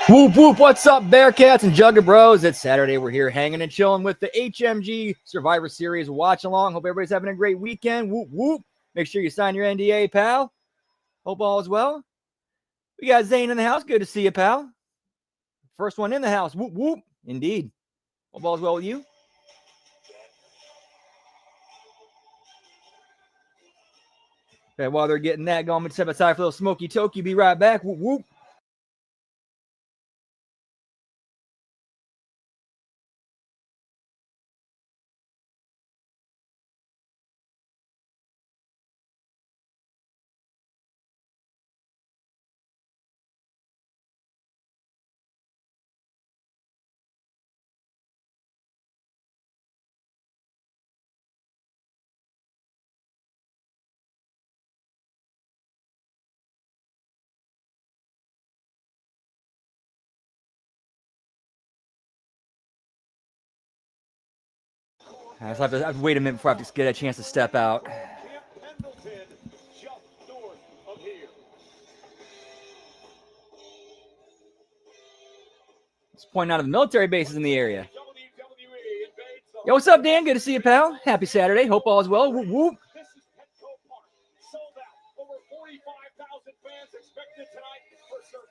Whoop, whoop, what's up, Bearcats and Jugger Bros? It's Saturday. We're here hanging and chilling with the HMG Survivor Series watch along. Hope everybody's having a great weekend. Whoop, whoop. Make sure you sign your NDA, pal. Hope all is well. We got Zane in the house. Good to see you, pal. First one in the house. Whoop, whoop. Indeed. Hope all is well with you. Okay, while they're getting that going, I'm going to step aside for a little smoky toke. Be right back. Whoop, whoop. I just have to wait a minute before I have to get a chance to step out. Just pointing out of the military bases in the area. Yo, what's up, Dan? Good to see you, pal. Happy Saturday. Hope all is well. Whoop, whoop.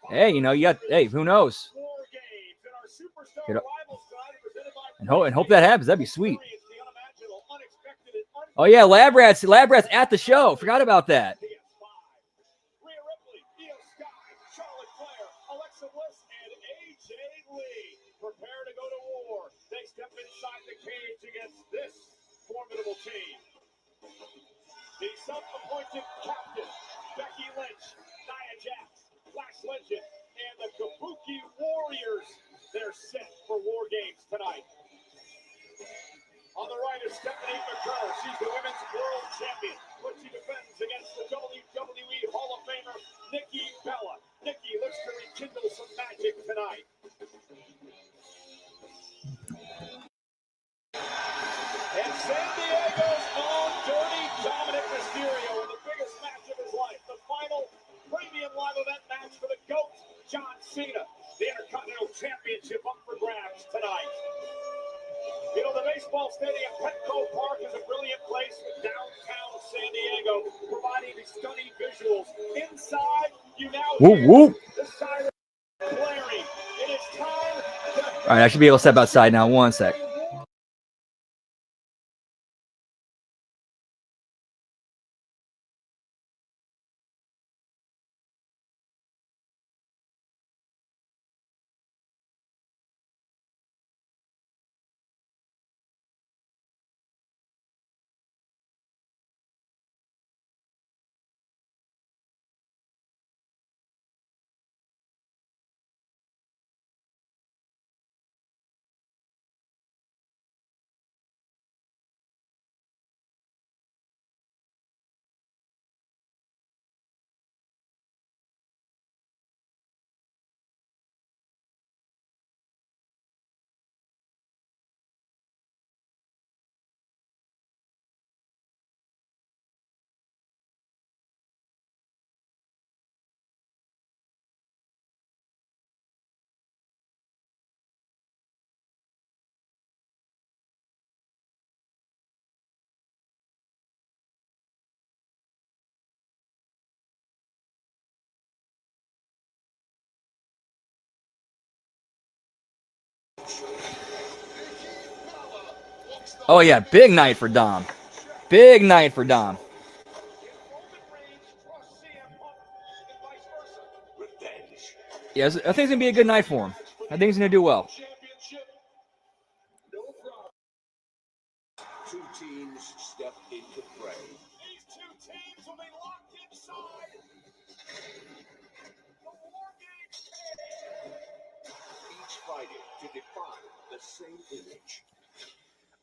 Hey, you know, you got, hey, who knows? And hope that happens. That'd be sweet. Oh, yeah, Lab Rat's at the show. Forgot about that. Prepare to go to war. They step inside the cage against this formidable team. The self-appointed captain, Becky Lynch, Nia Jax, Flash Legend, and the Kabuki Warriors. They're set for War Games tonight. On the right is Stephanie McCurr. She's the Women's World Champion, but she defends against the WWE Hall of Famer, Nikki Bella. Nikki looks to rekindle some magic tonight. And San Diego's own Dirty Dominic Mysterio in the biggest match of his life. The final premium live event match for the GOAT, John Cena. The Intercontinental Championship up for grabs tonight. You know, the baseball stadium, Petco Park, is a brilliant place with downtown San Diego, providing stunning visuals. Inside, you now hear the siren blaring. It is time to... All right, I should be able to step outside now. One sec. Oh, yeah, big night for Dom. Big night for Dom. Yeah, I think it's going to be a good night for him. I think he's going to do well. Two teams step into fray. These two teams will be locked inside the War Games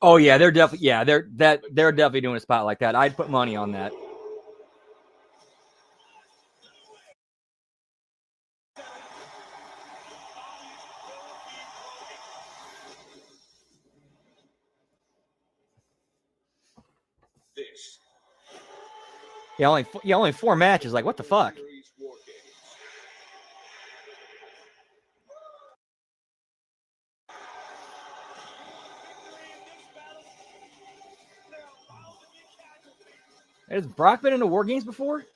Oh yeah, they're definitely doing a spot like that. I'd put money on that. Yeah, only 4 matches. Like, what the fuck? Has Brock been into War Games before?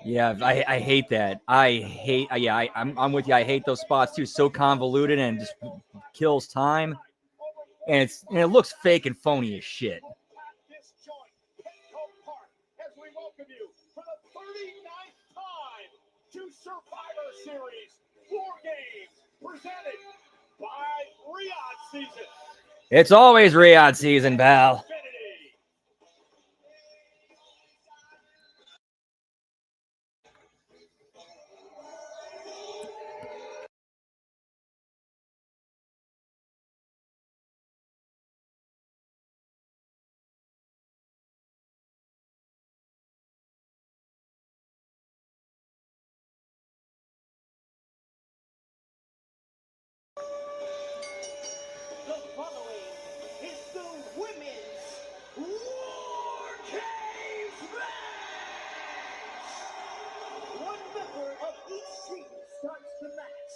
Yeah, I hate that. I'm with you. I hate those spots too. So convoluted and just kills time, and it looks fake and phony as shit. As we welcome you for the 39th time to Survivor Series War Games presented by Riyadh Season. It's always Riyadh season, pal. The following is the Women's War Games match. One member of each team starts the match.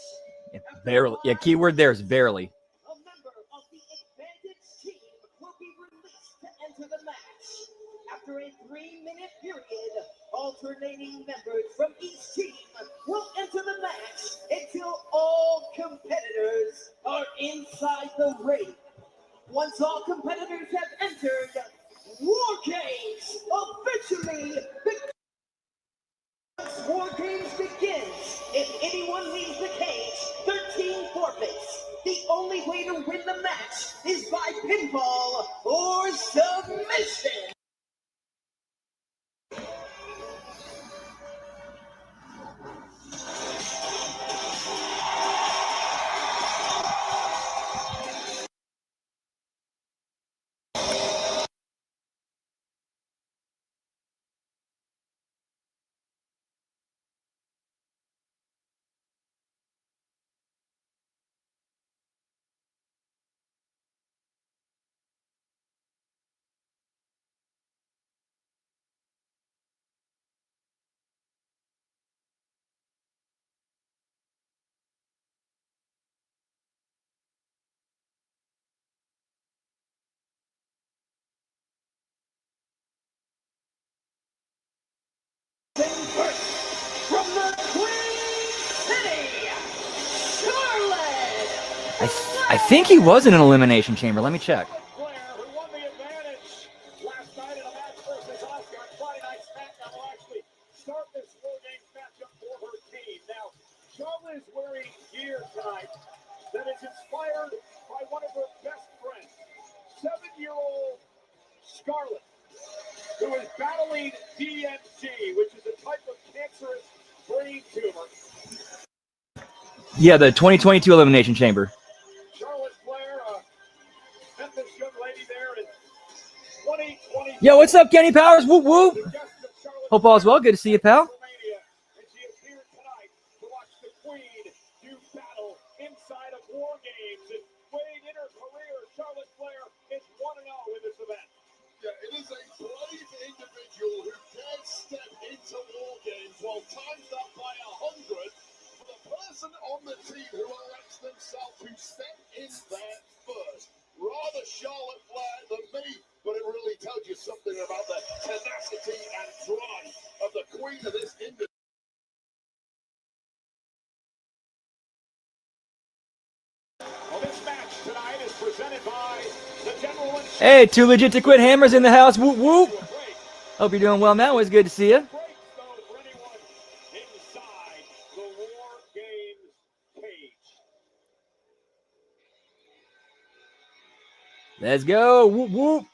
Barely. Yeah, keyword there is barely. A member of the advantage team will be released to enter the match. After a 3-minute period, alternating members from each team will enter the match until all competitors are inside the ring. Once all competitors have entered, War Games officially begins. War Games begins. If anyone leaves the cage, 13 forfeits. The only way to win the match is by pinfall or submission. First, from the Queen City, Charlotte. I think he was in an elimination chamber. Let me check. Who won the advantage last night in a match versus Oscar on Friday Night SmackDown will actually start this War Games matchup for her team. Now, Charlotte is wearing gear tonight that is inspired by one of her best friends, 7-year-old Scarlett, who is battling DMG, which is a type of cancerous brain tumor. Yeah, the 2022 elimination chamber. Charlotte Flair met this young lady there in 2020. Yo, what's up, Kenny Powers? Whoop whoop. Hope all's well. Good to see you, pal. And she appeared tonight to watch the Queen do battle inside of War Games. And Wade, in her career, Charlotte Flair is 1-0 in this event. Yeah, it is a brave individual who dares step into War Games while timed up by 100 for the person on the team who elects themselves to step in there first. Rather Charlotte Flair than me, but it really tells you something about the tenacity and drive of the Queen of this industry. Hey, too legit to quit hammers in the house. Whoop, whoop. Hope you're doing well, man. Always good to see you. Let's go. Whoop, whoop.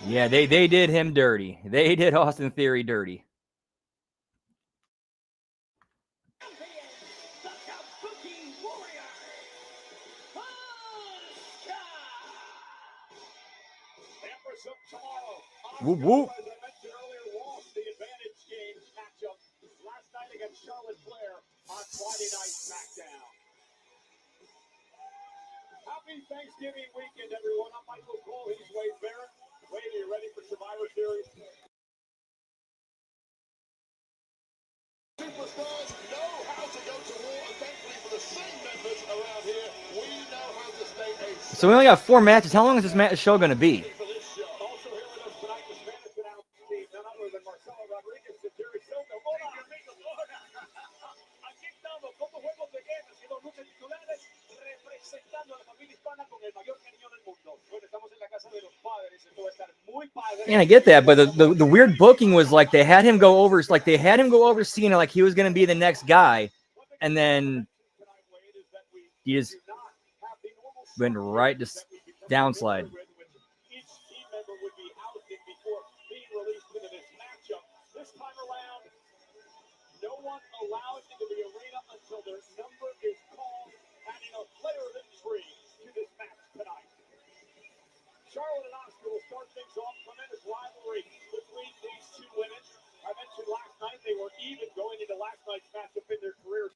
Yeah, they did him dirty. They did Austin Theory dirty. Whoop, whoop. As I mentioned earlier, lost the advantage game matchup last night against Charlotte Flair on Friday Night SmackDown. Happy Thanksgiving weekend, everyone. I'm Michael Cole. He's Wade Barrett. Wade, are you ready for Survivor Series? Superstars know how to go to war, and thankfully for the same members around here, we know how to stay a So we only got 4 matches. How long is this show going to be? for this show. Also here with us tonight, the Spanish announce team, none other than Marcelo Rodriguez and Jerry Silva. Hola, amigos. Aquí estamos, como juegos de guerra, y los luces titulares representando a la familia hispana con el mayor cariño del mundo. Bueno, estamos en la casa de los padres, esto va a estar muy padre. And I get that, but the weird booking was like they had him go over Cena like he was going to be the next guy, and then he just went right to downslide. Each team member would be ousted before being released into this matchup. This time around, no one allowed into the arena until their number is called, adding a layer of intrigue to this match tonight. Charlotte and Asuka will start things off. Tremendous rivalry between these two women. I mentioned last night they were even going into last night's matchup in their careers.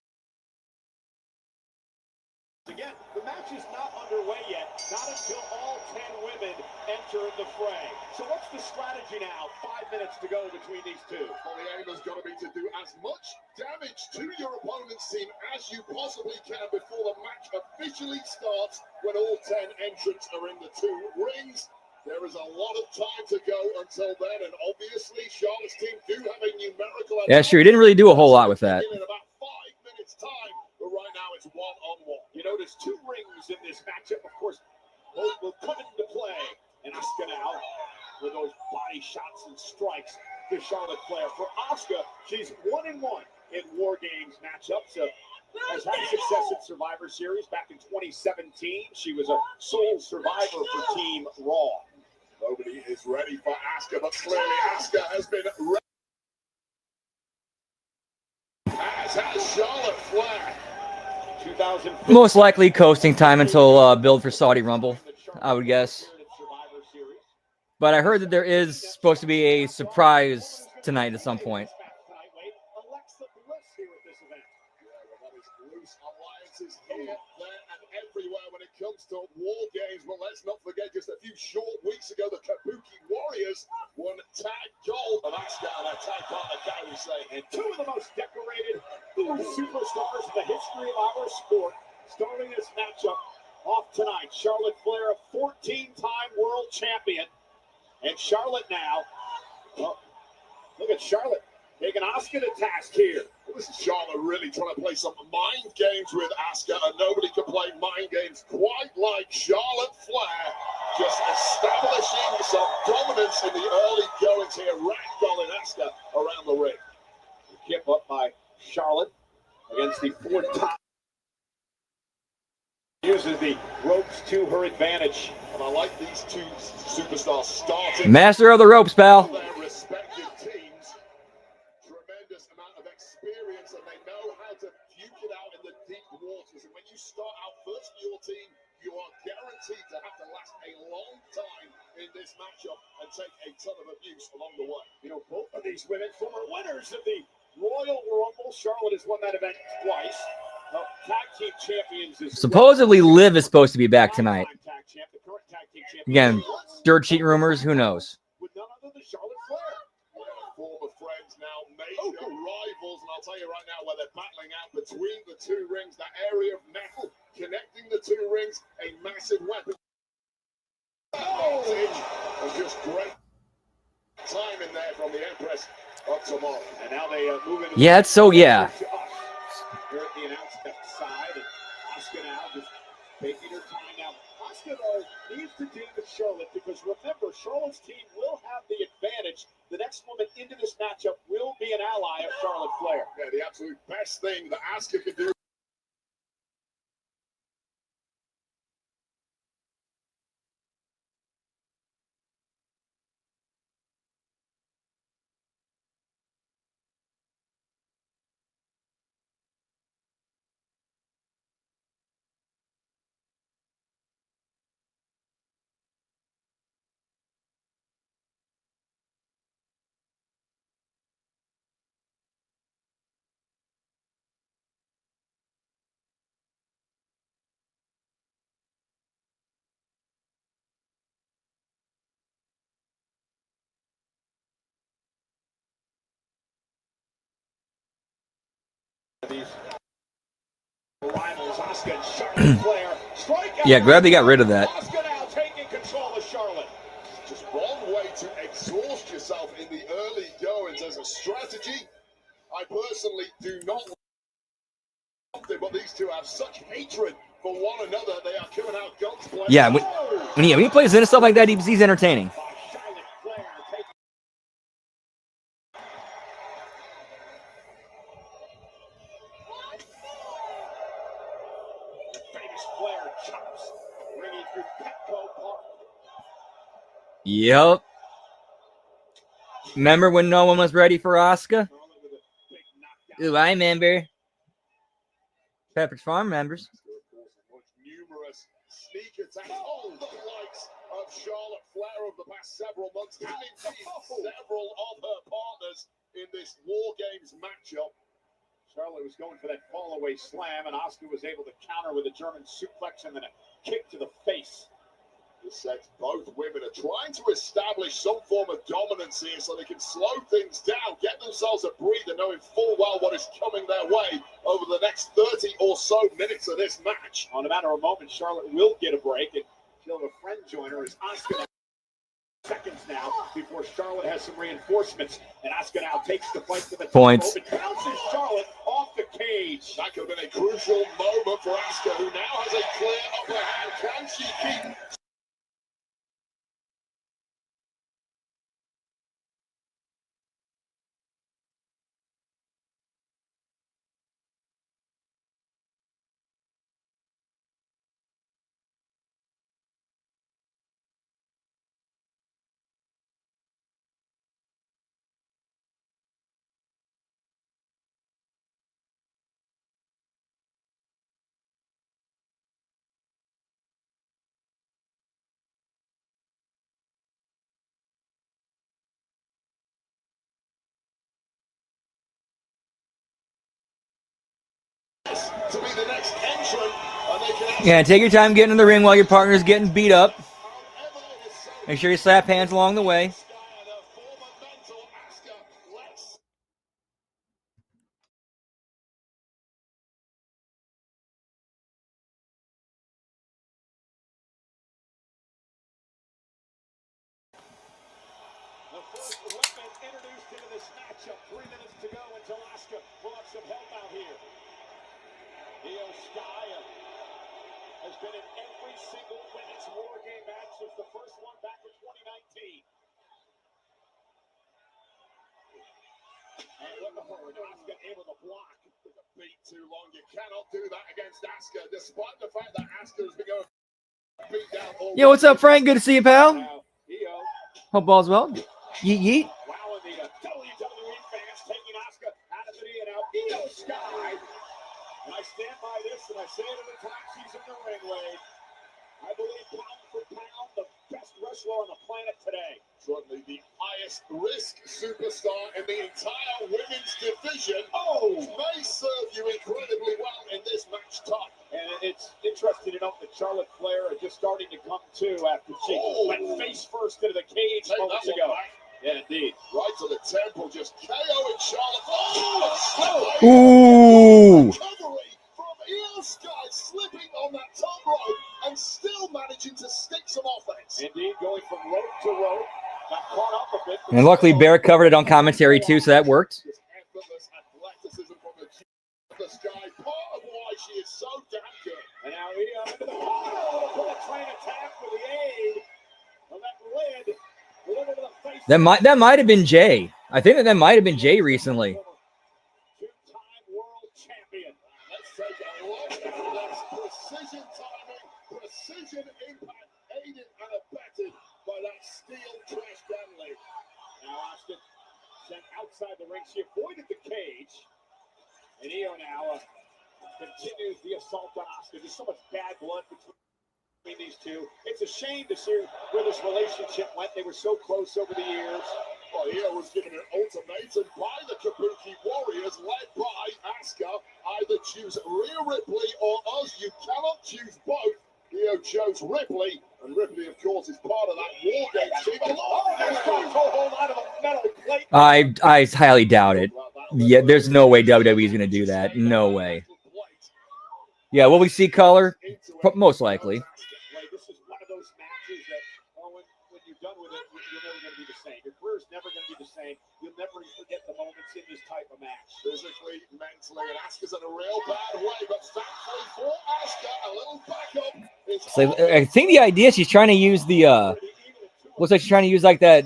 Again, the match is not underway yet, not until all 10 women enter the fray. So what's the strategy now? 5 minutes to go between these two. Well, the aim has got to be to do as much damage to your opponent's team as you possibly can before the match officially starts when all 10 entrants are in the 2 rings. There is a lot of time to go until then, and obviously Charlotte's team do have a numerical Yeah, sure. He didn't really do a whole lot with that. in about 5 minutes time, but right now it's one-on-one. You know, there's 2 rings in this matchup. Of course, both will come into play. And Asuka now with those body shots and strikes to Charlotte Flair. For Asuka, she's 1-1 in War Games matchups. Has had success at Survivor Series back in 2017. She was a sole survivor for Team Raw. Nobody is ready for Asuka, but clearly Asuka has been ready. As has Charlotte Flair. 2015. Most likely coasting time until build for Saudi Rumble, I would guess. But I heard that there is supposed to be a surprise tonight at some point. Alexa Bliss here at this event. Yeah, well, that is loose alliances here, there, and everywhere when it comes to War Games. But let's not forget, just a few short weeks ago, the Kabuki Warriors won tag gold of Asuka and her tag partner, Kairi Sane. And 2 of the most decorated superstars in the history of our sport starting this matchup off tonight. Charlotte Flair, a 14-time world champion. And Charlotte now, well, look at Charlotte taking Asuka to task here. This is Charlotte really trying to play some mind games with Asuka, and nobody can play mind games quite like Charlotte Flair. Just establishing some dominance in the early goings here, ragdolling Asuka around the ring. Kip up by Charlotte against the 4-time. Uses the ropes to her advantage. And I like these 2 superstars starting Master of the ropes, pal. their respective teams. Tremendous amount of experience, and they know how to duke it out in the deep waters. And when you start out first for your team, you are guaranteed to have to last a long time in this matchup and take a ton of abuse along the way. You know, both of these women, former winners of the Royal Rumble. Charlotte has won that event twice. Tag team champions is Supposedly Liv is supposed to be back tonight. Tag champ, the current tag team champion. Again, dirt sheet rumors. Who knows? With none other than Charlotte Flair. Former friends now, major rivals, and I'll tell you right now where they're battling out between the two rings, that area of metal connecting the two rings, a massive weapon. And just great time in there from the Empress of Tomorrow. And now they move into Yeah, it's so yeah. Here at the announcement side, and Asuka now just taking her time. Now, Asuka though needs to deal with Charlotte because remember, Charlotte's team will have the advantage. The next woman into this matchup will be an ally of Charlotte Flair. Yeah, the absolute best thing that Asuka can do. These rivals, Asuka and Charlotte Flair, strike out. Yeah, Gravity got rid of that. Asuka now taking control of Charlotte. Just one way to exhaust yourself in the early goings as a strategy. I personally do not want it, but these two have such hatred for one another. They are coming out guns blazing. Yeah, when he plays into stuff like that, he's entertaining. By Charlotte Flair taking famous Flair chops, ringing through Petco Park. Yep. Remember when no one was ready for Asuka? Charlotte with a big knockdown. Ooh, I remember. Pepperidge Farm members. Numerous sneak attacks on the likes of Charlotte Flair over the past several months, and indeed several of her partners in this War Games matchup. Charlotte was going for that fall-away slam, and Asuka was able to counter with a German suplex and then a kick to the face. This sets both women are trying to establish some form of dominance here so they can slow things down, get themselves a breather, knowing full well what is coming their way over the next 30 or so minutes of this match. On a matter of moments, Charlotte will get a break, and she'll have a friend join her as Asuka seconds now before Charlotte has some reinforcements, and Asuka now takes the fight to the Points. top rope and bounces Charlotte off the cage. That could have been a crucial moment for Asuka, who now has a clear upper hand. Can she keep? To be the next entrant, and they can Yeah, take your time getting in the ring while your partner's getting beat up. Make sure you slap hands along the way. The first weapon introduced into this matchup. 3 minutes to go until Asuka will have some help out here. Io Sky has been in every single women's War Game match since the first one back in 2019. And look at her, and Asuka able to block. beat too long. You cannot do that against Asuka, despite the fact that Asuka has been going beat down all Yo, what's up, Frank? Good to see you, pal. Now, Io, Hope all's well. Yeet, yeet. wow, and the WWE fans taking Asuka out of the knee, and now Io Sky. And I stand by this, and I say it every time she's in the ring, Wade. I believe pound for pound, the best wrestler on the planet today. Certainly the highest risk superstar in the entire women's division. Oh! May serve you incredibly well in this match type. And it's interesting. lifted it up to Charlotte Flair and just starting to come to after she went face first into the cage moments ago. Yeah, indeed. Right to the temple, just KOing Charlotte. Ooh. Recovery from Io Sky, slipping on that top rope and still managing to stick some offense. Indeed, going from rope to rope. Got caught up a bit. And luckily, Bear covered it on commentary too, so that worked. Just effortless athleticism from the Sky, part of why she is so damn good. And now Io into the corner. Pull a train attack with the aid of that lid. Delivered to the face. That might have been Jay. I think that might have been Jay recently. Two-time world champion. Let's take a look at this precision timing, precision impact, aided and abetted by that steel trash can leg. Now Austin sent outside the ring. She avoided the cage. And Io now continues the assault on Asuka. There's so much bad blood between these two. It's a shame to see where this relationship went. They were so close over the years. Well, Io was given an ultimatum by the Kabuki Warriors, led by Asuka. Either choose Rhea Ripley or us. You cannot choose both. Io chose Ripley, and Ripley, of course, is part of that War Games team. There's got a hold out of a metal plate. I highly doubt it. Yeah, there's no way WWE is going to do that. No way. Yeah, will we see color? Most likely. This is one of those matches that, when you're done with it, you're never going to be the same. Your career's never going to be the same. You'll never forget the moments in this type of match. Physically, mentally, and Asuka's in a real bad way, but thankfully for Asuka, a little backup. So I think the idea she's trying to use the looks like she's trying to use like that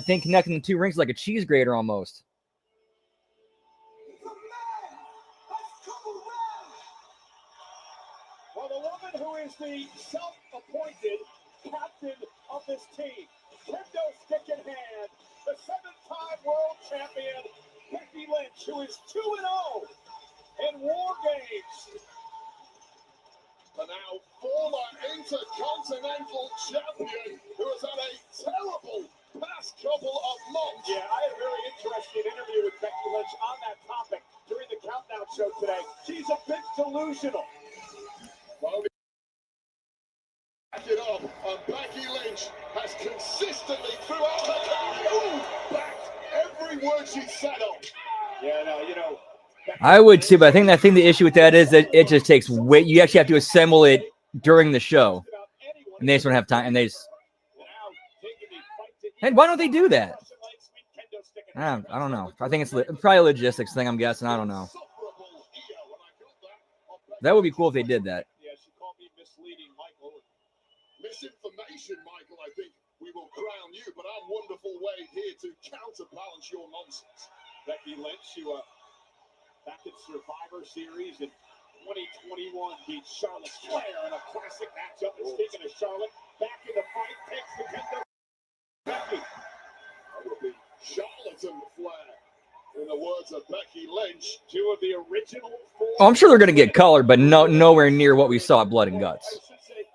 thing connecting the two rings like a cheese grater almost. Well, the woman who is the self-appointed captain of this team, kendo stick in hand, the 7-time world champion, Becky Lynch, who is 2-0 in War Games. And now former Intercontinental Champion, who has had a terrible past couple of months. Yeah, I had a very interesting interview with Becky Lynch on that topic during the Countdown show today. She's a bit delusional. Well, back it up, and Becky Lynch has consistently throughout her career backed every word she said on. Yeah, no, you know. I would too, but I think the issue with that is that it just takes weight. You actually have to assemble it during the show, and they just don't have time. And they just, and why don't they do that? I don't know. I think it's probably a logistics thing. I'm guessing. I don't know. That would be cool if they did that. Yeah, she called me misleading, Michael. Misinformation, Michael, I think we will crown you, but I'm wonderful way here to counterbalance your nonsense. Becky Lynch, who back in Survivor Series in 2021 beat Charlotte Flair in a classic matchup. And speaking of Charlotte, back in the fight, takes the kendo. Becky. That would be Charlotte and Flair. In the words of Becky Lynch, two of the original four. Oh, I'm sure they're going to get color, but nowhere near what we saw at Blood and Guts.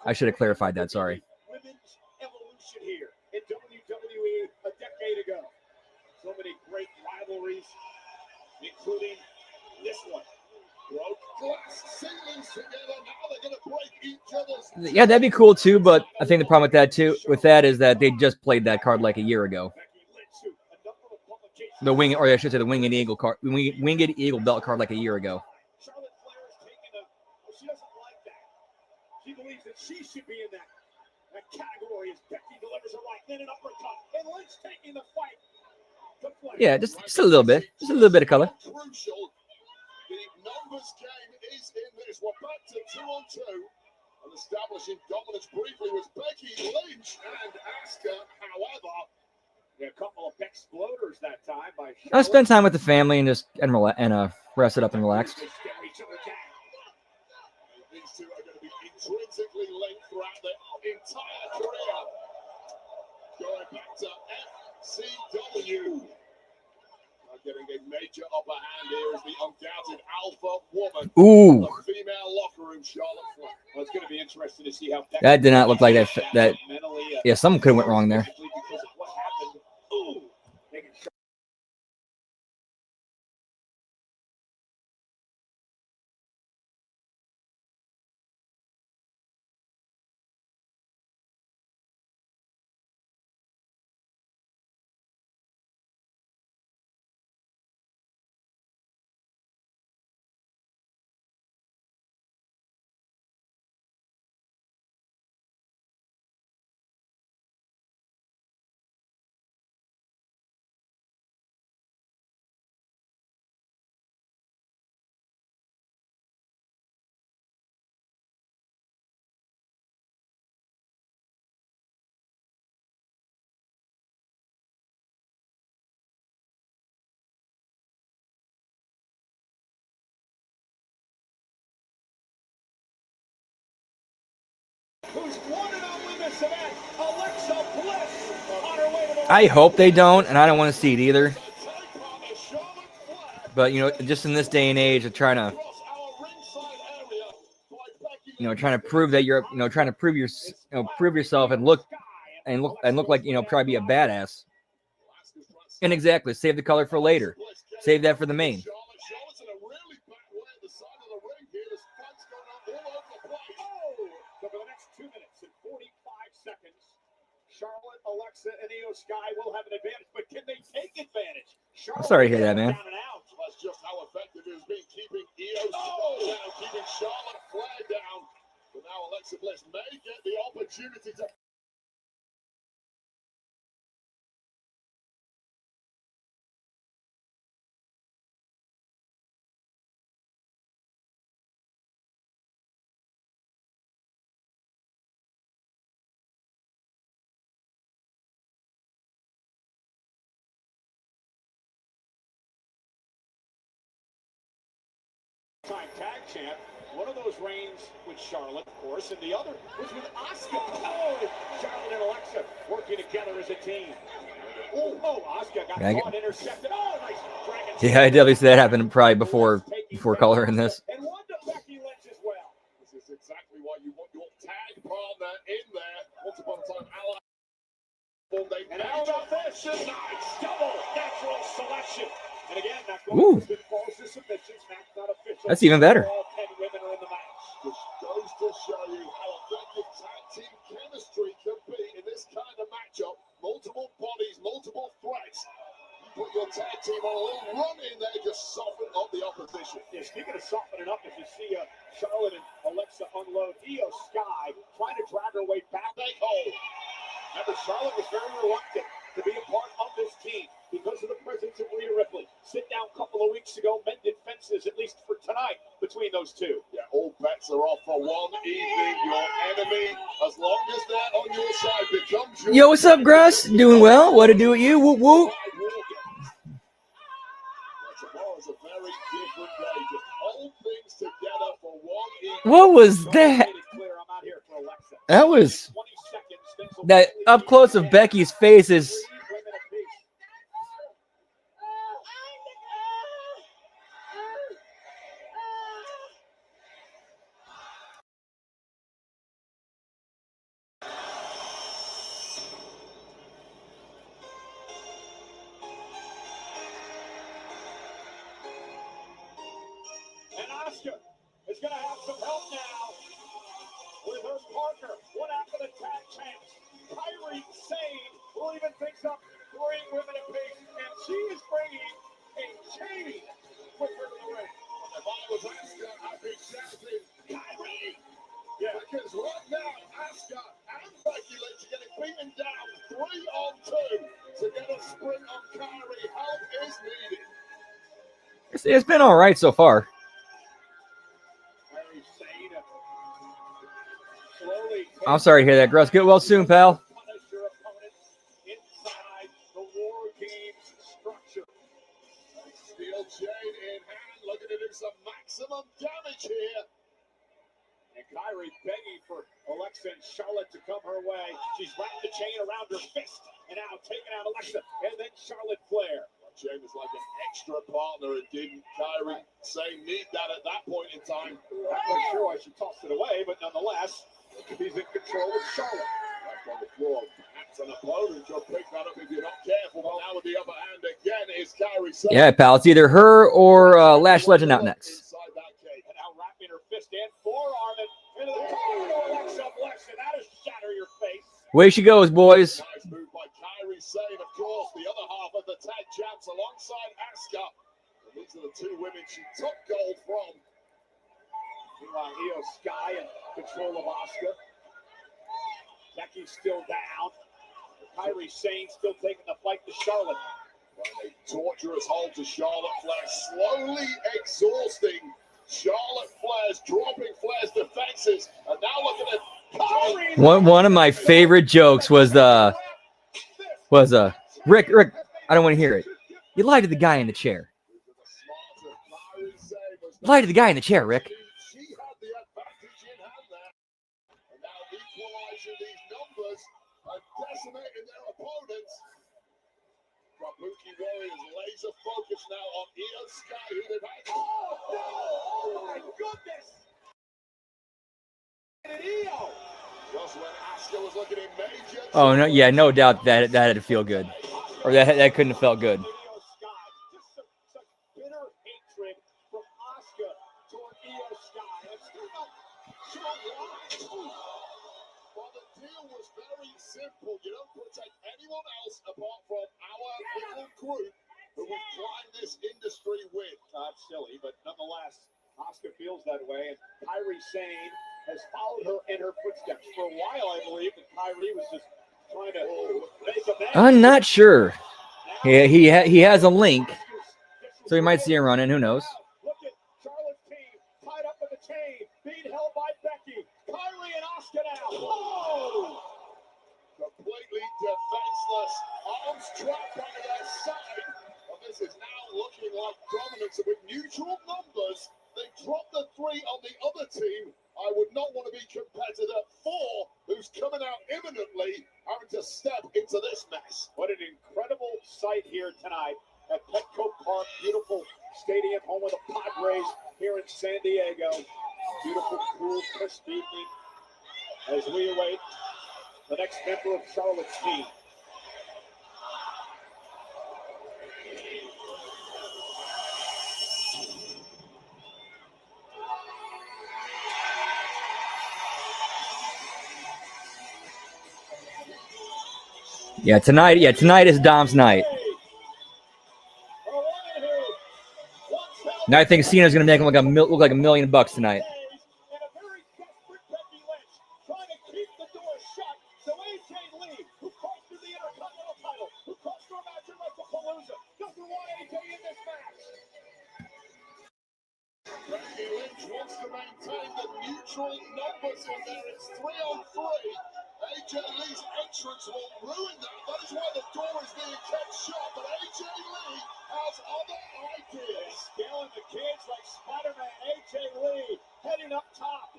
I should have clarified that. Sorry. Women's evolution here in WWE a decade ago. So many great rivalries, including this one. broke glass ceilings together. Now they're going to break each other's. Yeah, that'd be cool too. But I think the problem with that is that they just played that card like a year ago. The wing, or I should say, the winged eagle card, winged eagle belt card like a year ago. Charlotte Flair is taking she doesn't like that. She believes that she should be in that category as Becky delivers a right, then an uppercut, and Lynch taking the fight. Yeah, just a little bit. Just a little bit of color. Crucial. The numbers game is in this. We're back to 2-on-2. And establishing dominance briefly was Becky Lynch and Asuka. However, a couple of exploders that time by I spend time with the family and just rest it up and relax. these two are going to be intrinsically linked throughout their entire career. Going back to FCW. Getting a major upper hand here is the undoubted alpha woman. Ooh. The female locker room, Charlotte Flair. Well, it's going to be interesting to see how that did not look like that. Mentally, Yeah, something could have went wrong there. who's 1-0 in this event, Alexa Bliss, on her way to the I hope they don't, and I don't want to see it either. But, you know, just in this day and age of trying to, you know, trying to prove that you're, you know, trying to prove your, you know, prove yourself and look like, you know, probably be a badass. And exactly, save the color for later. Save that for the main. Charlotte's in a really bad way at the side of the ring here. This fight's going on all over the place. So for the next 2 minutes and 45 seconds, Charlotte, Alexa, and Io Sky will have an advantage. But can they take advantage? I'm sorry to hear that, man. Down and out. That's just how effective it has been keeping Io Sky down, keeping Charlotte Flair down. But now Alexa Bliss may get the opportunity to... Time tag champ. One of those reigns with Charlotte, of course, and the other was with Asuka. Oh, Charlotte and Alexa working together as a team. Oh, Asuka got caught, intercepted. Oh, nice dragon. Yeah, I definitely see that happen probably before color in this. And one to Becky Lynch as well. This is exactly why you want your tag partner in there. Once upon a time, ally. And how about this? Nice double natural selection. And again, not Ooh. going to falls to submissions. Match not official. That's even better. All 10 women are in the match. Which goes to show you how effective tag team chemistry can be in this kind of matchup. Multiple bodies, multiple threats. You put your tag team on a little run in there, just soften up the opposition. Yeah, speaking of softening up, as you see Charlotte and Alexa unload, Io Sky trying to drag her way back. Remember, Charlotte was very reluctant to be a part of this team because of the presence of Rhea Ripley. Sit down a couple of weeks ago, mended fences, at least for tonight, between those two. Yeah, all bets are off for one evening. Your enemy, as long as they're on your side, becomes your... Yo, what's up, Gruss? Doing well? What to do with you? Whoop, whoop. Tomorrow's a very different day. Just hold things together for one evening. What was that? That was... That up close of Becky's face is... And Asuka is going to have some help now with her partner. What happened to tag champs? Kyrie Sane will even things up 3 women apiece, and she is bringing a Jamie with her to the ring. If I was Asuka, I'd be shouting, Kyrie! Yeah. Because right now, Asuka and Becky Lynch are getting beaten down 3-on-2 to get a sprint on Kyrie. Help is needed. It's been all right so far. Kyrie Sane slowly. I'm sorry to hear that, Gruss. Get well soon, pal. Punish your opponent inside the War Games structure. Steel chain in hand, looking to do some maximum damage here. And Kyrie begging for Alexa and Charlotte to come her way. She's wrapped the chain around her fist and now taking out Alexa and then Charlotte Flair. That chain was like an extra partner. It didn't Kyrie say need that at that point in time. Not quite sure why she tossed it away, but nonetheless, he's in control of Charlotte. Back on the floor. Perhaps an opponent could pick that up if you're not careful. But now with the upper hand again is Kyrie. Yeah, pal. It's either her or Lash Legend out next. Inside that cage. And now wrapping her fist and forearm into the corner to Alexa Bliss, and that'll shatter your face. Way she goes, boys. Nice move by Kyrie Sane, of course, the other half of the tag champs alongside Asuka. And these are the 2 women she took gold from. Meanwhile, Io Sky in control of Asuka. Becky's still down. Kyrie Sane still taking the fight to Charlotte. A torturous hold to Charlotte Flair, slowly exhausting Charlotte Flair's, dropping Flair's defenses, and now looking at Kyrie. One of my favorite jokes was Rick, I don't want to hear it. You lied to the guy in the chair. Lie to the guy in the chair, Rick. She had the advantage in hand there. And now equal and decimating their opponents. Kabuki Warriors laser focused now on Io Sky, who they've had. Oh, no! Oh, my goodness! And Io! Just when Asuka was looking in major. Oh no, yeah, no doubt that had to feel good, or that couldn't have felt good. Io Sky. Just such bitter hatred from Asuka toward Io Sky. I'm still not sure why. Well, the deal was very simple. You don't protect anyone else apart from our little group who we've climbed this industry with. That's silly, but nonetheless, Asuka feels that way, and Kairi Sane has followed her in her footsteps. For a while, I believe that Kairi was just trying to make a man. I'm not sure. Yeah, he has a link, so he might see him running. Who knows? Look at Charlotte's team tied up with a chain, being held by Becky. Kairi and Asuka now. Oh! Completely defenseless, arms trapped by their side. Well, this is now looking like dominance. And with neutral numbers, they drop the 3 on the other team. I would not want to be competitor 4, who's coming out imminently, having to step into this mess. What an incredible sight here tonight at Petco Park. Beautiful stadium, home of the Padres here in San Diego. Beautiful, cool, crisp evening as we await the next member of Charlotte's team. Yeah, tonight is Dom's night. And I think Cena's gonna make him look like $1 million tonight. And a very desperate Becky Lynch trying to keep the door shut. So AJ Lee, who cost her the Intercontinental title, who cost her a match at WrestlePalooza, doesn't want AJ in this match. Becky Lynch wants to maintain the neutral numbers in there. It's 3 on 3. AJ Lee's entrance will ruin that. That is why the door is being kept shut. But AJ Lee has other ideas. Scaling the cage like Spider-Man. AJ Lee heading up top.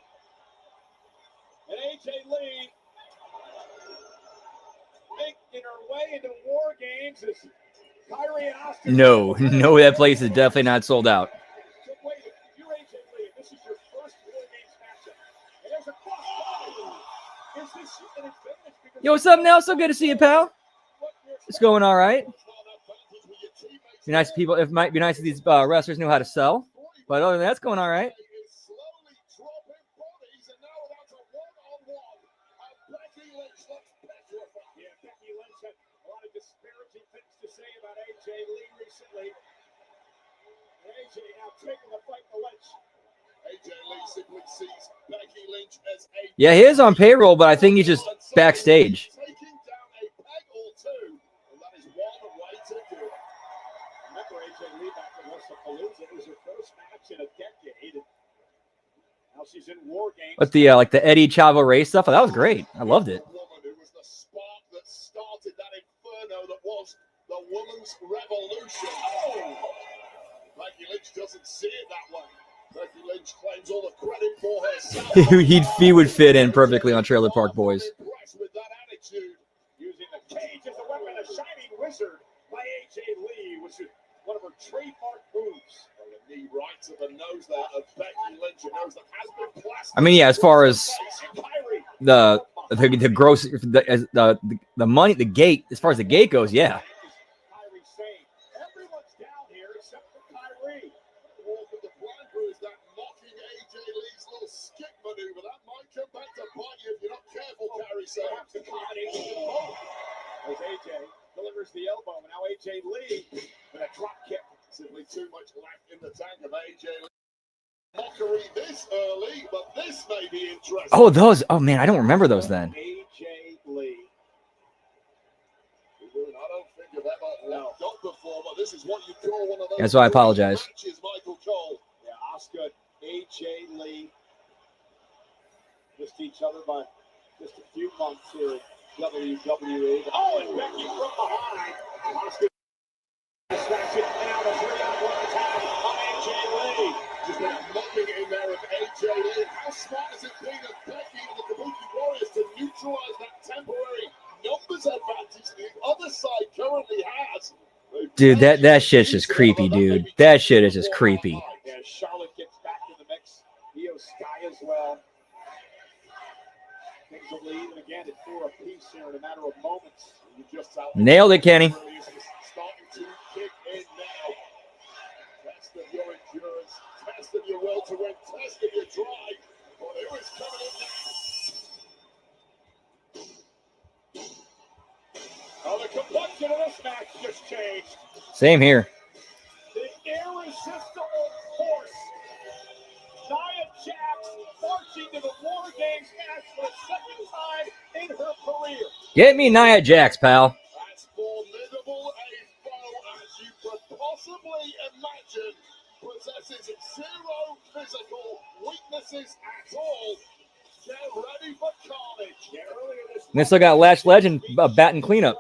And AJ Lee making her way into War Games as Kairi and Asuka. No, that place is definitely not sold out. So wait, you're AJ Lee, and this is your first War Games matchup. And there's a crossbody. Is this an advantage? Because Yo, what's up, Nelson? Good to see you, pal. It's going all right. Be nice people. It might be nice if these wrestlers knew how to sell, but other than that, it's going all right. Is slowly dropping bodies, and now that's a one-on-one. And Becky Lynch looks petrified. Yeah, Becky Lynch had a lot of disparaging things to say about AJ Lee recently. And AJ now taking the fight to Lynch. AJ Lee simply sees Becky Lynch as a Yeah, he is on payroll, but I think he's just backstage. taking down a peg or two, and that is one way to do it. Remember AJ Lee back at WrestlePalooza? It was her first match in a decade. Now she's in War Games. But the like the Eddie Chavo Ray stuff, that was great. I loved it. Woman who was the spark that started that inferno that was the woman's revolution. Oh! Becky Lynch doesn't see it that way. Becky Lynch claims all the credit for herself. he would fit in perfectly on Trailer Park Boys. Impressed with that attitude. Using the cage as a weapon, a shining wizard by AJ Lee, which is one of her trademark moves. And the knee right to the nose there of Becky Lynch, a nose that has been plastic. I mean, yeah, as far as And Kyrie. the gross the money, the gate, as far as the gate goes, yeah. Kyrie saying, everyone's down here except for Kyrie. The wolf of the blind crew is that mocking AJ Lee's little skip maneuver. That might come back to bite you if you're not careful, Carrie said. Perhaps a combination of both. As AJ delivers the elbow, and now AJ Lee with a drop kick. Simply too much left in the tank of AJ Lee. Mockery this early, but this may be interesting. Oh, those. Oh man, I don't remember those then. AJ Lee. I don't think I've ever left up before, but this is what you call one of those. That's why I apologize. Matches, Michael Cole. Yeah, Asuka, AJ Lee missed each other by just a few months here at WWE. Oh, and Becky from behind. Asuka snatched it out of 3-on-1 attack on AJ Lee. Just been mucking in there of AJ Lee. How smart has it been of Becky and the Kabuki Warriors to neutralize that temporary Dude, that shit's just creepy, dude. That shit is just creepy. Yeah, Charlotte gets back in the mix. Io Sky as well. Things will lead, and again, it's 4 apiece here in a matter of moments. You just Nailed it, Kenny. Starting to kick in now. Test of your endurance, test of your will to win, test of your drive. Well, who is coming in next? Oh, the complexion of this match just changed. Same here. The irresistible force. Nia Jax marching to the War Games match for the second time in her career. Get me Nia Jax, pal. As formidable a foe as you could possibly imagine, possesses zero physical weaknesses at all. Get ready for carnage. Yeah, earlier this And they still got Lash Legend batting cleanup.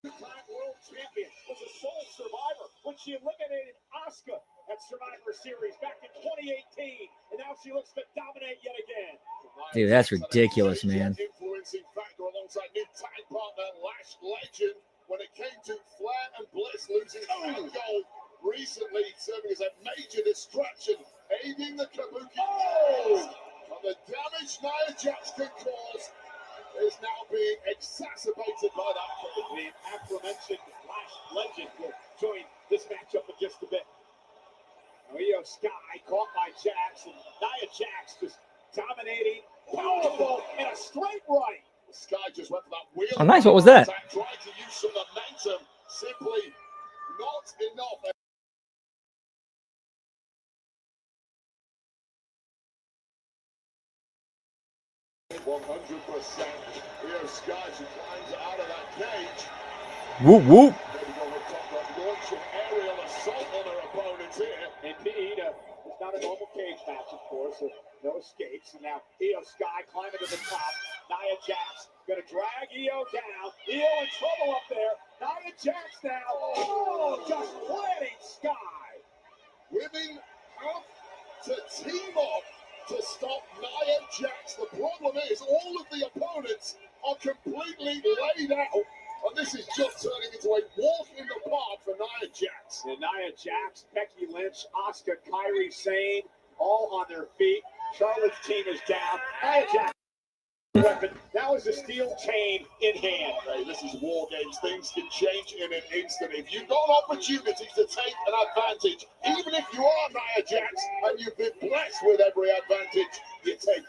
Two-time world champion was a sole survivor when she eliminated Asuka at Survivor Series back in 2018, and now she looks to dominate yet again. Dude, that's ridiculous, man. Influencing factor alongside new tag partner Lash Legend when it came to Flair and Bliss losing gold recently, serving as a major distraction, aiding the Kabuki. And the damage Nia Jax can cause is now being exacerbated by that. The aforementioned Lash Legend will join this matchup in just a bit. Io Sky caught by Jax, and Nia Jax just dominating, powerful, and a straight right. Sky just went for that wheel. Oh, nice. What was that? Tried to use some momentum, simply not enough. 100%. Io Sky, she climbs out of that cage. Whoop, whoop. Maybe go with top rope launch and aerial assault on her opponents here. Indeed, it's not a normal cage match, of course, so no escapes. And now Io Sky climbing to the top. Nia Jax gonna drag Io down. Io in trouble up there. Nia Jax now. Oh, just planting Sky. Women have to team up to stop Nia Jax. The problem is all of the opponents are completely laid out. And this is just turning into a walk in the park for Nia Jax. And Nia Jax, Becky Lynch, Asuka, Kairi Sane, all on their feet. Charlotte's team is down. Nia Jax weapon. Now is the steel chain in hand. Hey, this is War Games. Things can change in an instant. If you've got opportunities to take an advantage, even if you are Nia Jax and you've been blessed with every advantage, you take it.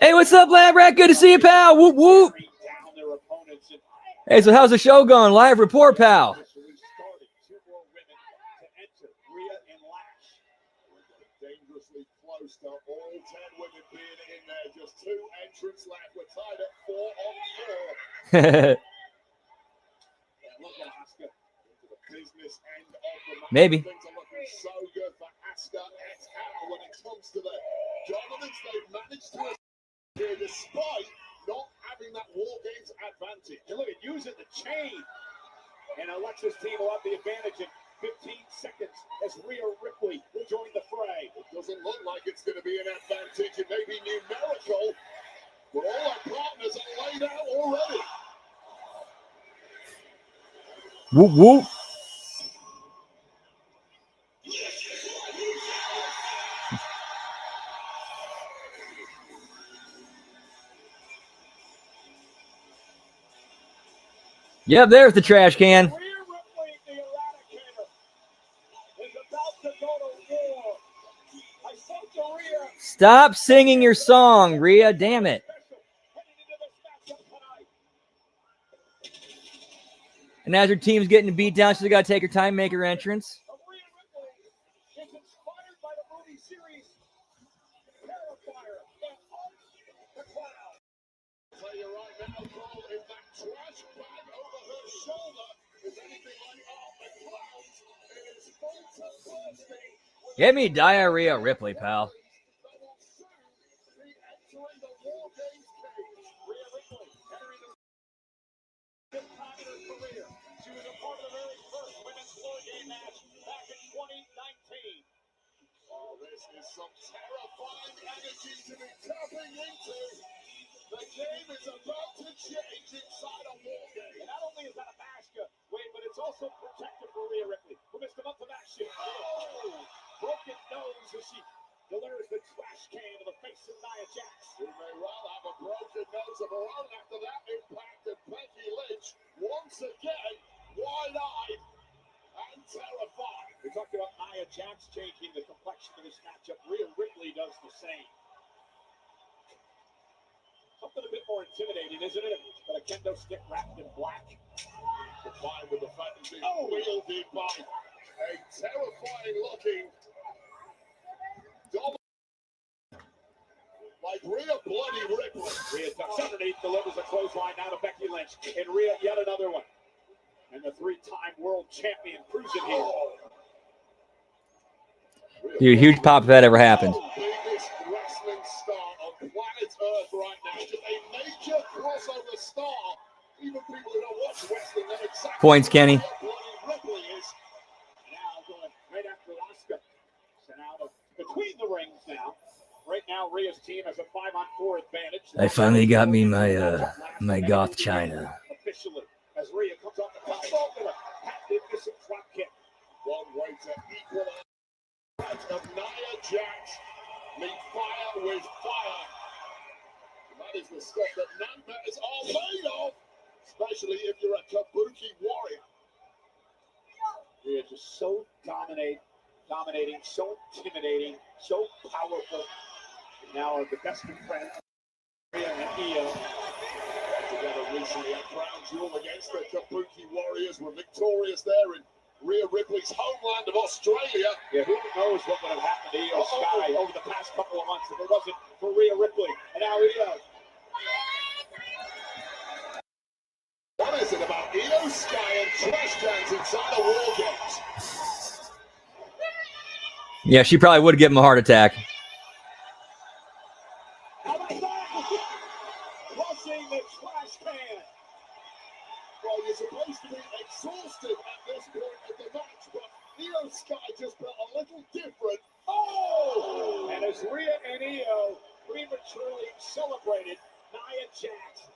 Hey, what's up, Lab Rat? Good to see you, pal. Whoop, whoop. Down their opponents. And Hey, so how's the show going? Live report, pal. officially started. 2 more women to enter. Rhea and Lash. Dangerously close to all 10 women being in there. Just 2 entrants left. We're tied at 4 on 4. And look at Asuka into the business end of the match. Maybe. Things are looking so good for Asuka et al. When it comes to the dominance they've managed to here despite not having that War Games advantage. And look at using the chain. And Alexa's team will have the advantage in 15 seconds as Rhea Ripley will join the fray. It doesn't look like it's going to be an advantage. It may be numerical, but all our partners are laid out already. Whoop, whoop. Yep, there's the trash can. Rhea Ripley, the Eradicator, is about to go to war. I said to Rhea, Stop singing your song, Rhea. Damn it. special heading into this matchup tonight. And as her team's getting beat down, she's got to take her time, make her entrance. Rhea Ripley is inspired by the movie series Terrifier and Art the Clown. Tell you right now, Cole, if that trash bag over her shoulder is anything like Art the Clown's, it is full to bursting. Get me diarrhea, Ripley, pal. They will soon be entering the War Games cage. Rhea Ripley entering the fifth time in her career. She was a part of the very first women's war game match back in 2019. Oh, this is some terrifying energy to be tapping into. The game is about to change inside a war game. And not only is that a basket, Wade, but it's also protected for Rhea Ripley, who missed a month of action. Oh, broken nose as she delivers the trash can to the face of Nia Jax. She may well have a broken nose of her own after that impact, and Becky Lynch once again wide-eyed and terrified. We talked about Nia Jax changing the complexion of this matchup. Rhea Ripley does the same. Something a bit more intimidating, isn't it? But a kendo stick wrapped in black. Combined with the fact that she's wielded by a terrifying looking double like Rhea Bloody Ripley. Rhea ducks underneath, delivers a clothesline now to Becky Lynch. And Rhea yet another one. And the three-time world champion cruising here. Dude, huge pop if that ever happened. Biggest wrestling star on planet Earth right now. Just a major crossover star. Even people who don't watch wrestling know exactly Points, Kenny. who Bloody Ripley is. Now going right after Asuka. Sent out between the rings now. Right now, Rhea's team has a 5-on-4 advantage. I finally got me my goth China. Officially, as Rhea comes off the top rope with a magnificent drop kick. One way to equalize of Nia Jax. Meet fire with fire. And that is the stuff that nightmares are made of. Especially if you're a kabuki warrior. Rhea just so dominating, so intimidating, so powerful. And now are the best of friends. Rhea and Io. Together recently at Crown Jewel against the Kabuki Warriors were victorious there in Rhea Ripley's homeland of Australia. Yeah, who knows what would have happened to Io Sky over the past couple of months if it wasn't for Rhea Ripley. And now Io. What is it about Io Sky and trash cans inside of War Games? Yeah, she probably would give him a heart attack. How about that? Crossing the trash can. Well, you're supposed to be exhausted at this point of the match, but Io Sky just felt a little different. Oh! And as Rhea and Io prematurely celebrated, Nia Jax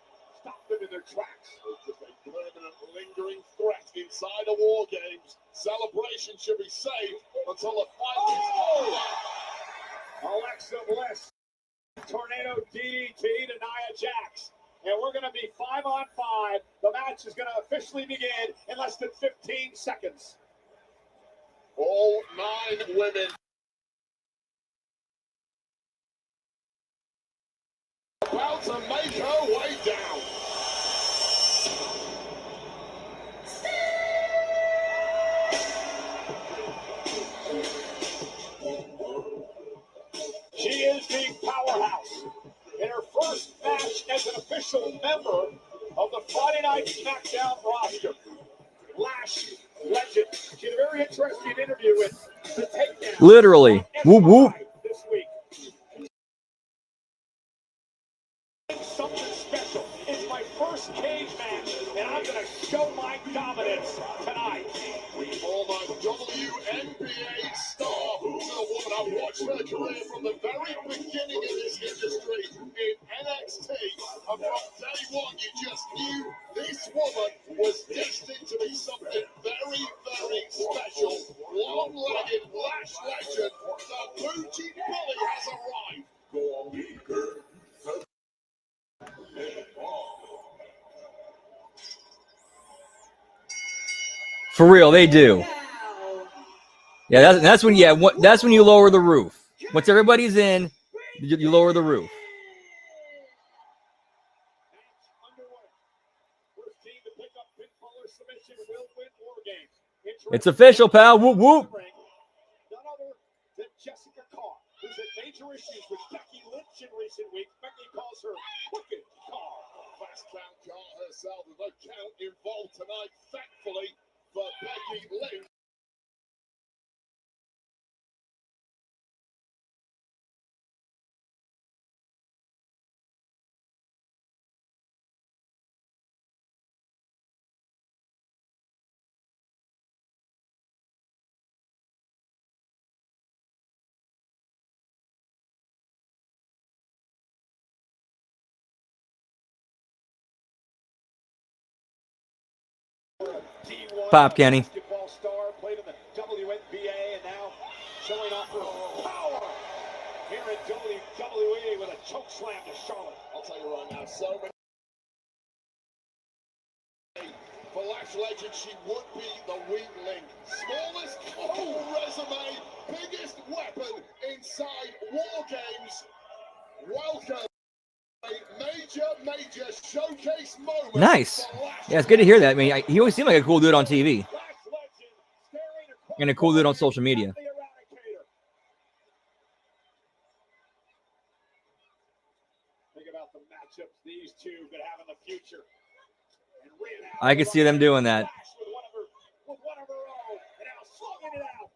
stopped them in their tracks. It's just a permanent lingering threat inside of War Games. Celebration should be saved until the fight is over. Alexa Bliss, tornado DDT to Nia Jax. And we're going to be 5-on-5. The match is going to officially begin in less than 15 seconds. All 9 women about to make her way down. She is the powerhouse. In her first match as an official member of the Friday Night SmackDown roster, Lash legend. She had a very interesting interview with the Takedown. Literally. Whoop, whoop. This week. Something special. It's my first cage match, and I'm going to show my dominance tonight. Former WNBA star, the woman I've watched her career from the very beginning of this industry in NXT, and from day one you just knew this woman was destined to be something very, very special. Long-legged Lash legend, the Bougie Bully has arrived. For real, they do. Yeah, that's when. Yeah, that's when you lower the roof. Once everybody's in, you lower the roof. It's official, pal. Whoop whoop. None other than Jessica Carr, who's had major issues with Becky Lynch in recent weeks. Becky calls her Crooked Carr. Fast count Carr herself. There's no count involved tonight, thankfully, for Becky Lynch. Pop, Kenny. Basketball star, played in the WNBA, and now showing off her power here at WWE with a choke slam to Charlotte. I'll tell you right now, so many. For Lash Legend, she would be the weak link. Smallest resume, biggest weapon inside War Games. Welcome. A major showcase moment. Nice. Yeah, it's good to hear that. I mean, he always seemed like a cool dude on TV and a cool dude on social media. Think about the matchups these two could have in the future. I could see them doing that. With one of her own, and now slugging it out.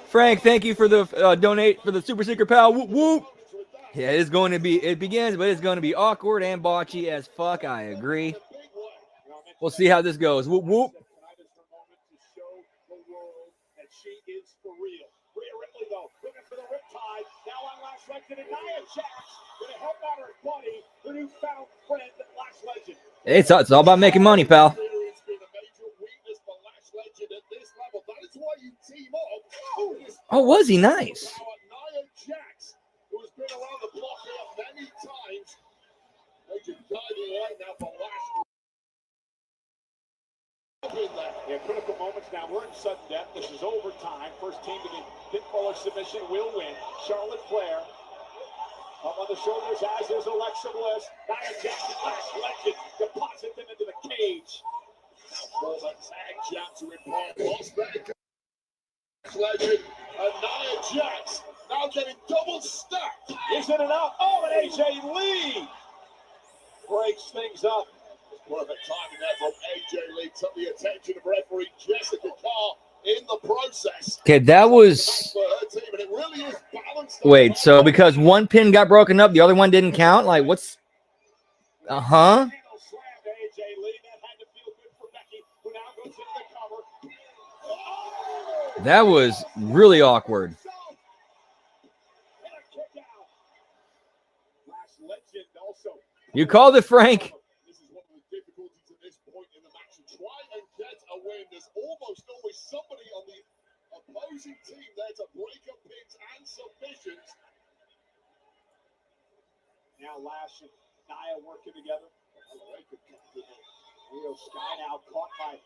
Frank, thank you for the donate for the super secret pal. Whoop whoop. Yeah, it's going to be. It begins, but it's going to be awkward and botchy as fuck. I agree. We'll see how this goes. Whoop whoop. Tonight is her moment to show the world that she is for real. Rhea Ripley, though, looking for the riptide. Now on Lash Legend, and Nia Jax going to help out her buddy, her newfound friend, Lash Legend. It's all about making money, pal. It's been a major weakness for Lash Legend at this level. That is why you team up. Oh, was he nice? Nia Jax, who has been around the block here many times. Major guiding right now for Lash. Yeah, critical moments now. We're in sudden death. This is overtime. First team to the pinfall or submission will win. Charlotte Flair up on the shoulders as is Alexa Bliss. Nia Jax and Lash Legend deposit them into the cage. For the tag jump to impart Las Vegas Legend and Nia Jax now getting double stacked. Is it enough? Oh, and AJ Lee breaks things up. Perfect timing there from AJ Lee. Took the attention of referee Jessica Carr in the process. Okay, that was. For her team, and it really is balanced. Wait, so because one pin got broken up, the other one didn't count? Like, what's. Uh-huh. Slam to AJ Lee. That had to feel good for Becky, who now goes into the cover. Oh! That was really awkward. And a kick out. Lash Legend also. You called it, Frank. This is one of the difficulties at this point in the match. To try and get a win, there's almost always somebody on the opposing team there to break up pins and submissions. Now Lash and Nia working together. Io Sky now caught by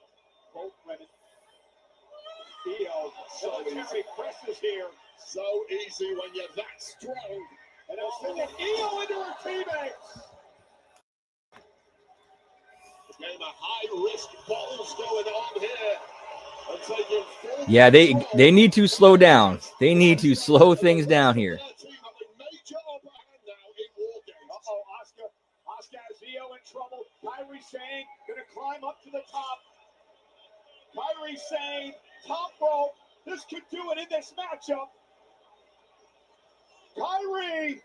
both women. Io military presses here. So easy when you're that strong. And they're sending Io into her teammates. Game of high-risk balls going on here. And taking full Yeah, they control. need to slow down. They need to slow things down here. Their team have a major upper hand now in War Games. Uh-oh, Asuka has Io in trouble. Kairi Sane gonna climb up to the top. Kairi Sane, top rope. This could do it in this matchup. Kairi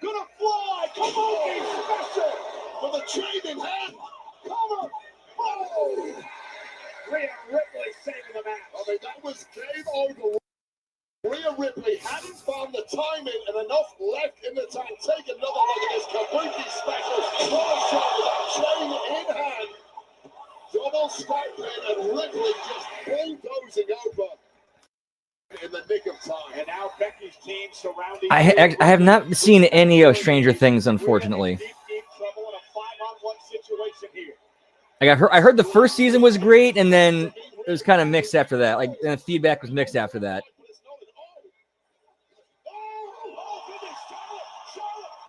gonna fly. Come on, special. For the chain in hand. Cover. Oh! Rhea Ripley saving the match. I mean, that was game over. Rhea Ripley hadn't found the timing and enough left in the tank. Take another look at this Kabuki special. What a shot with that chain in hand. Double stack pin and Ripley just bulldozing over in the nick of time. And now Becky's team surrounding. I have not seen any of Stranger Things, unfortunately. Deep trouble in a 5-on-1 situation here. Like I heard the first season was great, and then it was kind of mixed after that. Like the feedback was mixed after that. Oh, goodness,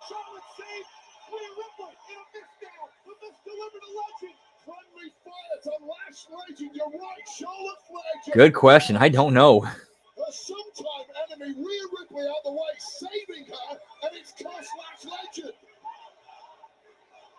Charlotte saved. Rhea Ripley in a miss down. The miss delivered to Legend. Friendly fire to Lash Legend. You're right, Charlotte Flair. Good question. I don't know. Her sometime enemy, Rhea Ripley, out the way, saving her, and it's cost Lash Legend.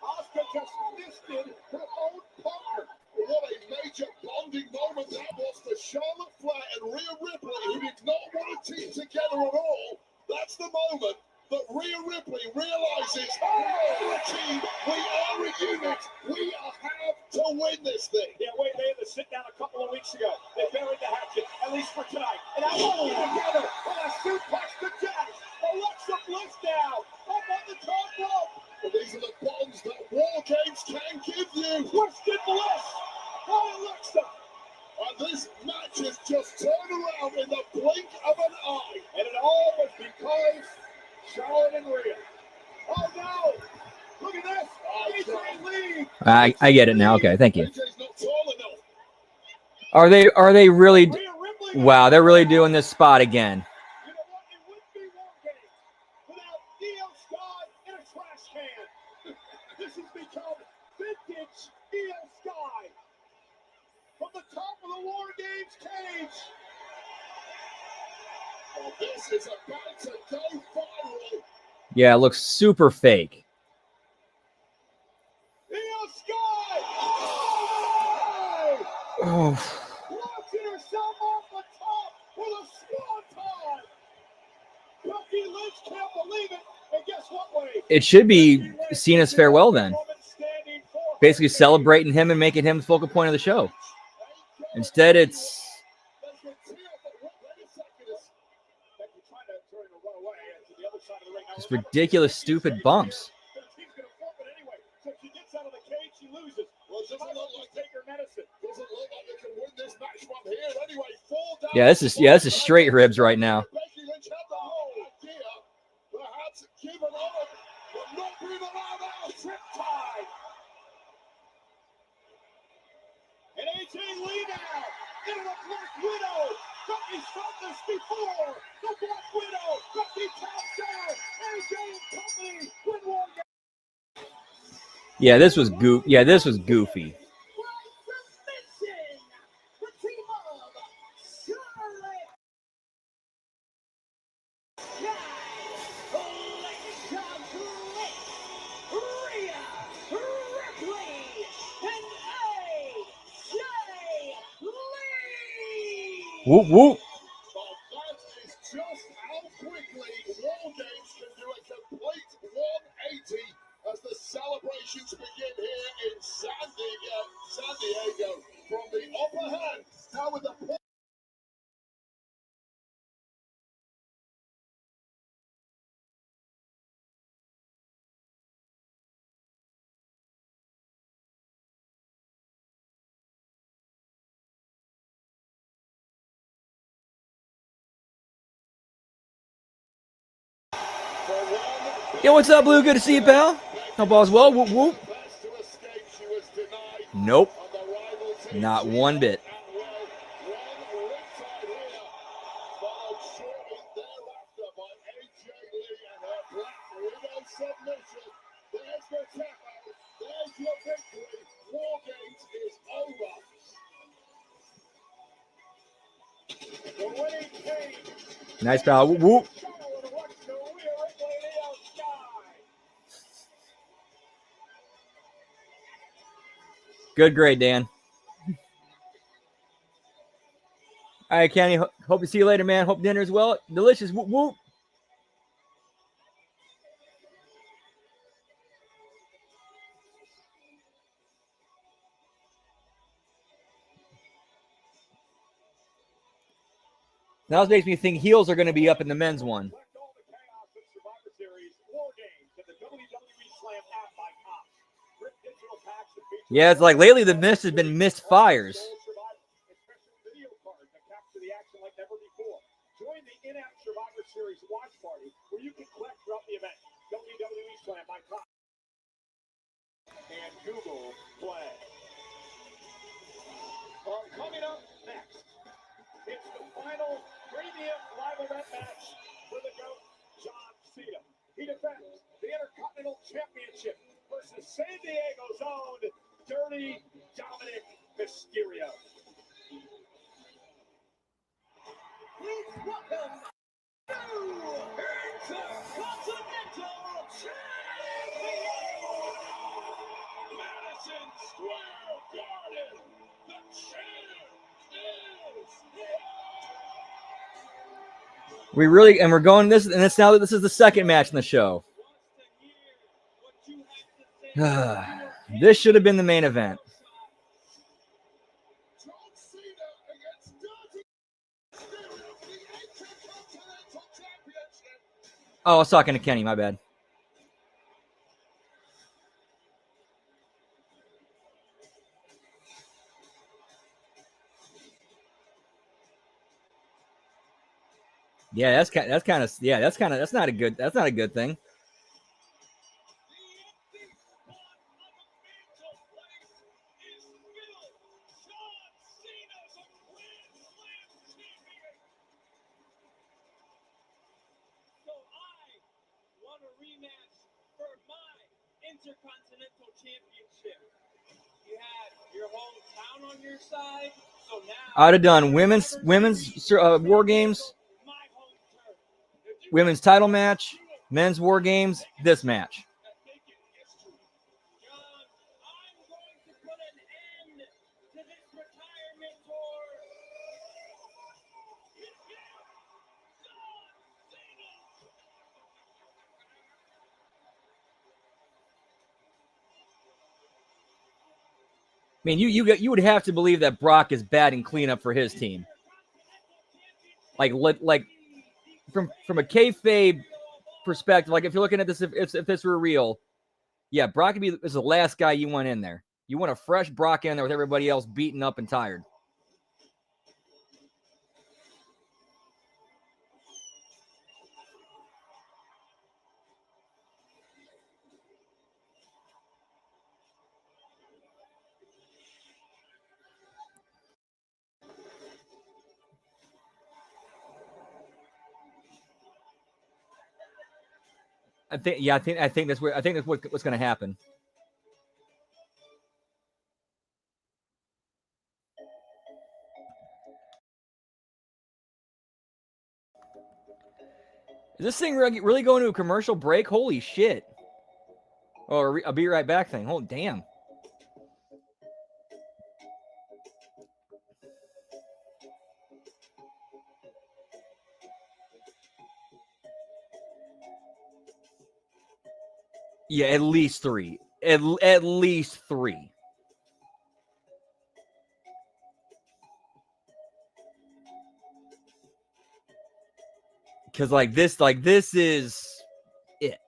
Asuka just missed it. Her own partner. What a major bonding moment that was for Charlotte Flair and Rhea Ripley, who did not want to team together at all. That's the moment that Rhea Ripley realizes, we're a team, we are a unit, we have to win this thing. Yeah, wait, they had to sit down a couple of weeks ago. They buried the hatchet, at least for tonight. And now rolling together with a suplex to Jax. Alexa Bliss now, up on the top rope. Well, these are the bonds that War Games can give you. Twisted Bliss by Alexa. And this match has just turned around in the blink of an eye. And it all was because Charlotte and Rhea. Oh no! Look at this! AJ Lee! I get it now. Okay, thank you. AJ's not tall enough. Are they really? Rhea Ripley. Wow, they're really doing this spot again. You know what? It wouldn't be War Games without Io Sky in a trash can. This has become vintage Io Sky. From the top of the War Games cage. Oh, this is about to go viral. Yeah, it looks super fake. Io Sky! Oh! Oh, Launching herself off the top with a swanton. Becky Lynch can't believe it. And guess what, Wade? it should be seen as farewell then. Basically celebrating him and making him the focal point of the show. Instead, it's just ridiculous, stupid bumps. Yeah, this is straight ribs right now. Becky Lynch had the whole idea, perhaps given up, but not being allowed out. Trip tie. And AJ Lee now into the Black Widow. Becky's felt this before. The Black Widow. Becky taps out. AJ and company win War Games. Yeah, this was goofy. Whoop whoop. Well, that is just how quickly War Games can do a complete 180 as the celebrations begin here in San Diego. From the upper hand, now with the Yo, what's up, Blue? Good to see you, pal. Hope all's well. Whoop whoop. best to escape, she was denied Nope, on the rival team. not one bit. And well, one riptide here, followed shortly thereafter by AJ Lee and her Black Widow submission. There's the tap out. There's your victory. War Games is over. The winning team. Nice, pal. Whoop whoop. Charlotte wants to Rhea Ripley and Io Sky. Good grade, Dan. All right, Kenny. Hope to see you later, man. Hope dinner is well. Delicious. Whoop whoop. Now this makes me think heels are going to be up in the men's one. Collect all the chaos of Survivor Series War Games and the WWE Slam app by Cox. Rip digital packs that feature Yeah, it's like lately the mist has been missed fires. Survivor, a special video card that capture the action like never before. Join the in-app Survivor Series watch party where you can collect throughout the event. WWE Slam by Cox and Google Play. Coming up next, it's the final premium live event match for the GOAT, John Cena. He defends the Intercontinental Championship versus San Diego's own Dirty Dominic Mysterio. Please welcome new Intercontinental Champion, Madison Square Garden. The champ is here. We're going this, and it's now that this is the second match in the show. This should have been the main event. John Cena against Dirty Mysterio for the Intercontinental Championship. Oh, I was talking to Kenny. My bad. Yeah, that's not a good thing. Intercontinental Championship. You had your hometown on your side, so now I'd have done women's war games, my home turf. women's title match, men's war games, this match. John, I'm going to put an end to this retirement tour. I mean, you would have to believe that Brock is batting cleanup for his team. Like from a kayfabe perspective, like if you're looking at this, if this were real, yeah, Brock is the last guy you want in there. You want a fresh Brock in there with everybody else beaten up and tired. I think that's what's going to happen. Is this thing really going to a commercial break? Holy shit! Oh, I'll be right back thing. Oh, damn. Yeah, at least three. At least three. Because this is it.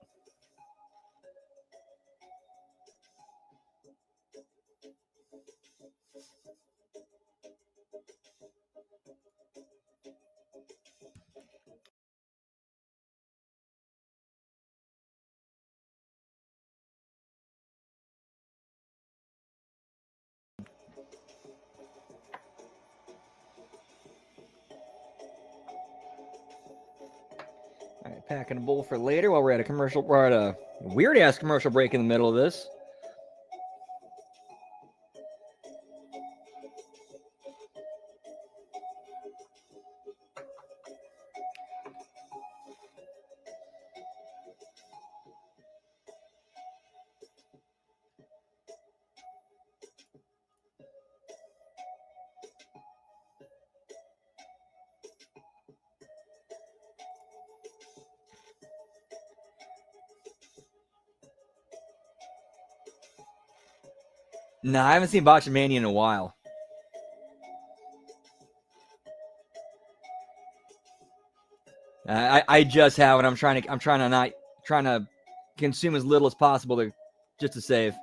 All right, packing a bowl for later while we're at a weird ass commercial break in the middle of this. No, I haven't seen Botchamania in a while. I just have, and I'm trying to consume as little as possible just to save.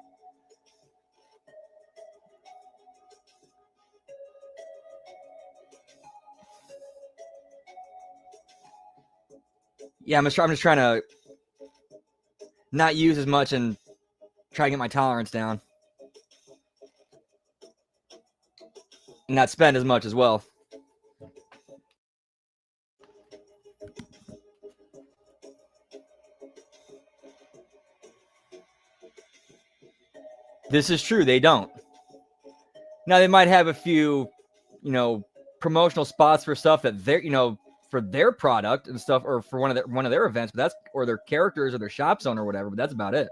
Yeah, I'm just trying to not use as much and try to get my tolerance down. And not spend as much as well. This is true. They don't. Now they might have a few, promotional spots for stuff that they're, for their product and stuff, or for one of their events, but that's, or their characters or their shop zone or whatever. But that's about it.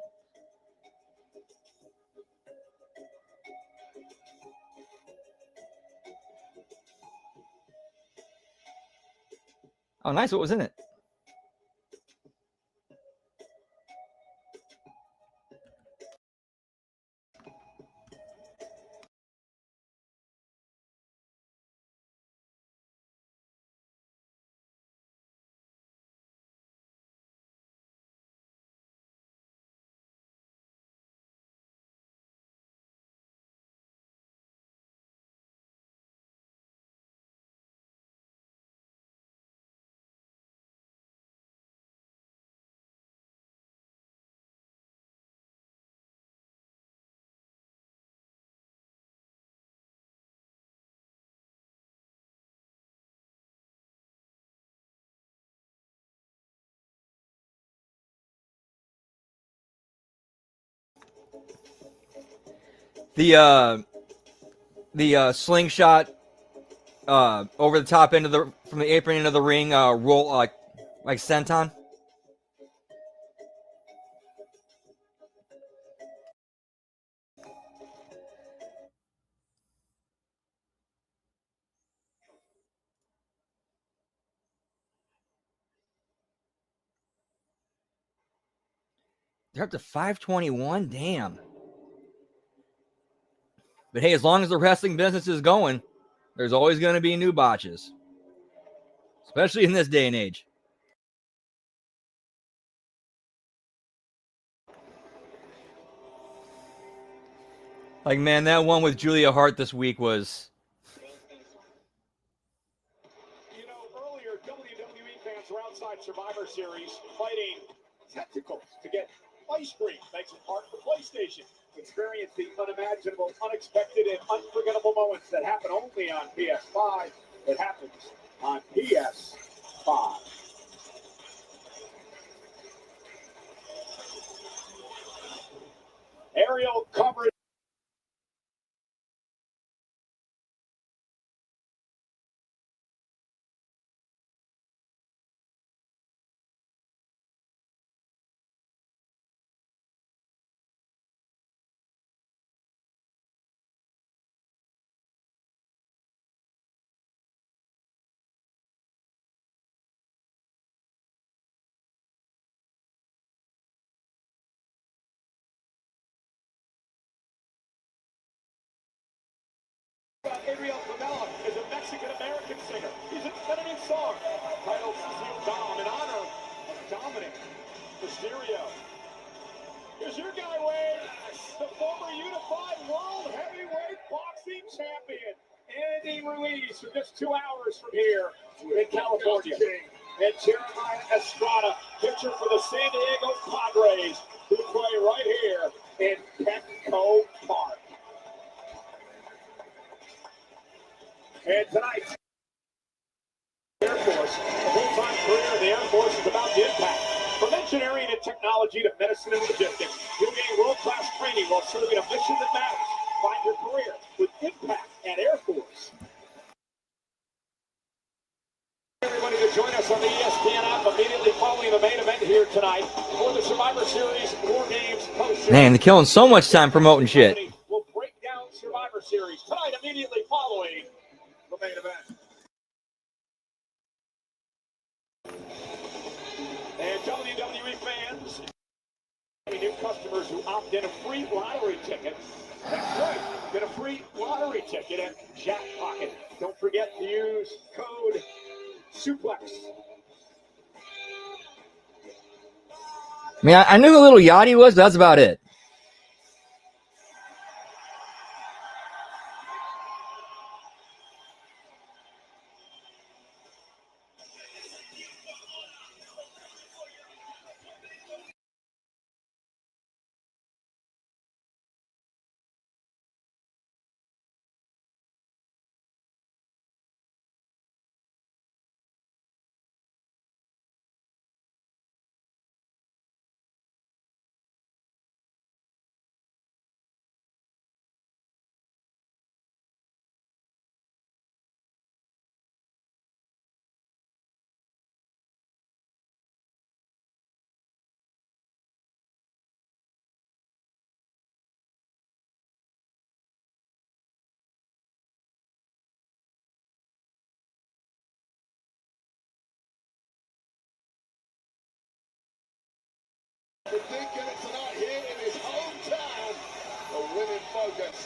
Oh, nice. What was in it? The slingshot over the top end of the from the apron into the ring roll like senton. They're up to 521. Damn. But hey, as long as the wrestling business is going, there's always going to be new botches, especially in this day and age. Like, man, that one with Julia Hart this week was. Earlier, WWE fans were outside Survivor Series fighting tentacles to get ice cream, thanks in part to PlayStation. Experience the unimaginable, unexpected, and unforgettable moments that happen only on PS5. It happens on PS5. Aerial coverage. Ariel Clavella is a Mexican-American singer. He's got a new song titled Cecile Dom in honor of Dominic Mysterio. Here's your guy, Wade, the former unified world heavyweight boxing champion, Andy Ruiz, from just 2 hours from here in California. And Jeremiah Estrada, pitcher for the San Diego Padres, who play right here in Petco Park. And tonight, Air Force, a full-time career in the Air Force is about to impact. From engineering and technology to medicine and logistics, you'll gain world-class training while serving a mission that matters. Find your career with impact at Air Force. Everybody to join us on the ESPN app immediately following the main event here tonight for the Survivor Series War Games post-show. Man, they're killing so much time promoting shit. We'll break down Survivor Series tonight immediately following the main event. And WWE fans, new customers who opt in a free lottery ticket. That's right, get a free lottery ticket at Jackpocket. Don't forget to use code SUPLEX. I mean, I knew who Little Yachty was, but that's about it.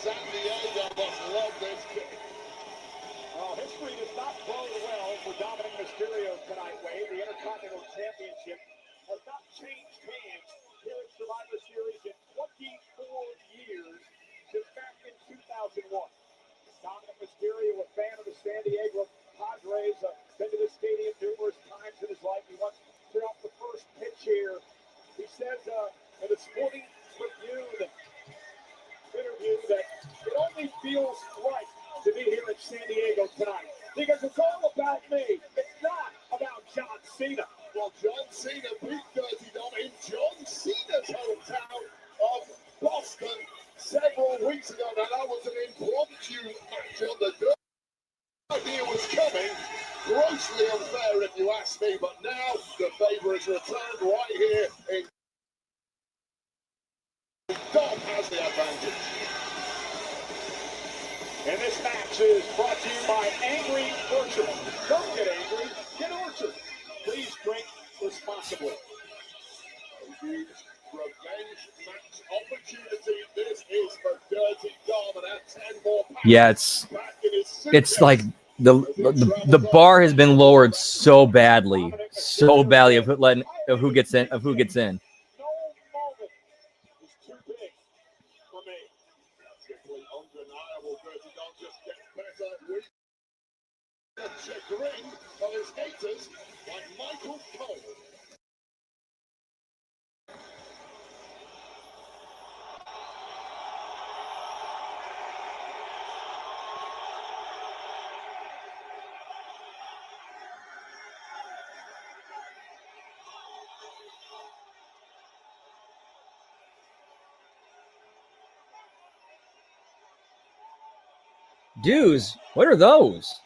San Diego must love this kick. Well, history does not bode well for Dominic Mysterio tonight, Wade. The Intercontinental Championship has not changed hands here at Survivor Series in 24 years since back in 2001. Dominic Mysterio, a fan of the San Diego Padres, been to the stadium numerous times in his life. He once threw out the first pitch here. He says in the Sporting Tribune interview that it only feels right to be here at San Diego tonight because it's all about me. It's not about John Cena. Well, John Cena beat Dirty Dom in John Cena's hometown of Boston several weeks ago. Now, that was an impromptu match on the dirt. The idea was coming. Grossly unfair, if you ask me, but now the favor is returned right here. Dom has the advantage. And this match is brought to you by Angry Orchard. Don't get angry, get Orchard. Please drink responsibly. Revenge match opportunity. This is for Dirty Dom and at 10 more pounds. Yeah, it's like the bar has been lowered so badly of who gets in. No moment is too big for me. Simply undeniable. Dirty Dom just gets better. The chagrin of his haters like Michael Cole. Dudes, what are those?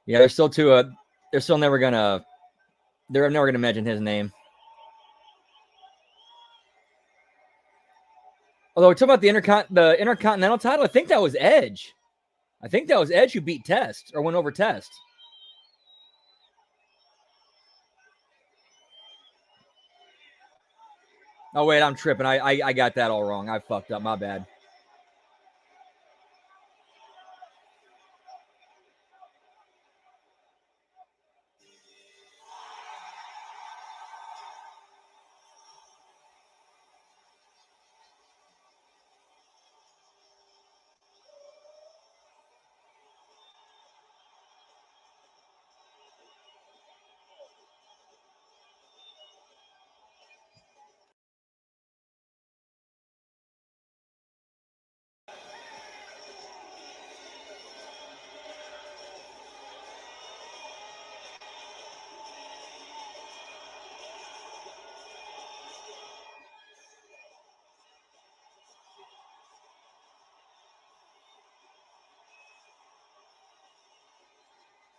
Yeah, they're still never gonna mention his name. Although we're talking about the Intercontinental title, I think that was Edge. I think that was Edge who beat Test or went over Test. Oh wait, I'm tripping. I got that all wrong. I fucked up. My bad.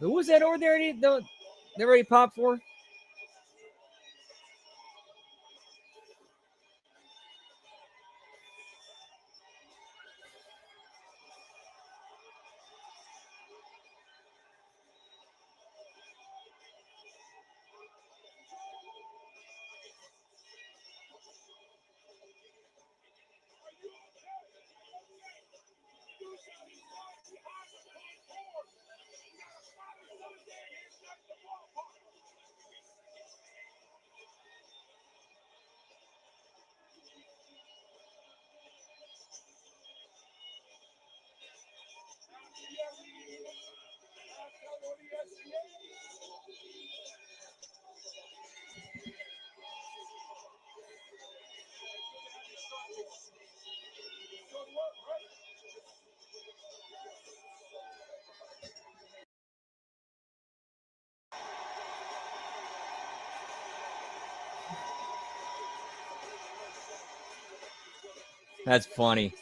Who was that over there? They already popped for? That's funny.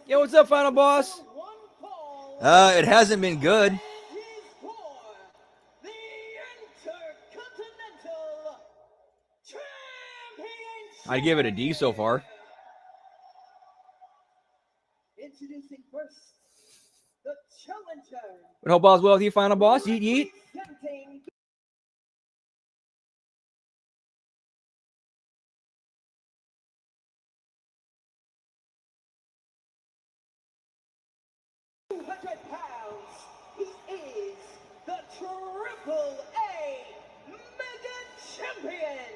Yo, what's up, Final Boss? It hasn't been good. I'd give it a D so far. Introducing first, the challenger. But hope all's well with you, Final Boss. Yeet, yeet. Representing 200 pounds, he is the Triple A Mega Champion,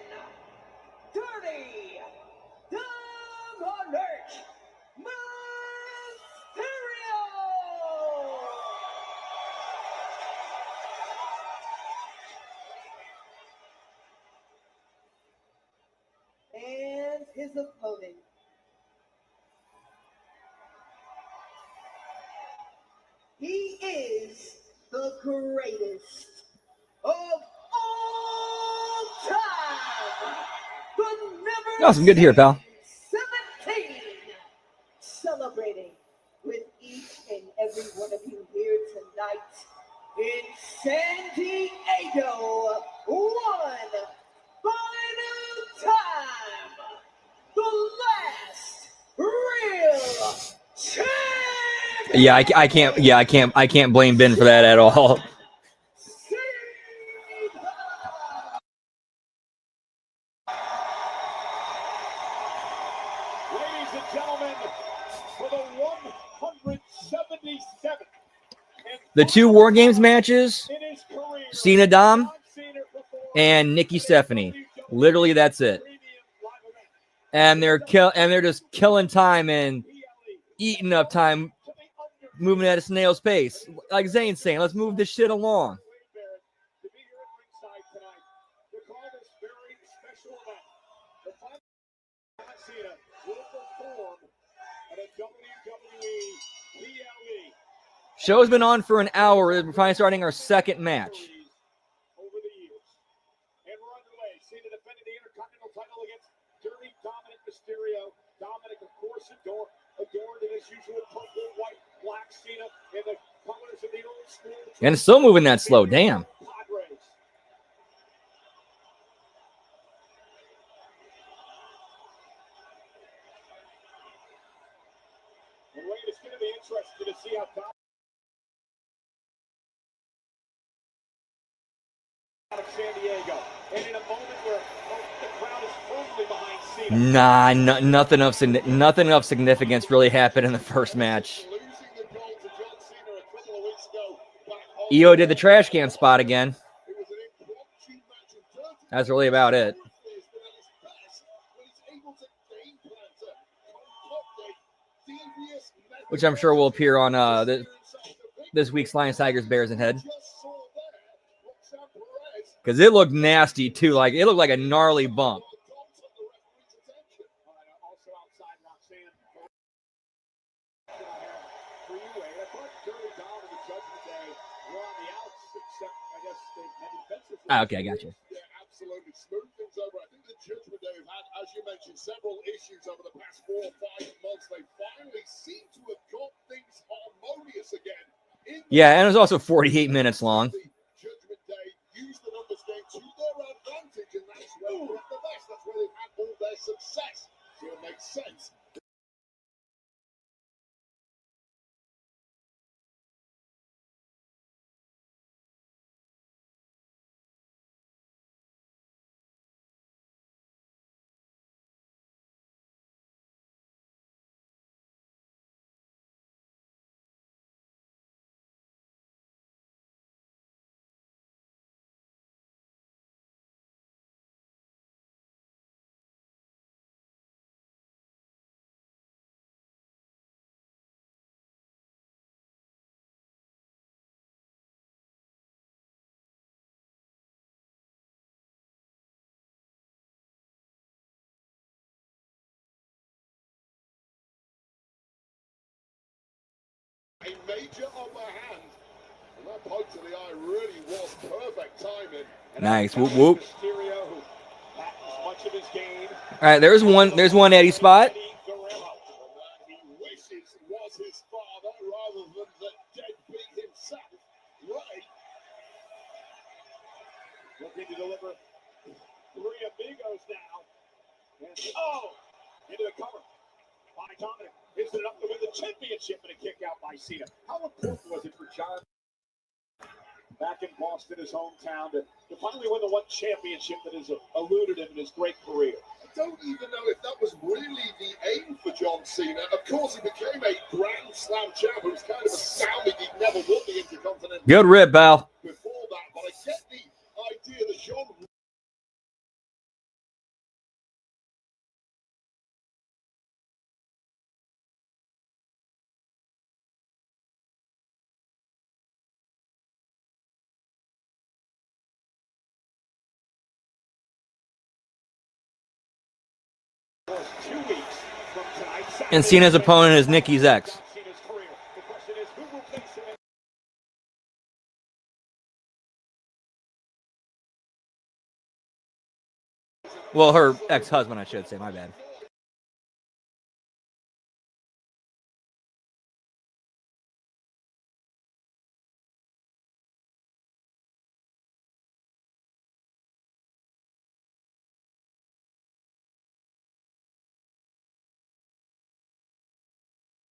Dirty Dominic Mysterio! And his opponent, he is the greatest of all time. The never Awesome. Good to hear, pal. 17. Celebrating with each and every one of you here tonight in San Diego. One final time. The last real champion. Yeah, I can't. Yeah, I can't blame Ben for that at all. Ladies and gentlemen, for the 177th The two War Games matches, in his career, Cena Dom John Cena performed and Nikki Stephanie. Literally, that's it. premium live event. And they're just killing time and eating up time, moving at a snail's pace. Like Zane's saying, let's move this shit along. To be here at ringside tonight to call this very special event. The final John Cena will perform at a WWE PLE Show's been on for an hour. We're finally starting our second match. over the years. And we're underway. Cena defending the Intercontinental title against Dirty Dominic Mysterio. Dominic, of course, adorned in his usual purple, white, black. Cena in the colors of the old school. And it's still moving that slow. Damn. Padres. And Wade, it's going to be interesting to see how Dominic out of San Diego. And in a moment where the crowd is firmly behind Cena. Nothing of significance really happened in the first match. Losing the gold to John Cena a couple of weeks ago back home. EO did the trash can spot again. It was an impromptu match, and Dirty That's really about it. Dominic has been at his best when he's able to game plan to concoct a devious method. Which I'm sure will appear on this week's Lions, Tigers, Bears, and Head. Just saw there, Roxanne Perez Because it looked nasty, too. Like, it looked like a gnarly bump. got the referee's attention. All right, also outside Roxanne. For you, Wade, I thought Dirty Dom and the Judgment Day were on the outs, except I guess they had defensive. Okay, I got you. Yeah, absolutely. Smooth things over. I think the Judgment Day have had, as you mentioned, several issues over the past 4 or 5 months. They finally seem to have got things harmonious again. Yeah, and it was also 48 minutes long. The Judgment Day use the numbers game to their advantage, and that's where they're at the best. That's where they've had all their success. So it makes sense. A major upper hand. And that poke to the eye really was perfect timing. Nice. Whoop, whoop. Mysterio, who patents much of his game. All right, there's one Eddie spot. He wishes was his father rather than the deadbeat himself. Right. Looking to deliver three amigos now. And, into the cover by Dominic. Is it enough to win the championship and a kick out by Cena? How important was it for John back in Boston, his hometown, to finally win the one championship that has eluded him in his great career? I don't even know if that was really the aim for John Cena. Of course, he became a Grand Slam champ. It was kind of astounding he'd never won the Intercontinental Good rip, Val. before that. But I get the idea that John Was 2 weeks from tonight. And Cena's opponent is Nikki's ex. Cena's career. The question is, who will face him? Well, her ex-husband, I should say. My bad.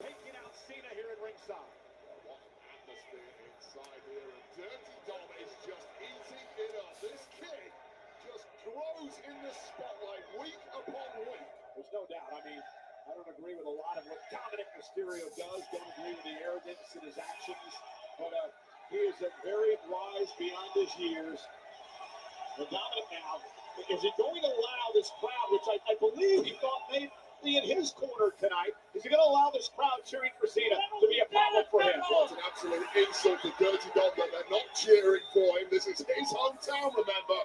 Taking out Cena here at ringside. What atmosphere inside here. And Dirty Dom is just eating it up. This kid just grows in the spotlight week upon week. There's no doubt. I mean, I don't agree with a lot of what Dominic Mysterio does. Don't agree with the arrogance in his actions. But he is a very wise beyond his years. And Dominic now, is he going to allow this crowd, which I believe he thought may be in his corner tonight, is he going to allow this crowd cheering for Cena to be a problem for him? It's an absolute insult to Dirty Dom that they're not cheering for him. This is his hometown, remember.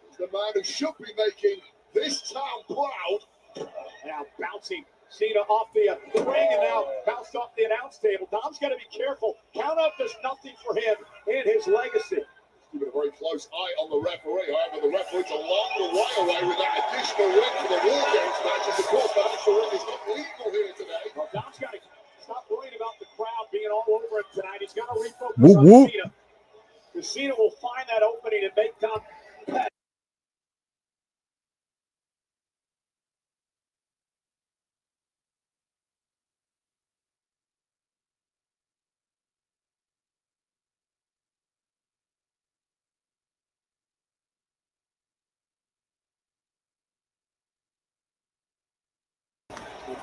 It's the man who should be making this town proud. Now bouncing Cena off the ring and now bounced off the announce table. Dom's got to be careful. Count out does nothing for him and his legacy. Keeping a very close eye on the referee. However, the referee's a long way away with that additional ring for the War Games matches. Of course, that extra ring is not legal here today. Well, Dom's got to stop worrying about the crowd being all over him tonight. He's got to refocus Whoop, on whoop. Cena. Because Cena will find that opening and make Dom pay.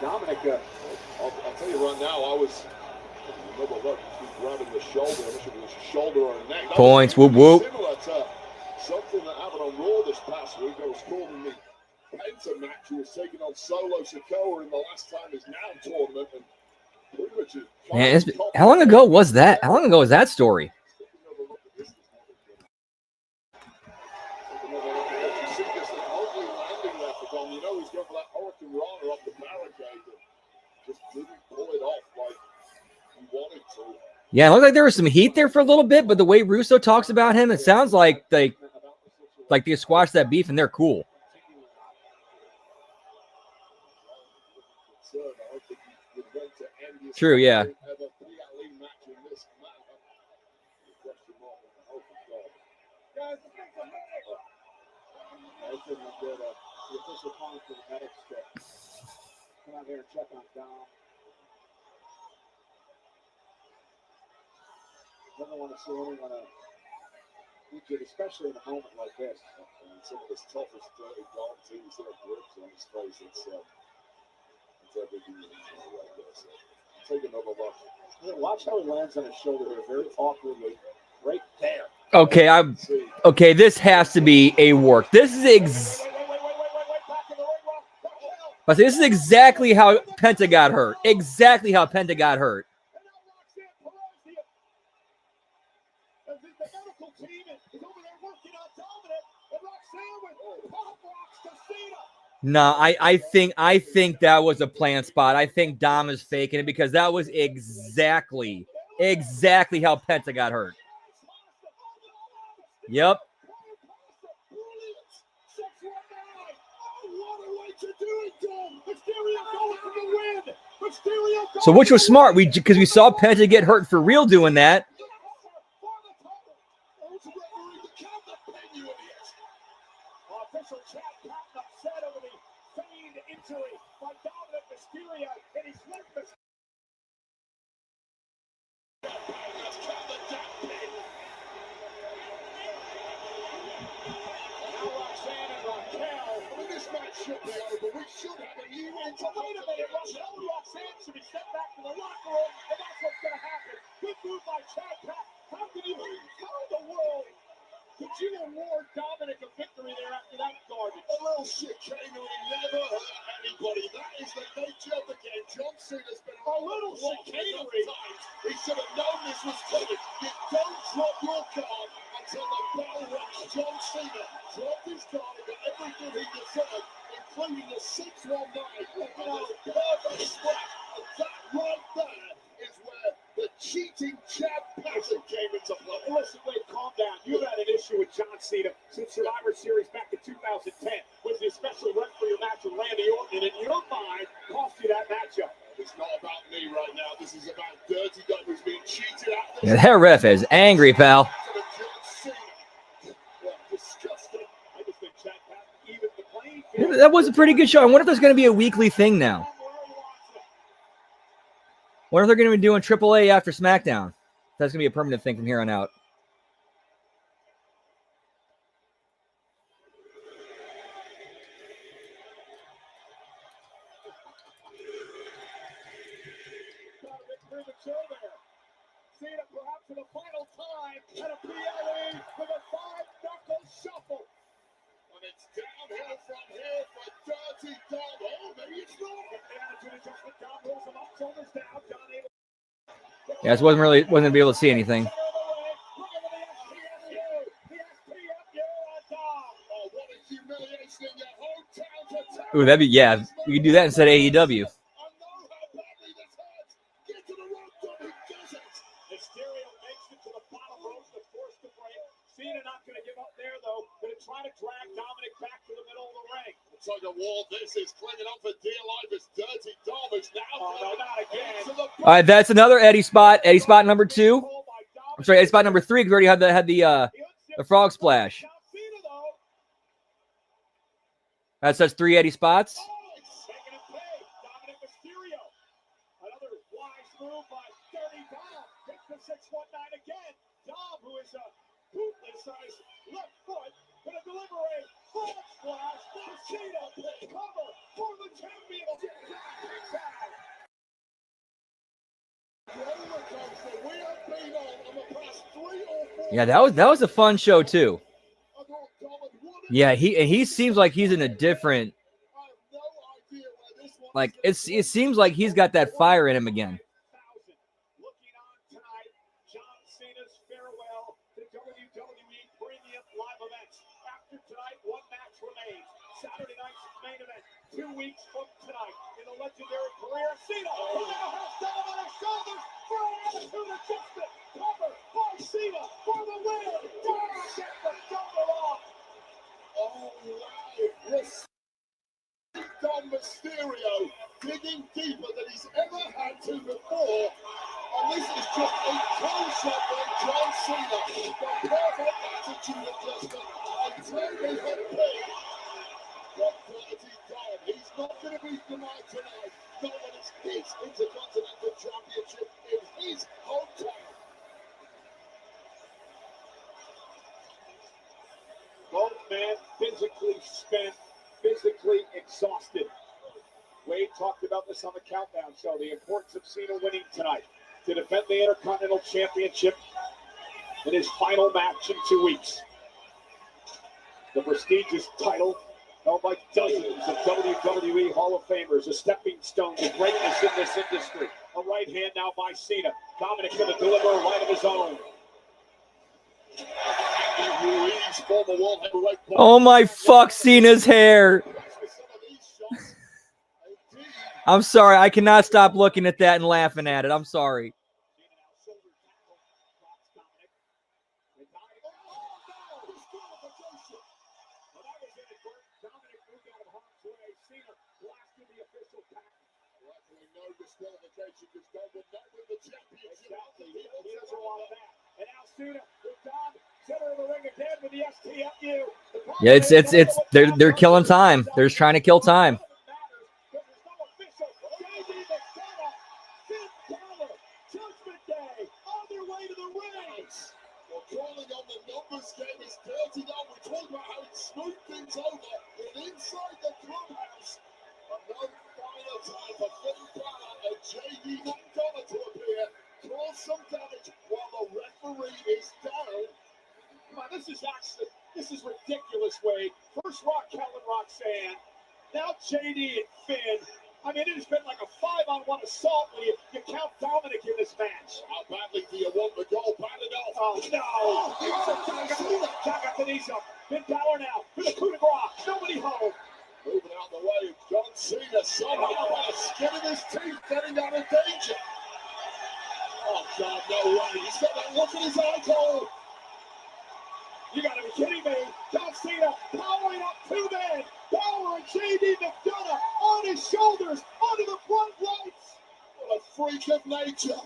Dominic, I'll tell you right now, I was another look, he's grabbing the shoulder. I'm not sure if it was a shoulder or a neck. That Points, was whoop, whoop. Similar to something that happened on Raw this past week. I was called in the Penta match. He was taking on Solo Sikoa in the last time his now tournament. And pretty much Man, how long ago was that? How long ago was that story? You know he's going for that Hurricane Rana off the barricade, but just didn't pull it off like he wanted to. Yeah, it looked like there was some heat there for a little bit, but the way Russo talks about him, it sounds like they squashed that beef and they're cool. True, yeah. The official calling for the medics to come out here and check on Dom. Doesn't want to see anyone injured, especially in a moment like this. And some of his toughest Dirty Dom teams that have grips on his face. It's everything you need right there. So take another look. Watch how he lands on his shoulder here, very awkwardly, right there. Okay, okay. This has to be a work. This is this is exactly how Penta got hurt. Exactly how Penta got hurt. No, I think that was a planned spot. I think Dom is faking it because that was exactly exactly how Penta got hurt. Yep. So which was smart, because we saw Penta get hurt for real doing that. Official Chad Patton upset over the feigned injury by Dominic Mysterio, and he's left the This match should be over. We should have a new so wait a minute, Roxanne should be sent back to the locker room, and that's what's going to happen. Good move by Chad Patton. How in the world could you award Dominic a victory there after that garbage? A little chicanery never hurt anybody. That is the nature of the game. John Cena's been A little chicanery. He should have known this was coming. You don't drop your card until the bell rings. John Cena dropped his card and got everything he deserved, including the 619 and a perfect scrap. And that right there is where the cheating Chad Patton came into play. Listen, wait, calm down. You've had an issue with John Cena since Survivor Series back in 2010, when he especially rep for your match with Randy Orton, and in your mind, cost you that matchup. It's not about me right now. This is about Dirty Dom who's being cheated out. Yeah, that ref is angry, pal. Disgusting. I just think Chad Patton even the playing field. That was a pretty good show. I wonder if there's going to be a weekly thing now. What if they're going to be doing AAA after SmackDown? That's going to be a permanent thing from here on out. Got a bit premature there. Cena perhaps for the final time at a PLE with a 5-knuckle shuffle. And it's downhill from here for Dirty Dom. Oh, maybe it's not. The attitude adjustment, Dom pulls him up, shoulders down. John able. Yeah, I wasn't going to be able to see anything. Ooh, that'd be, yeah, you could do that instead of AEW. Mysterio makes it to the bottom rope to force the break. Cena not going to give up there, though. Going to try to drag Dominic back to the middle of the ring. It's like a wall. This is clinging on for dear life as Dirty Dom is now. Oh, no, not again. All right, that's another Eddie spot. Eddie spot number 2. I'm sorry, Eddie spot number 3. We already had the frog splash. That's 3 Eddie spots. Taking a pay. Dominic Mysterio. Another wise move by Dirty Dom. Gets the 619 again. Dom, who is a bootless on his left foot, going to deliver a frog splash. Cena cover for the championship. Yeah, that was a fun show too. Yeah, he seems like he's in a different, like it seems like he's got that fire in him again. Looking on tonight, John Cena's farewell to WWE Premium Live Events. After tonight, one match remains. Saturday night's main event, 2 weeks from tonight, in the legendary career of Cena. Has Dom on his shoulders for an attitude adjustment. Cover by Cena for the win. Dom gets the shoulder off. Oh, wow. Yes. Dom Mysterio digging deeper than he's ever had to before. And this is just a close-up by John Cena. The perfect attitude adjustment and turning the pin. But Dirty Dom, he's not going to be denied tonight. Not when it's his Intercontinental Championship in his hometown. Both men physically spent, physically exhausted. Wade talked about this on the Countdown show, the importance of Cena winning tonight to defend the Intercontinental Championship in his final match in 2 weeks. The prestigious title held by dozens of WWE Hall of Famers, a stepping stone to greatness in this industry. A right hand now by Cena. Dominic going to deliver a right of his own. Oh my fuck, Cena's hair. I'm sorry, I cannot stop looking at that and laughing at it. I'm sorry. disqualification because Dom would not win the championship. Exactly. He doesn't want that. And now Cena with Dom, center of the ring again with the STFU. Yeah, it's they're killing time. They're just trying to kill time. Calling on the numbers game is dirty down. We talk about how it smoothed things over and inside the clubhouse. And no final time for Finn Balor and JD McDonough to appear, cause some damage while the referee is down. Come on, this is ridiculous, Wade. First Raquel and Roxanne, now JD and Finn. I mean, it has been like a 5-on-1 assault when you count Dominic in this match. How badly do you want the goal batted off? Oh, no. Jack got the knees up. Finn Balor now with a coup de grace. Nobody home. Moving out the way, John Cena somehow by the skin of his teeth getting out of danger. Oh, God, no way. He's got that look in his eye hole. You gotta be kidding me. John Cena powering up two men. Balor and JD McDonough on his shoulders, onto the front lights. What a freak of nature.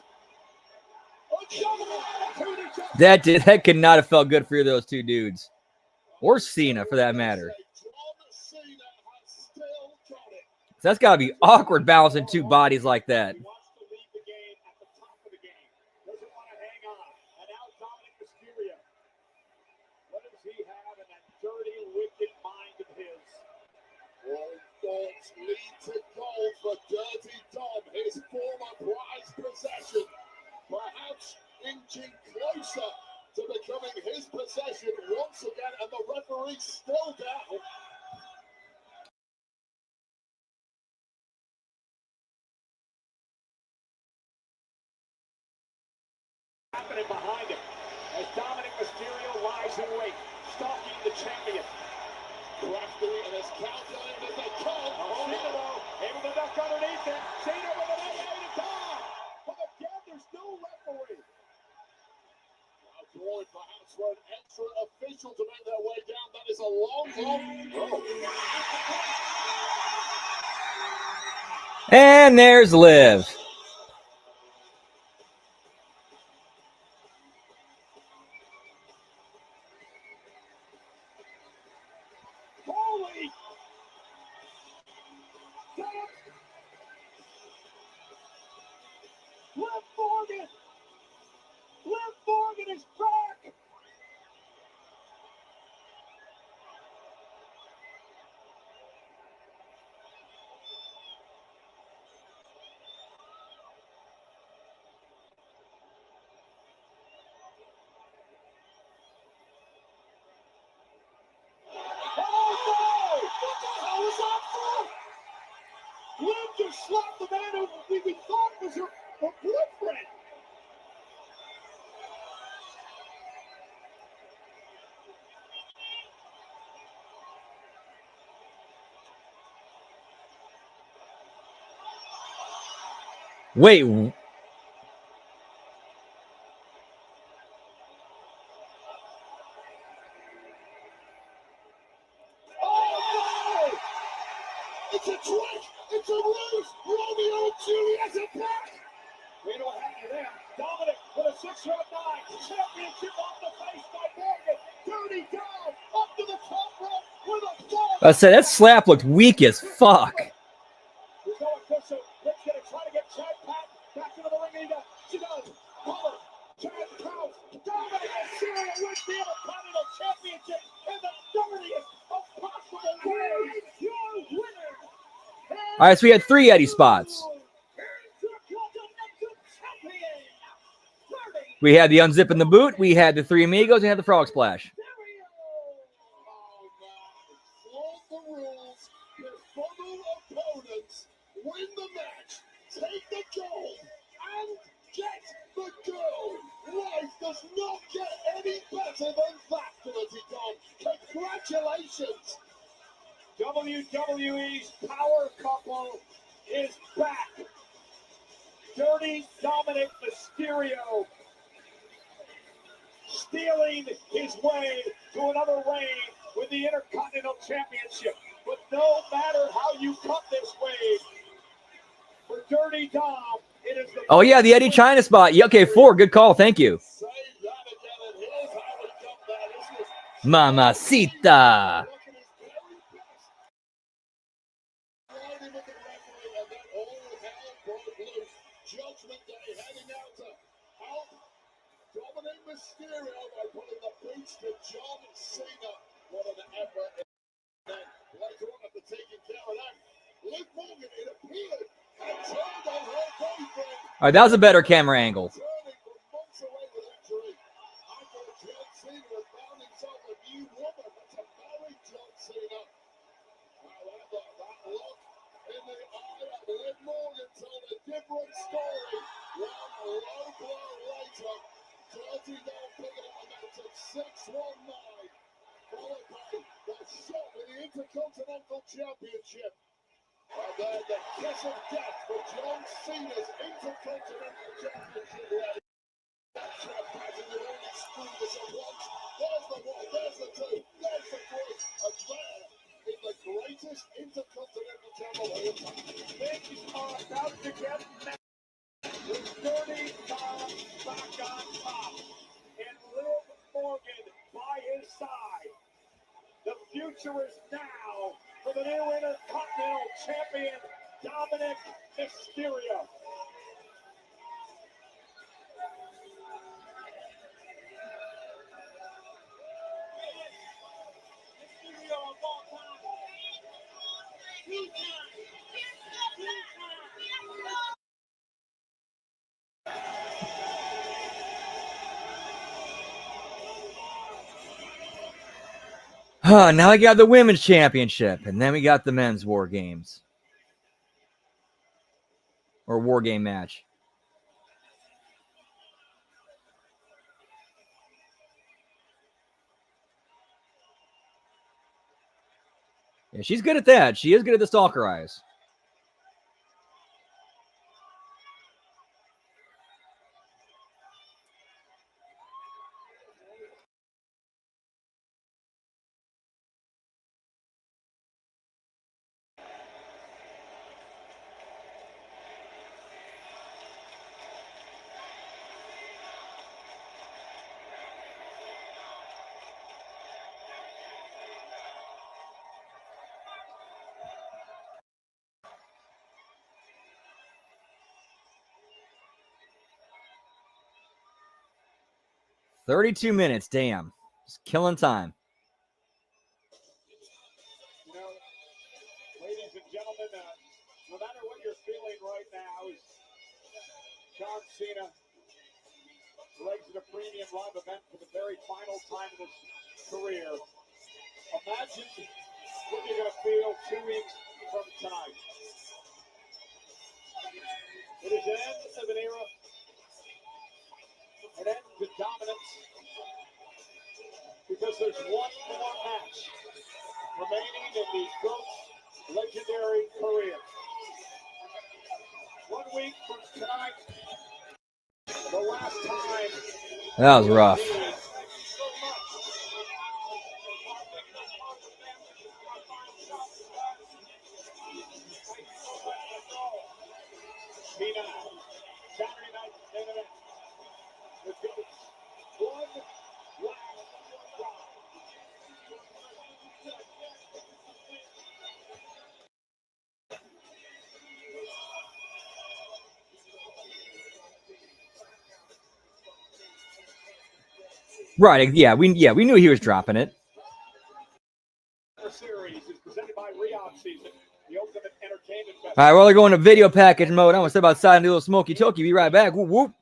That could not have felt good for either of those two dudes. Or Cena, for that matter. So that's got to be awkward balancing two bodies like that. He wants to lead the game at the top of the game. Doesn't want to hang on. And now Dominic Mysterio. What does he have in that dirty, wicked mind of his? All thoughts lead to goal for Dirty Dom, his former prize possession. Perhaps inching closer to becoming his possession once again, and the referee still down. Happening behind him as Dominic Mysterio lies in wait, stalking the champion. Crafty and as calculated as they come. Cena though, able to duck underneath it. Cena with an elevated Dom. But again, there's no referee. Now drawing perhaps for an extra official to make their way down. That is a long throw. And there's Liv. Holy! Liv Morgan is back! Liv just slapped the man who we thought was her boyfriend. Wait, Oh, no! It's a trick! It's a ruse! Romeo and Juliet are back! We know what happened to them. Dominic with a 6-9 championship off the face by Morgan. Dirty down up to the top rope with a fall. I said that slap looked weak as fuck. There's no official. Liv's gonna try to get Chad Pat back into the ring. She does. Color. Chad counts. Dominic Mysterio wins the Intercontinental Championship in the dirtiest of possible ways. Your winner. All right, so we had 3 Eddie spots. We had the unzipping the boot. We had the 3 amigos. We had the frog splash. Flaunt the rules, befuddle opponents, win the match, take the gold, and get the girl. Life does not get any better than that, Dirty Dom. Congratulations. WWE's power couple is back. Dirty Dominic Mysterio stealing his way to another reign with the Intercontinental Championship. But no matter how you cut this way, for Dirty Dom, It is the Oh, yeah, the Eddie China spot. Yeah, okay, 4. Good call. Thank you. Save that again, and here's how he got there. This was Mamacita. looking his very best. Riding with the referee, and then all hell broke loose. Judgment Day heading out to help Dominic Mysterio by putting the boots to John Cena. What an effort. And then later on, after taking care of that, Liv Morgan, it appeared, had turned on her boyfriend. All right, that was a better camera angle. Turning from months away with injury. I thought John Cena had found himself a new woman to marry John Cena. However, that look in the eye of Liv Morgan told a different story. One low blow later, Dirty Dog picking up momentum 619, followed by the shot with the Intercontinental Championship. And then the kiss of death for John Cena's Intercontinental Championship reign. That trap pattern that only screwed us at once. There's the 1, there's the 2, there's the 3, and there is the greatest Intercontinental Championship. things are about to get mad. With Dirty Dog back on top. And Liv Morgan by his side. The future is now for the new Intercontinental Champion, Dominic Mysterio. Mysterio of all time. Two-time. Now we got the women's championship, and then we got the men's war games. Or war game match. Yeah, she's good at that. She is good at the stalker eyes. $32 minutes, damn. Just killing time. You know, ladies and gentlemen, no matter what you're feeling right now, is John Cena legs in a premium live event for the very final time in his career. Imagine what you're going to feel 2 weeks from tonight. It is an end of an era, an end to dominance, because there's one more match remaining in the GOAT's legendary career. 1 week from tonight, the last time. That was rough. Cena, Saturday night main event. The GOAT's one last ride. Right, yeah, we knew he was dropping it. The series is presented by Reox Season, the ultimate entertainment All right, we're going to video package mode. I'm going to step outside and do a little smoky toky. Be right back. Whoop, whoop.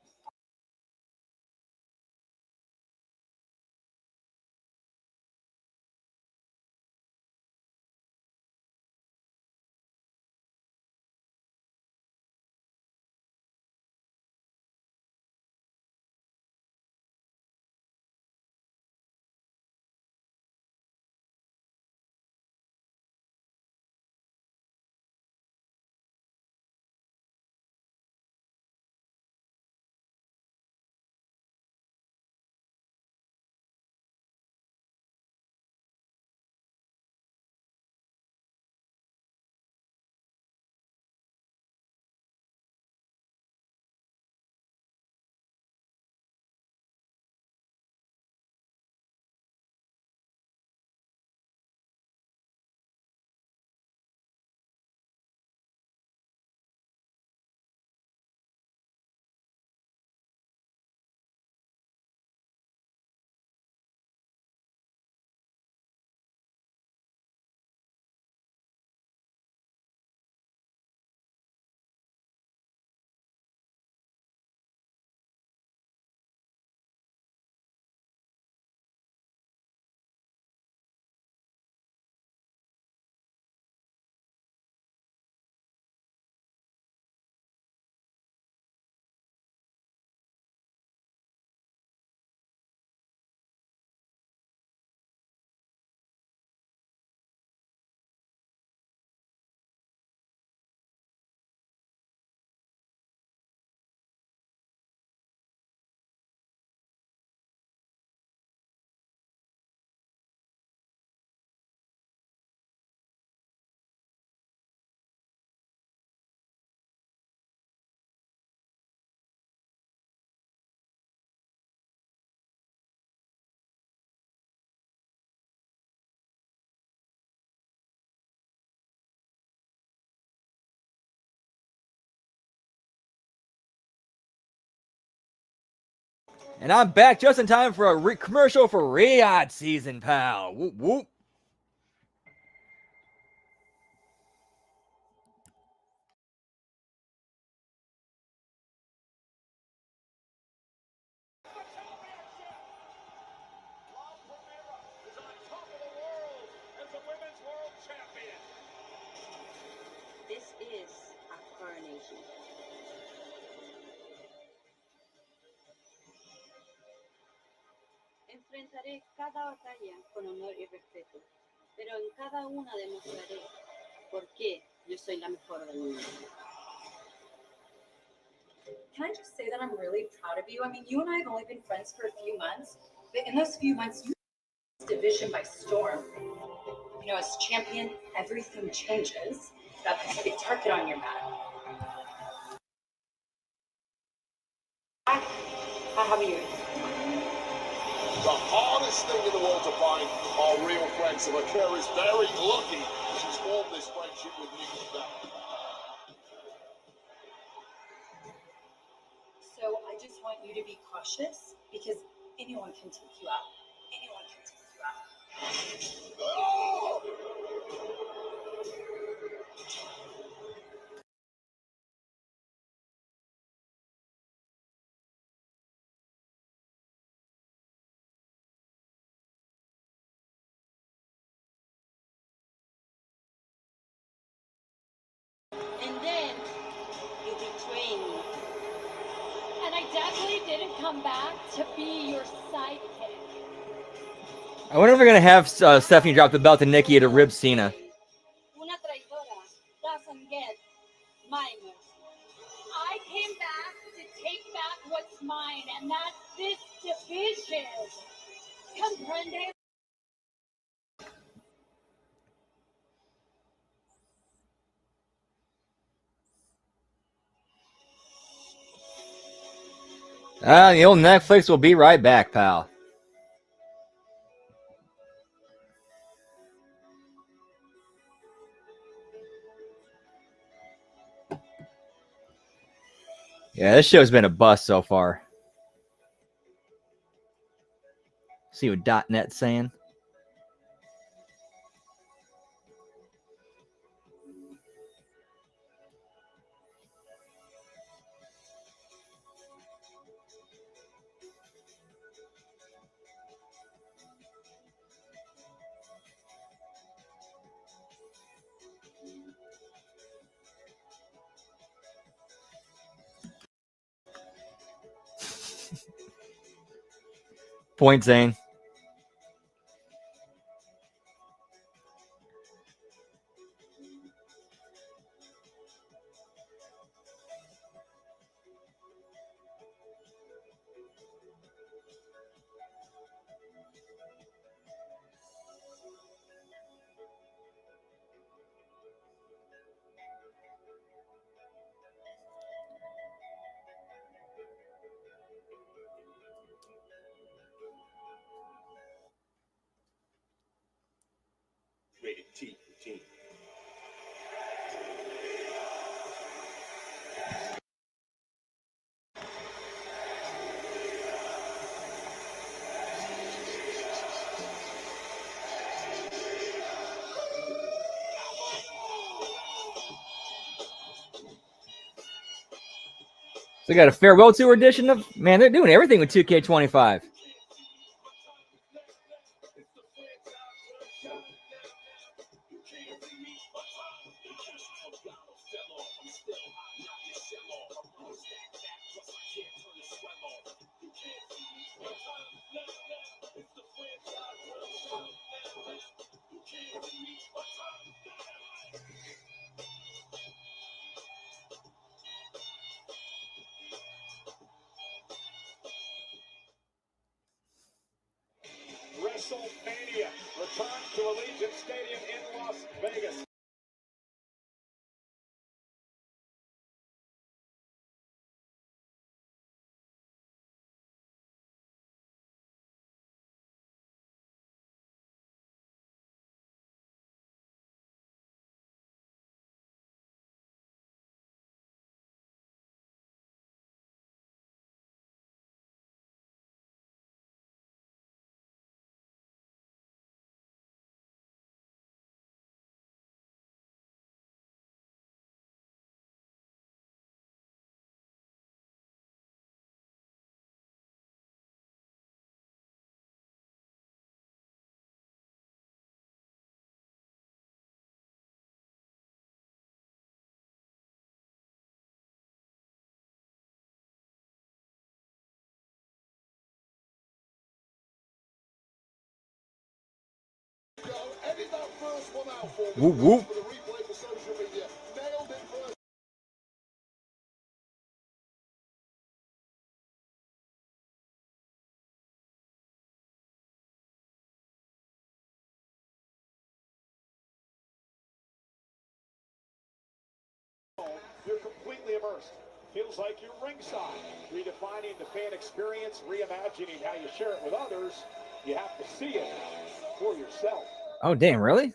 And I'm back just in time for a commercial for Riyadh season, pal. Whoop, whoop. Is on top of the world as the women's world champion. This is a coronation. Enfrentaré cada batalla con honor y respeto, pero en cada una demostraré por qué yo soy la mejor del mundo. Can I just say that I'm really proud of you? I mean, you and I have only been friends for a few months, but in those few months, you took this division by storm. You know, as champion, everything changes. That puts a big target on your back. How are you? The hardest thing in the world to find are real friends, and Akira is very lucky she's formed this friendship with me today. So I just want you to be cautious because anyone can take you out. Anyone can take you out. Oh! And then you betray me. And I definitely didn't come back to be your sidekick. I wonder if they're going to have Stephanie drop the belt to Nikki to rib Cena. Una traidora doesn't get my mercy. I came back to take back what's mine, and that's this division. Comprende? The old Netflix will be right back, pal. Yeah, this show's been a bust so far. See what .net's saying. Point Zane. Rated T for teen. So they got a farewell tour edition of, man, they're doing everything with 2K25. WrestleMania returns to Allegiant Stadium in Las Vegas. edit that first one out for me. Whoop, whoop. For the replay for social media. Nailed it first. You're completely immersed. Feels like you're ringside. Redefining the fan experience, reimagining how you share it with others. You have to see it for yourself. Oh, damn, really?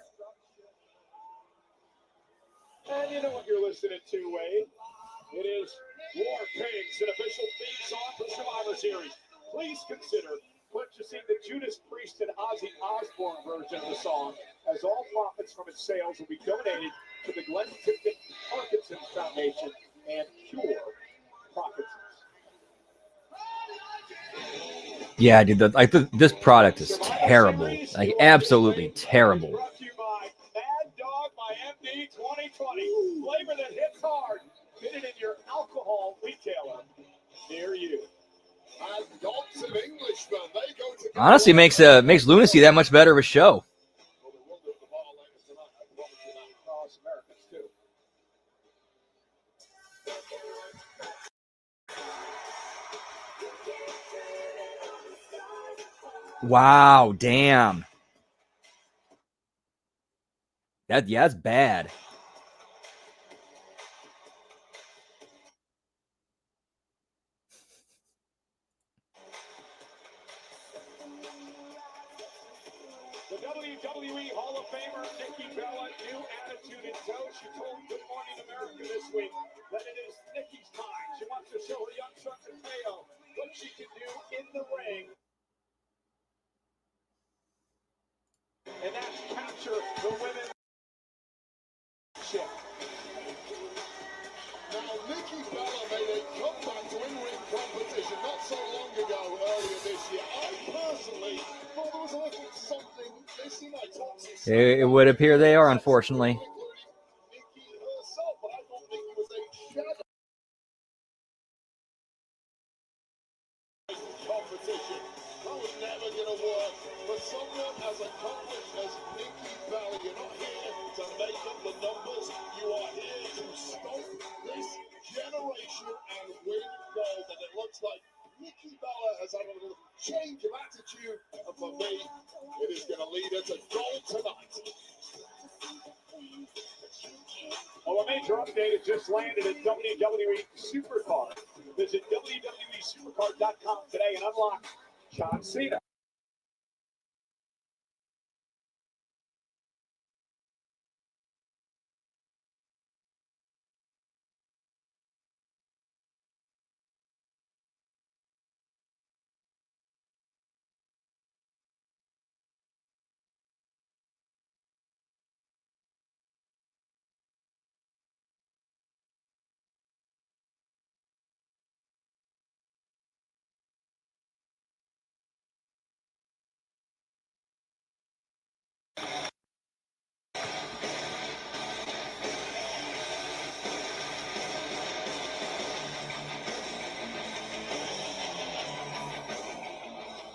And you know what you're listening to, Wade. It is War Pigs, an official theme song for Survivor Series. Please consider purchasing the Judas Priest and Ozzy Osbourne version of the song, as all profits from its sales will be donated to the Glenn Tipton Parkinson's Foundation and Cure Parkinson's. Yeah, dude. This product is terrible. Like, absolutely terrible. Brought to you by Mad Dog by MD 2020. Flavor that hits hard. Get it in your alcohol retailer near you. And gods of Englishmen, they go together. Honestly, makes Lunacy that much better of a show. Well, they will do at the bar later tonight, I promise you that. Cross Americans, too. Wow, damn. That's bad. The WWE Hall of Famer Nikki Bella, new attitude in tow. She told Good Morning America this week that it is Nikki's time. She wants to show her young son Mateo what she can do in the ring. And that's capture the women's ship. Now, Nikki Bella made a comeback to in-ring competition not so long ago, earlier this year. I personally thought there was a little something missing. I talked to It would appear they are, unfortunately. Nikki herself, but I thought Nikki was a shadow competition. That was never going to work. For someone as accomplished as Nikki Bella, you're not here to make up the numbers. You are here to stop this generation and win gold. And it looks like Nikki Bella has had a little change of attitude. And for me, it is going to lead her to gold tonight. Well, a major update has just landed at WWE Supercard. Visit WWESupercard.com today and unlock John Cena.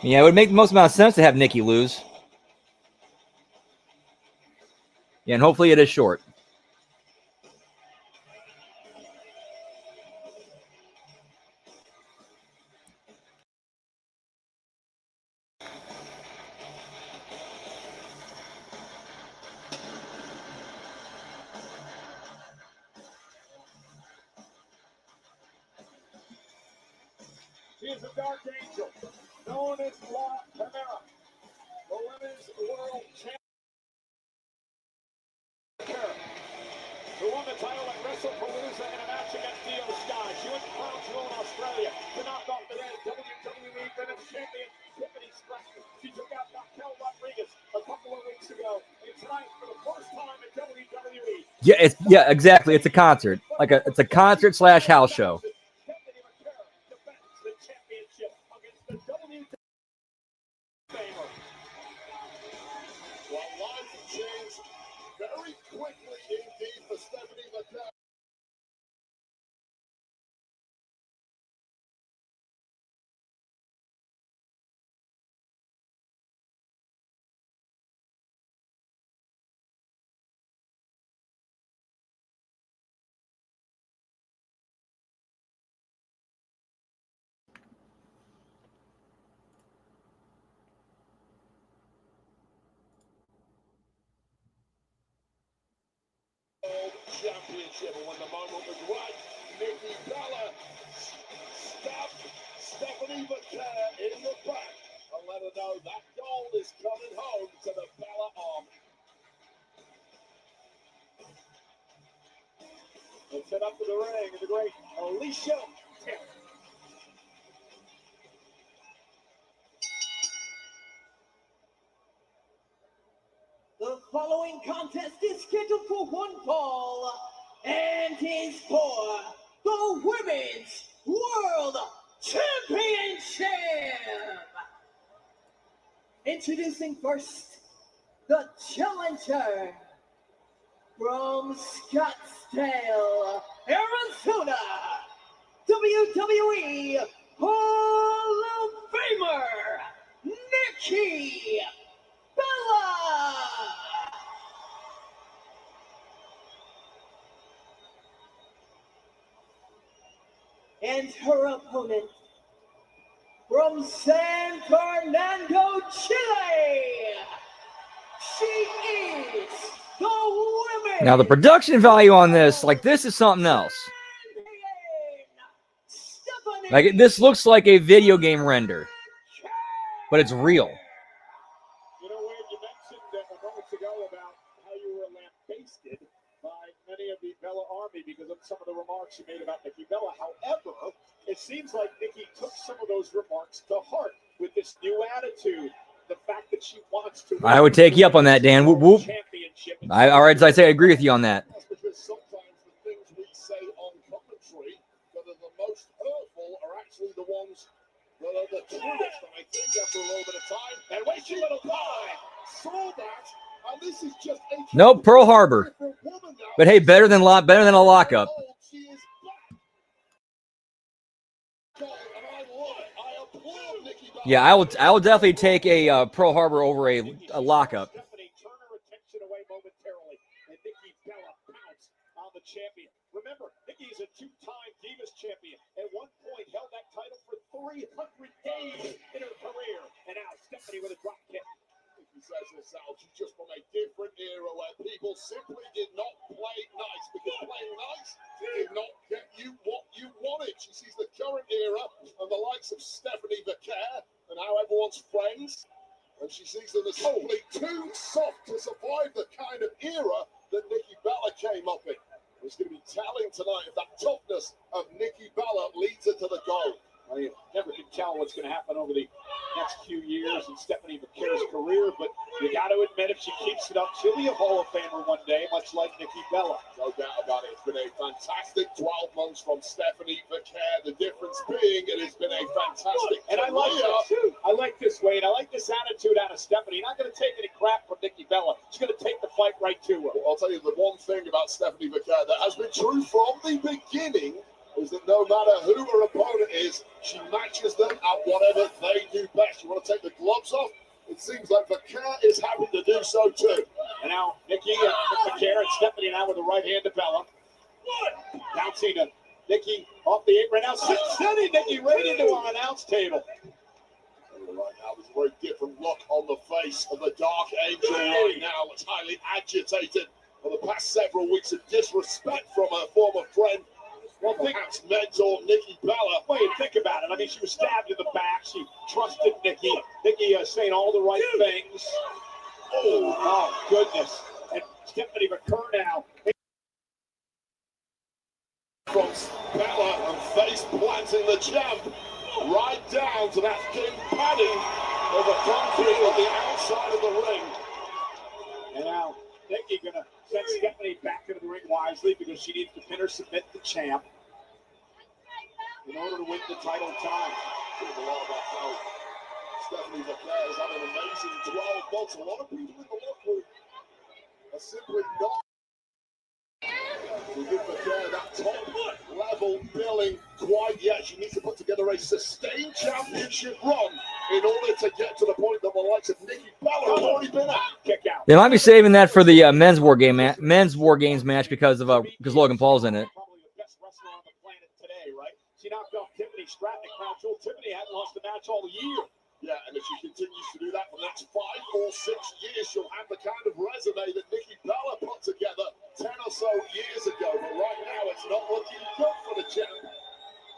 Yeah, it would make the most amount of sense to have Nikki lose. Yeah, and hopefully it is short. She is a dark angel, known as La Chimera, the women's world champion, who won the title at WrestlePalooza in a match against Io Sky. She went to Crown Jewel in Australia to knock off the then WWE Women's Champion Tiffany Stratton. She took out Raquel Rodriguez a couple of weeks ago, and tonight, for the first time in WWE. Yeah, exactly. It's a concert. It's a concert / house show. Stephanie McCarron defends the championship against the WWE famer. Well, life changed very quickly indeed for Stephanie McCarron. Championship. And when the moment was right, Nikki Bella stabbed Stephanie Vaquer in the back and let her know that gold is coming home to the Bella army. Let's head up to the ring and the great Alicia Tiff. The following contest is scheduled for one fall and is for the Women's World Championship. Introducing first, the challenger from Scottsdale, Arizona, WWE Hall of Famer, Nikki Bella. And her opponent from San Fernando, Chile, she is the women. Now the production value on this, like this is something else. Like this looks like a video game render, but it's real. You know, Wade, you mentioned moments ago about how you were lambasted by many of the Bella Army because of some of the remarks you made about Nikki Bella. However, it seems like Nikki took some of those remarks to heart with this new attitude. The fact that she wants to. I would take you up on that, Dan. Whoop, whoop. All right, as I say, I agree with you on that. That's because sometimes the things we say on commentary that are the most hurtful are actually the ones that are the truest. And I think after a little bit of time, and wasting a little time, saw that, and this is just a Nope, Pearl Harbor. But hey, better than a lockup. She is back. And I love it. I applaud Nikki Bella. Yeah, I will definitely take a Pearl Harbor over a lockup. Stephanie turn her attention away momentarily, and Nikki Bella pounced on the champion. Remember, Nikki is a two-time Divas champion. At one point, held that title for 300 days in her career, and now Stephanie with a drop kick. He says herself, she's just from a different era where people simply did not play nice because playing nice did not get you what you wanted. She sees the current era and the likes of Stephanie Vaquer and how everyone's friends, and she sees them as simply too soft to survive the kind of era that Nikki Bella came up in. It's going to be telling tonight if that toughness of Nikki Bella leads her to the goal. Well, you never can tell what's going to happen over the next few years in Stephanie Vaquer's career, but you got to admit, if she keeps it up, she'll be a Hall of Famer one day, much like Nikki Bella. No doubt about it. It's been a fantastic 12 months from Stephanie Vaquer. The difference being it has been a fantastic And I like that too. I like this, Wade. I like this attitude out of Stephanie. Not going to take any crap from Nikki Bella. She's going to take the fight right to her. I'll tell you the one thing about Stephanie Vaquer that has been true from the beginning is that no matter who her opponent is, she matches them at whatever they do best. You want to take the gloves off? It seems like Vaquer is happy to do so too. And now Nikki, Vaquer, and Stephanie now with the right hand to Bella. Bouncing to Nikki off the apron. Now sending Nikki right into our announce table. Right now, there's a very different look on the face of the Dark Angel right now. It's highly agitated for the past several weeks of disrespect from her former friend. Well, perhaps mentor Nikki Bella. Wait, think about it. I mean, she was stabbed in the back. She trusted Nikki. Nikki saying all the right things. Oh, goodness. And Stephanie Vaquer now. From Bella and face planting the champ right down to that thin padding of the concrete on the outside of the ring. And now Nikki going to send Stephanie back into the ring wisely because she needs to pin or submit the champ in order to win the title time. There's a lot about how Stephanie Vaquer has had an amazing 12 months. A lot of people in the locker room are simply not to give Vaquer that top level billing quite yet. She needs to put together a sustained championship run in order to get to the point that the likes of Nikki Bella have already been at. Kick out. They might be saving that for the men's war games match because Logan Paul's in it. Probably the best wrestler on the planet today, right? She knocked off Tiffany Stratton at Crown Jewel. Tiffany hadn't lost a match all year. Yeah, and if she continues to do that for the next 5 or 6 years, she'll have the kind of resume that Nikki Bella put together 10 or so years ago. But right now, it's not looking good for the champ.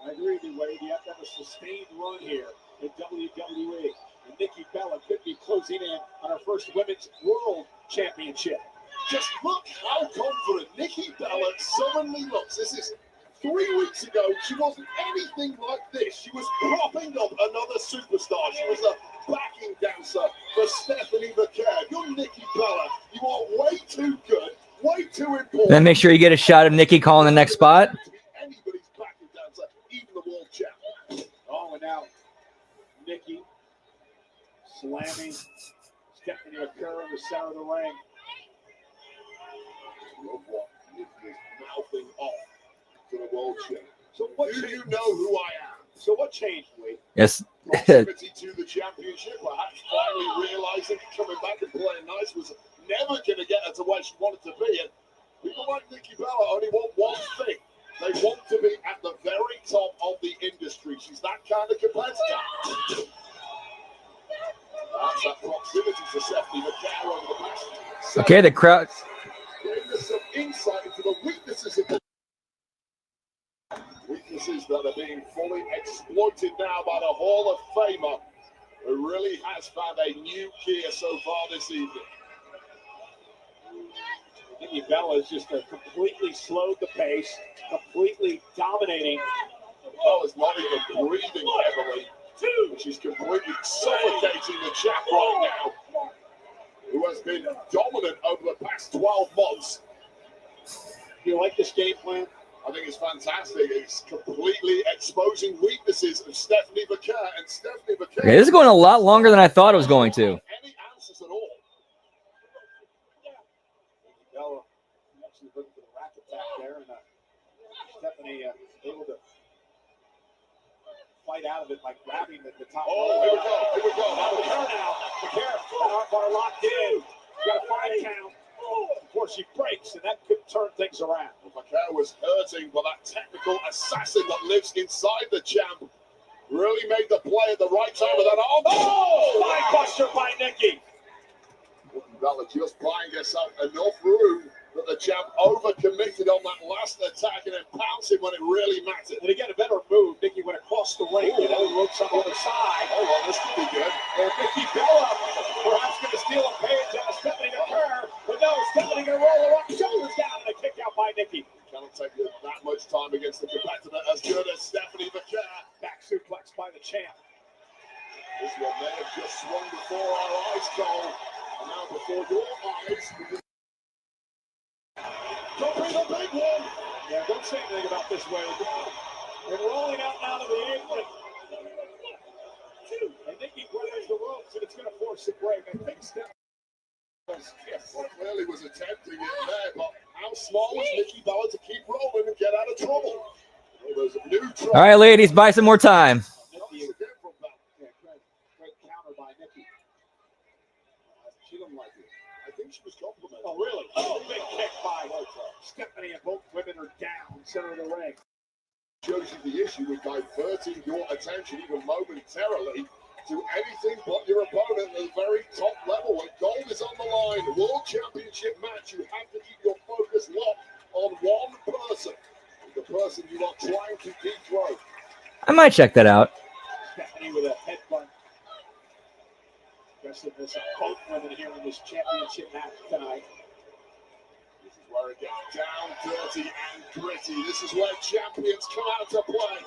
I agree with you, Wade. You have to have a sustained run here in WWE. And Nikki Bella could be closing in on her first Women's World Championship. Just look how confident Nikki Bella suddenly looks. This is 3 weeks ago. She wasn't anything like this. She was propping up another superstar. She was a backing dancer for Stephanie McCare. You're Nikki Bella. You are way too good, way too important. Then make sure you get a shot of Nikki calling the next spot. To be anybody's backing dancer, even the world champ. Oh, and now Nikki slamming Stephanie McCare in the center of the ring. Love what Nikki is mouthing off to the world champ. So what Do changed? you know who I am? So what changed, Wade? Yes. Proximity to the championship, perhaps finally realizing coming back and playing nice was never going to get her to where she wanted to be. And people like Nikki Bella only want one thing. They want to be at the very top of the industry. She's that kind of competitor. That's that proximity to Stephanie McCare over the past. Okay, the crowd. Giving us some insight into the weaknesses of the weaknesses that are being fully exploited now by the Hall of Famer, who really has found a new gear so far this evening. Nikki Bella has just completely slowed the pace, completely dominating. Bella's not even breathing heavily. She's completely suffocating the champ right now, who has been dominant over the past 12 months. Do you like this game plan? I think it's fantastic. It's completely exposing weaknesses of Stephanie McCare, and Stephanie McCare. Okay, this is going a lot longer than I thought it was going to. Any answers at all? Bella actually looking for the rack attack there, and Stephanie able to fight out of it by grabbing the top. Oh, here we go. Here we go. Now McCare, an arm bar locked in. Got a 5 count. Before she breaks, and that could turn things around. McCare was hurting, but that technical assassin that lives inside the champ really made the play at the right time with that arm. Oh, spine buster by Nikki. Bella just buying herself enough room that the champ overcommitted on that last attack and then pouncing when it really mattered. And again, a better move. Nikki went across the ring. You know, ropes on the other side. Oh, well, this could be good. And Nikki Bella perhaps going to steal a page out of Stephanie McCare. But no, Stephanie going to roll her up, shoulders down, and a kick out by Nikki. Cannot take that much time against the competitor as good as Stephanie McCare. Back suplex by the champ. This one may have just swung before our eyes, Cole. And now before your eyes. Don't be the big one. Yeah, don't say anything about this, Wade. They're rolling out now to the apron. And Nikki grabs the ropes, and it's going to force a break. I think Stephanie clearly was attempting it there, but how smart was Nikki Bella to keep rolling and get out of trouble? Well, there's a new trouble. All right, ladies, buy some more time. Nikki, great counter by Nikki. She didn't like it. I think she was complimented. Oh, really? Oh, big kick by Stephanie, and both women are down center of the ring. Shows you the issue with diverting your attention even momentarily to anything but your opponent at the very top level. When gold is on the line, the World Championship match, you have to keep your focus locked on one person, the person you are trying to dethrone. I might check that out. Stephanie with a headbutt. Aggressiveness of both women here in this championship match tonight. This is where it gets down, dirty, and gritty. This is where champions come out to play.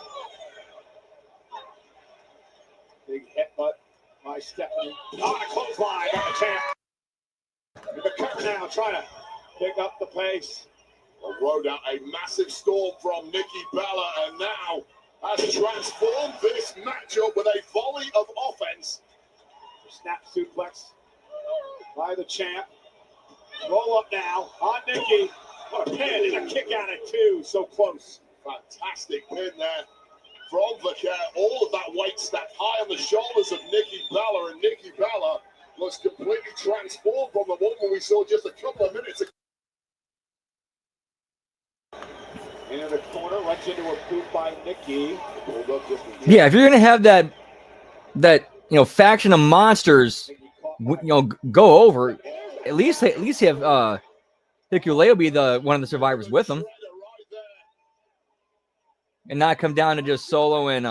Big headbutt by Stephanie. Oh, and a clothesline by the champ. And the curtain now trying to pick up the pace. Rode out a massive storm from Nikki Bella, and now has transformed this matchup with a volley of offense. Snap suplex by the champ. Roll up now on Nikki. What a pin and a kick out at 2. So close. Fantastic pin there from Vaquer. All of that weight stacked high on the shoulders of Nikki Bella, and Nikki Bella was completely transformed from the woman we saw just a couple of minutes ago. Into the corner, runs into a boot by Nikki. Yeah, if you're gonna have that faction of monsters, go over. At least have Hikuleo be one of the survivors with them, and not come down to just Solo and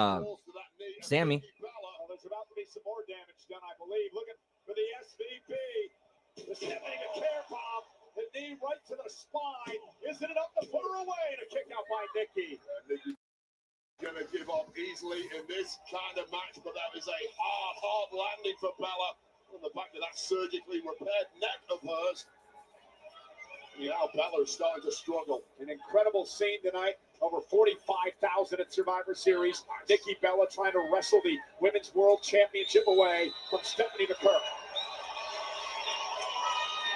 Sammy. Well, there's about to be some more damage done, I believe. Looking for the SVP. The Stephanie McCare bomb. The knee right to the spine. Isn't it up to put her away? And a kick out by Nikki. Nikki going to give up easily in this kind of match, but that is a hard landing for Bella on the back of that surgically repaired neck of hers. Now Bella is starting to struggle. An incredible scene tonight. Over 45,000 at Survivor Series. Nikki Bella trying to wrestle the Women's World Championship away from Stephanie McCurk.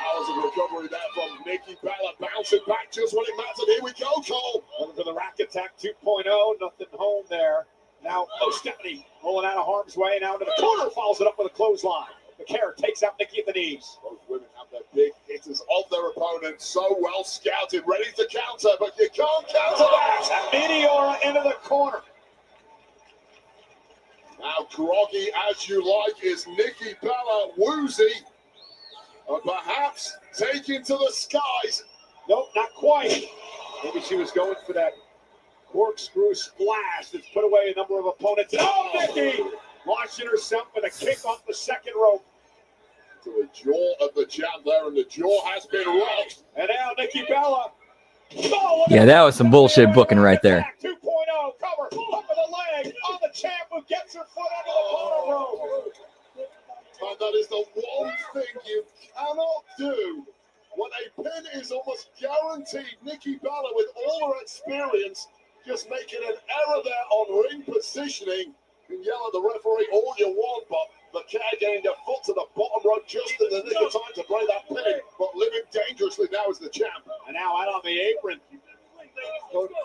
Hours of recovery there from Nikki Bella, bouncing back just when it mattered. Here we go, Cole. Looking for the Rack Attack 2.0. Nothing home there. Now, Stephanie rolling out of harm's way. Now into the corner. Follows it up with a clothesline. McCare takes out Nikki at the knees. Both women have their big hitters of their opponent so well scouted, ready to counter, but you can't counter that. Meteora into the corner. Now, groggy as you like is Nikki Bella, woozy, and perhaps taken to the skies. Nope, not quite. Maybe she was going for that corkscrew splash that's put away a number of opponents. Oh, Nikki! Launching herself with a kick off the second rope. To the jaw of the jab there, and the jaw has been rocked. And now Nikki Bella. Oh, yeah, that was some bullshit booking right there. 2.0 cover, up of the leg on the champ who gets her foot under the bottom rope. And that is the one thing you cannot do when a pin is almost guaranteed. Nikki Bella, with all her experience, just making an error there on ring positioning. You can yell at the referee all you want, but the cat getting their foot to the bottom rope just in the nick of time to break that pin. But living dangerously now is the champ. And now out on the apron,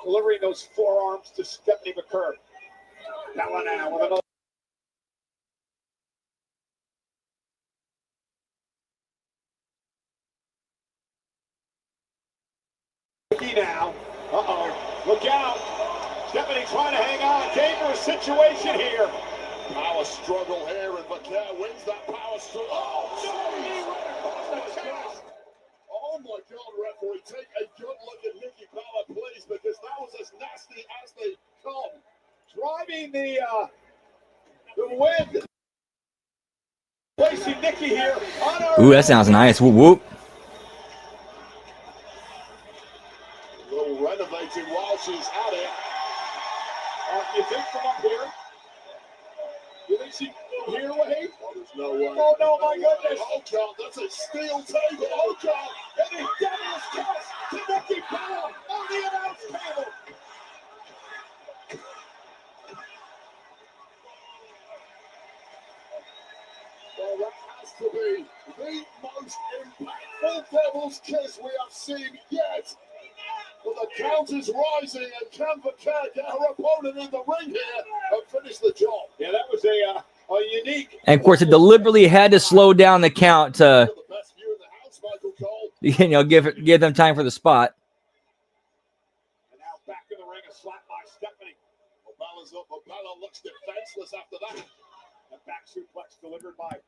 delivering those forearms to Stephanie McCurk. Bella now with another. Now, look out. Stephanie trying to hang on. Dangerous situation here. Power struggle here, and McCare wins that power struggle. Oh my God, referee, take a good look at Nikki Bella, please, because that was as nasty as they come. Driving the wind. Placing Nikki here on our. Ooh, that sounds nice. Whoop whoop. A little renovating while she's at it. You think from up here? You think she can hear Wade? Oh, there's no way. Oh, no, my goodness. Oh, God, that's a steel table. Oh, God. And a devil's kiss to Nikki Bella on the announce table. Well, that has to be the most impactful devil's kiss we have seen yet. But the count is rising, and can McCare get her opponent in the ring here and finish the job? Yeah, that was a unique. And of course, it deliberately had to slow down the count to, The best view in the house, Michael Cole. give them time for the spot. And now back in the ring, a slap by Stephanie. Well, Bella's up, but Bella looks defenseless after that. A back suplex delivered by.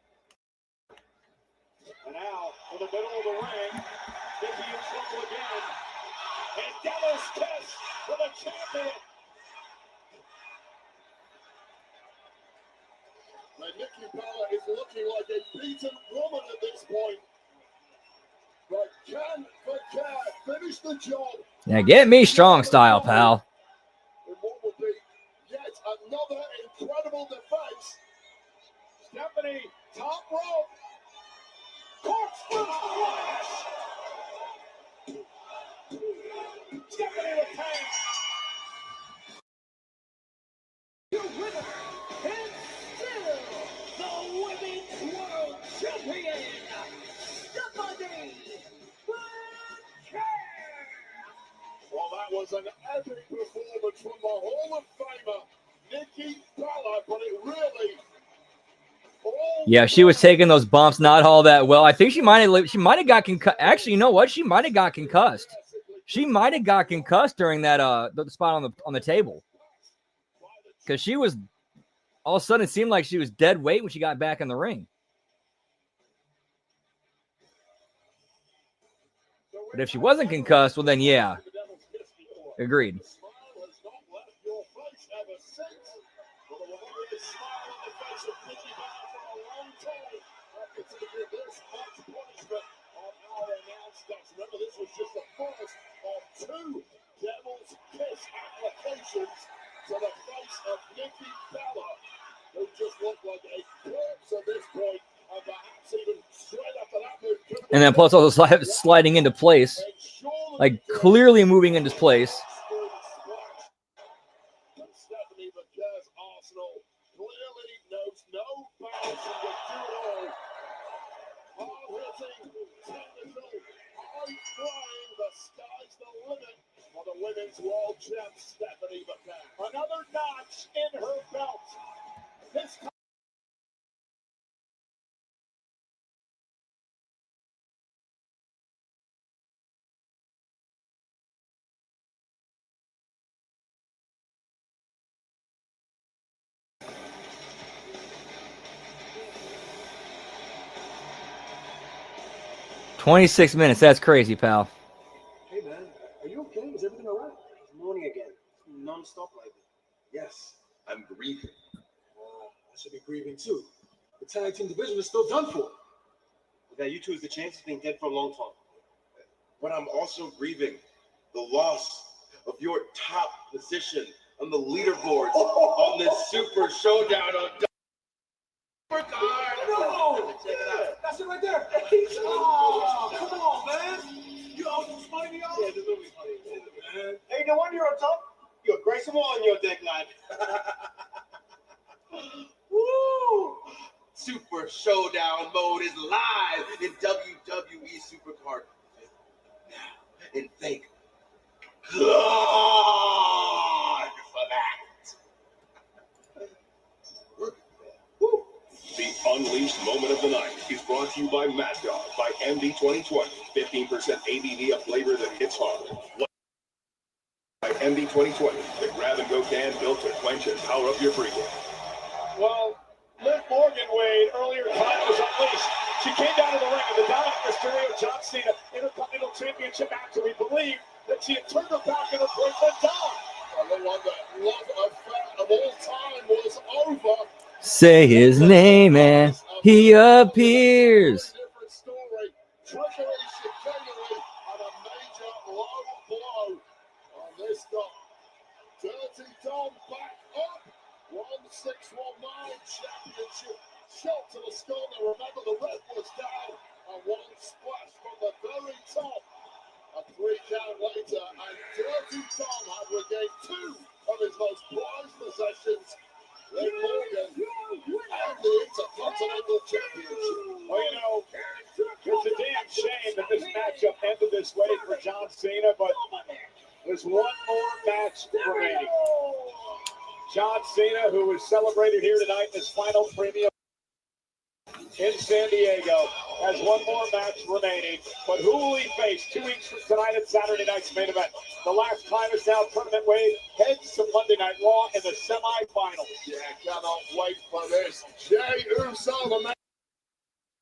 And now, in the middle of the ring, Nikki in trouble again. And devil's kiss for the champion. Now, Nikki Bella is looking like a beaten woman at this point. But can McCare finish the job? Yeah, get me strong style, pal. In what will be yet another incredible defense. Stephanie, top rope. Corkscrew splash. Stephanie with pain. Your winner and still the Women's World Champion, Stephanie McCare. Well, that was an epic performance from the Hall of Famer, Nikki Bella, but it really. Yeah, she was taking those bumps not all that well. I think she might have got concussed. Actually, you know what? She might have got concussed. She might have got concussed during that the spot on the table, because she was All of a sudden, it seemed like she was dead weight when she got back in the ring. But if she wasn't concussed, well, then yeah. Agreed. Remember, this was just the first of 2 Devil's Kiss applications to the face of Nikki Bella, who just looked like a corpse at this point, and perhaps even straight after that move. And then plus also sliding into place, like clearly moving into place. Stephanie McCare's Arsenal clearly knows no bounds and will do it all. Hard-hitting, technical, high-flying, the sky's the limit for the women's world champ Stephanie McCare. Another notch in her belt. This time 26 minutes. That's crazy, pal. Hey, man, are you okay? Is everything all right? It's morning again. Non-stop like that. Yes, I'm grieving. I should be grieving too. The tag team division is still done for. Okay, you two is the chance of being dead for a long time. But I'm also grieving the loss of your top position on the leaderboards on this Super Showdown on Supercard. No! Check it out. That's it right there. Oh, come on, man. You almost funny me off? Yeah, this movie's funny. Man. Hey, no wonder you're on top. You're Grace Wall on your dick line. Woo! Super Showdown mode is live in WWE Supercard. Now, and thank God for that. The Unleashed Moment of the Night is brought to you by Mad Dog by MD 2020. 15% ABV of flavor that hits hard. By MD 2020, the grab-and-go can built to quench and power up your pregame. Well, Liv Morgan, Wade, earlier time was unleashed. She came down to the ring and the Dominic Mysterio John Cena Intercontinental Championship match. We believe that she had turned her back on her boyfriend Dom. The one that love affair of all time was over. Say his name and he appears. Different story. Trickery, chicanery, and a major low blow on this dog. Dirty Dom back up. 1619 championship shot to the skull. Now remember, the red was down, and one splash from the very top. A 3 count later, and Dirty Dom had regained 2 of his most prized possessions. Liv Morgan and the Intercontinental Championship. Well, you know, it's a damn shame that this matchup ended this way for John Cena, but there's one more match remaining. John Cena, who was celebrated here tonight in his final premium in San Diego, has one more match remaining. But who will he face 2 weeks from tonight at Saturday night's main event? The last time is now tournament Wade heads to Monday Night Raw in the semifinals. Yeah, cannot wait for this. Jey Uso, the man.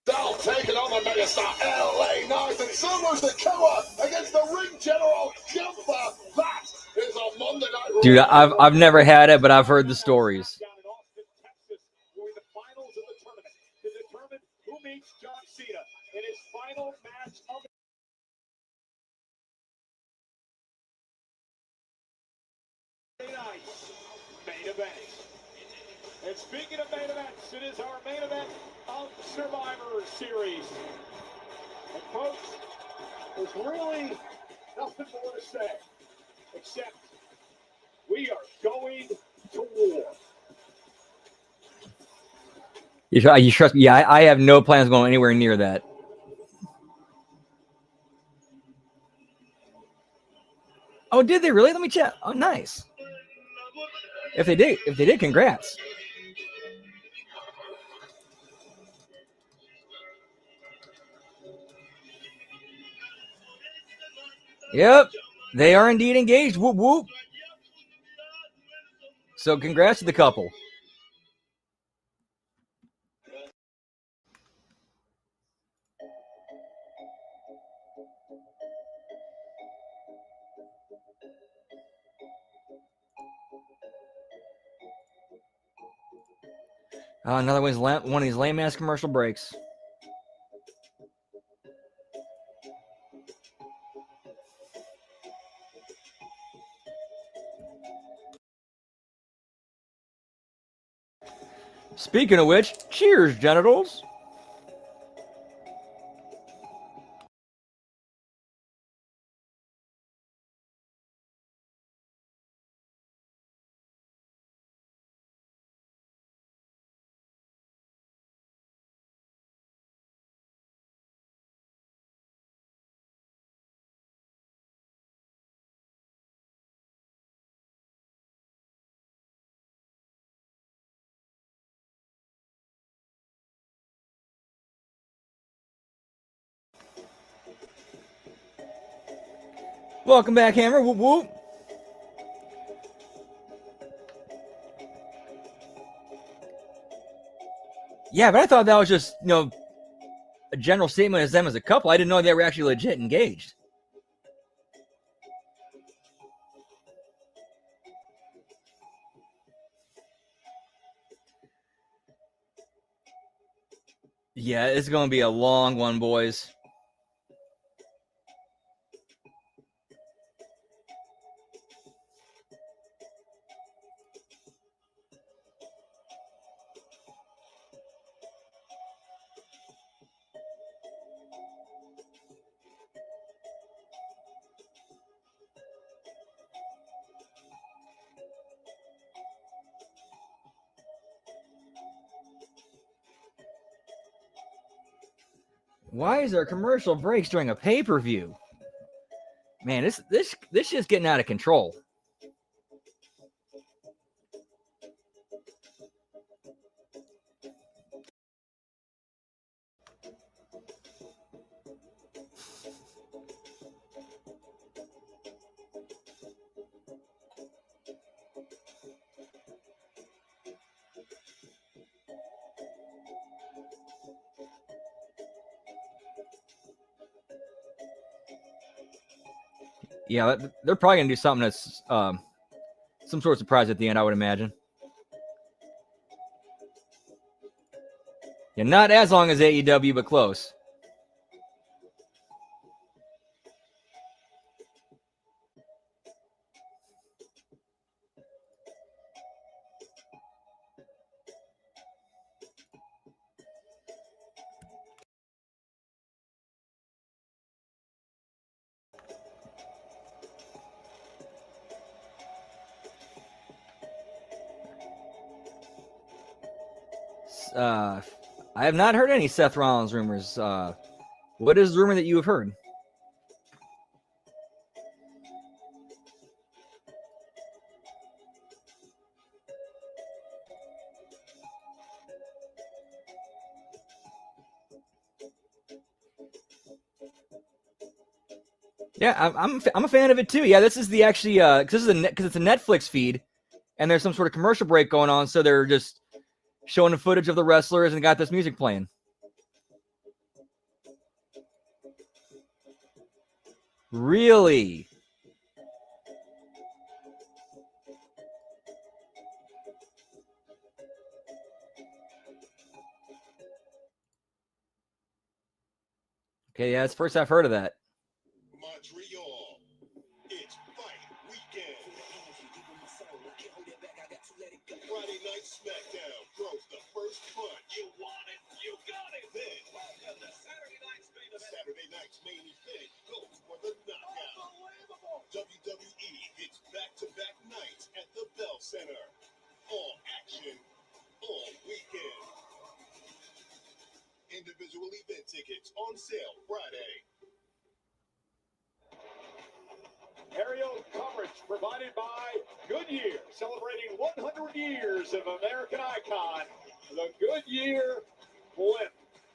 Now taking on the megastar LA Knight, and Solo Sikoa against the ring general Gunther. That is a Monday Night Raw. Dude, I've never had it, but I've heard the stories. Down in Austin, Texas, during the finals of the tournament to determine who meets John Cena in his final match of the night. Main event. And speaking of main events, it is our main event of Survivor Series. And folks, there's really nothing more to say except we are going to war. You trust me? Yeah, I have no plans going anywhere near that. Oh, did they really? Let me check. Oh, nice. If they did, congrats. Yep, they are indeed engaged. Whoop whoop. So congrats to the couple. Another one of these lame-ass commercial breaks. Speaking of which, cheers, genitals. Welcome back, Hammer. Whoop whoop. Yeah, but I thought that was just, a general statement as them as a couple. I didn't know they were actually legit engaged. Yeah, it's going to be a long one, boys. Why is there commercial breaks during a pay-per-view? Man, this shit's getting out of control. Yeah, they're probably going to do something that's some sort of surprise at the end, I would imagine. Yeah, not as long as AEW, but close. I have not heard any Seth Rollins rumors. What is the rumor that you have heard? Yeah, I'm a fan of it too. Yeah, this is the actually because it's a Netflix feed, and there's some sort of commercial break going on, so they're just showing the footage of the wrestlers and got this music playing. Really? Okay, yeah, it's the first I've heard of that. Montreal. It's fight weekend. Friday night SmackDown throws the first punch. You want it, you got it. Then Saturday night's main event goes for the knockout. WWE hits back-to-back nights at the Bell Center. All action, all weekend. Individual event tickets on sale Friday. Aerial coverage provided by Goodyear, celebrating 100 years of American icon, the Goodyear blimp.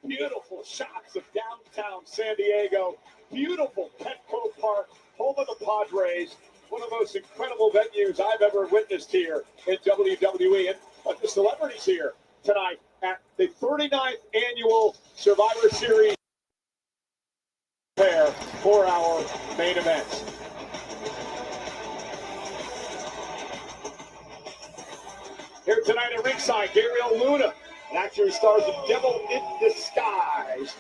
Beautiful shots of downtown San Diego, beautiful Petco Park, home of the Padres, one of the most incredible venues I've ever witnessed here in WWE, and the celebrities here tonight at the 39th annual Survivor Series pair for our main event. Here tonight at ringside, Gabriel Luna And actually stars of Devil in Disguise.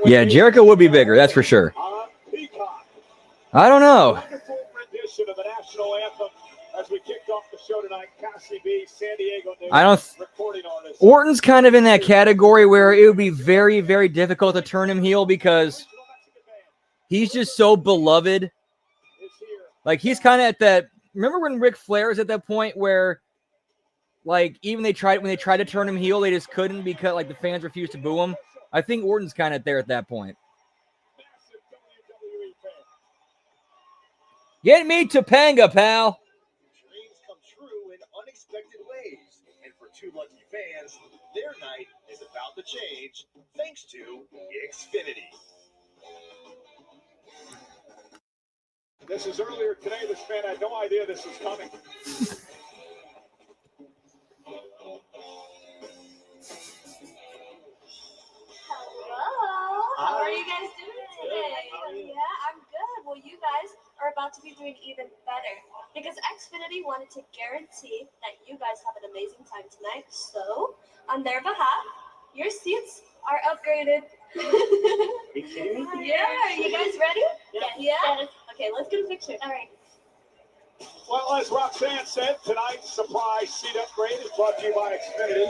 Yeah, Jericho would be bigger, that's for sure. Peacock. I don't know. Wonderful rendition of the national anthem as we kicked off the show tonight. Cassie B, San Diego recording artist. Orton's kind of in that category where it would be very, very difficult to turn him heel because he's just so beloved. Like, he's kind of at that. Remember when Ric Flair is at that point where, like, even when they tried to turn him heel, they just couldn't because, like, the fans refused to boo him. I think Orton's kind of there at that point. Get me Topanga, pal. Dreams come true in unexpected ways. And for two lucky fans, their night is about to change thanks to Xfinity. This is earlier today. This fan had no idea this was coming. Hello. How are you guys doing today? Yeah, I'm good. Well, you guys are about to be doing even better because Xfinity wanted to guarantee that you guys have an amazing time tonight. So, on their behalf, your seats are upgraded. Are you kidding me? Yeah, you guys ready? Yeah. Okay, let's get a picture. All right. Well, as Roxanne said, tonight's surprise seat upgrade is brought to you by Xfinity.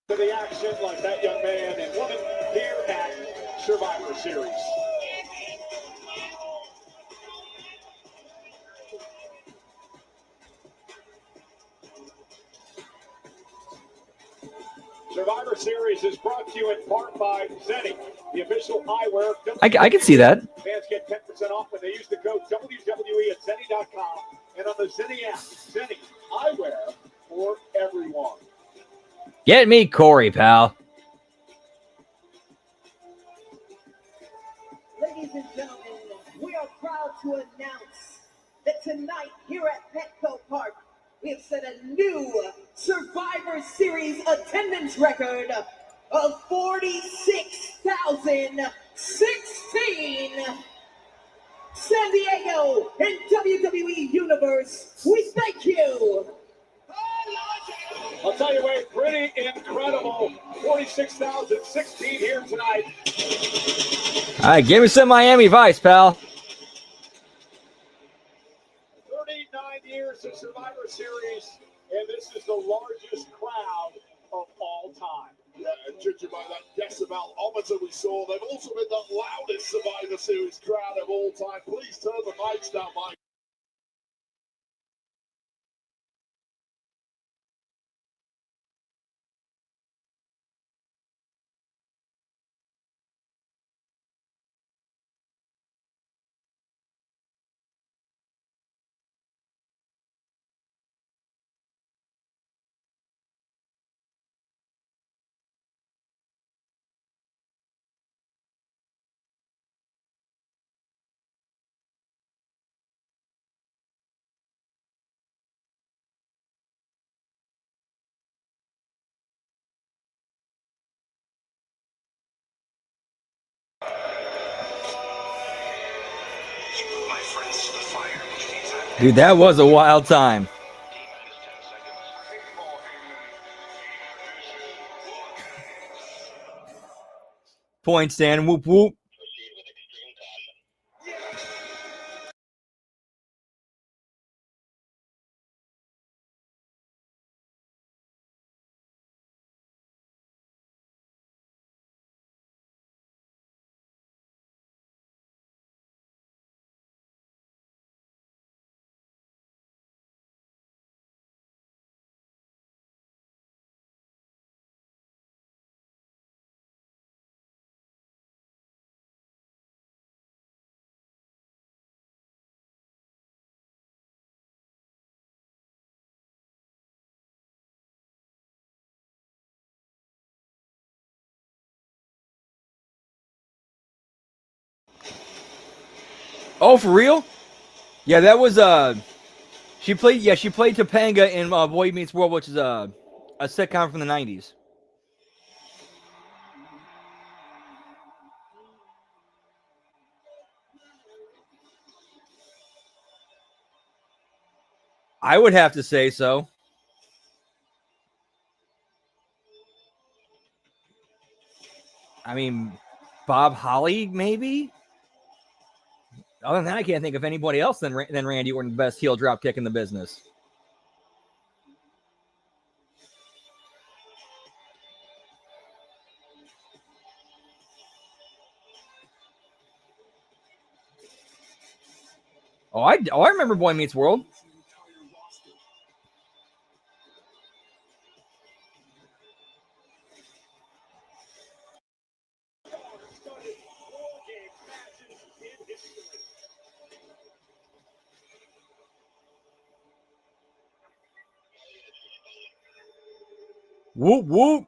To the action like that young man and woman here at Survivor Series. Survivor Series is brought to you in part by Zenni, the official eyewear. I can see that. Fans get 10% off when they use the code WWE at Zenni.com and on the Zenni app. Zenni, eyewear for everyone. Get me Corey, pal. Ladies and gentlemen, we are proud to announce that tonight here at Petco Park, we have set a new Survivor Series attendance record of 46,016. San Diego and WWE Universe, we thank you. I'll tell you what, pretty incredible. 46,016 here tonight. All right, give me some Miami Vice, pal. 39 years of Survivor Series, and this is the largest crowd of all time. Yeah, and judging by that decibel-ometer we saw, they've also been the loudest Survivor Series crowd of all time. Please turn the mics down, Mike. Dude, that was a wild time. Point stand, whoop whoop. Oh, for real? Yeah, that was she played Topanga in Boy Meets World, which is a sitcom from the 90s. I would have to say so. mean, Bob Holly, maybe. Other than that, I can't think of anybody else than Randy Orton, the best heel drop kick in the business. Oh, I remember Boy Meets World. Whoop, whoop.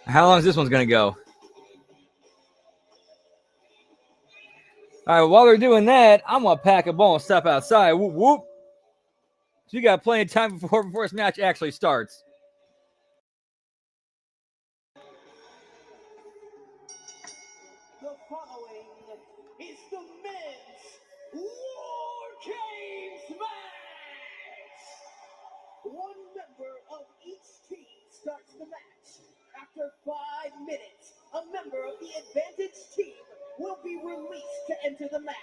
How long is this one's going to go? All right, while they're doing that, I'm going to pack a ball and step outside. Whoop, whoop. So you got plenty of time before this match actually starts. The following is the men's War Games match. One member of each team starts the match. After 5 minutes, a member of the advantage team will be released to enter the match.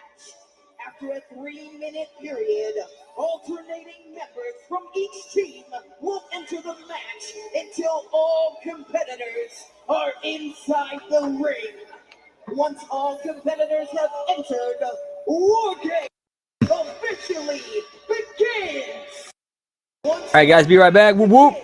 After a 3-minute period, alternating members from each team will enter the match until all competitors are inside the ring. Once all competitors have entered, War Games officially begins. All right, guys, be right back. Whoop, whoop.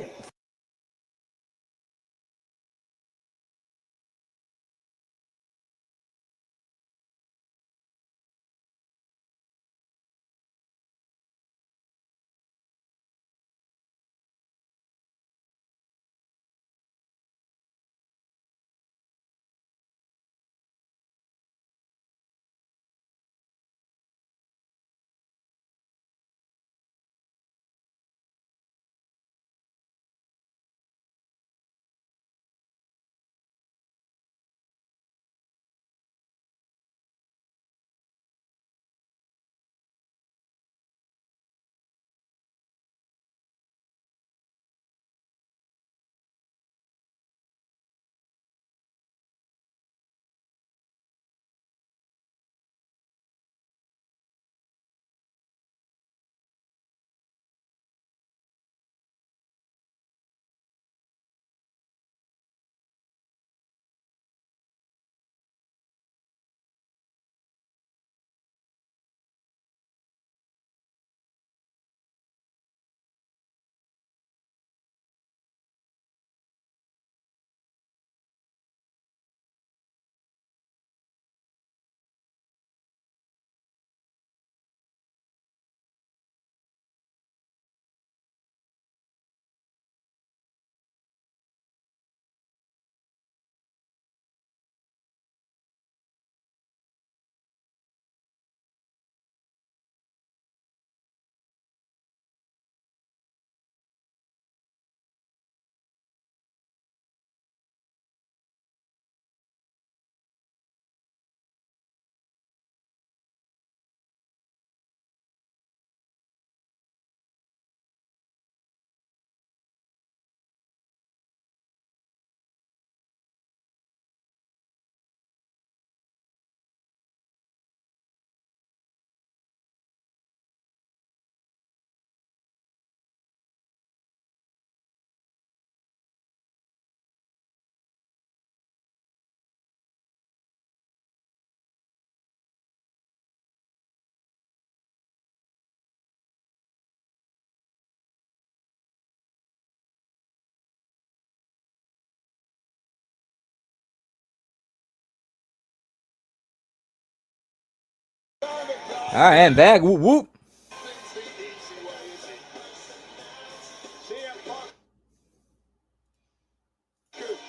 All right, and back. Whoop, whoop.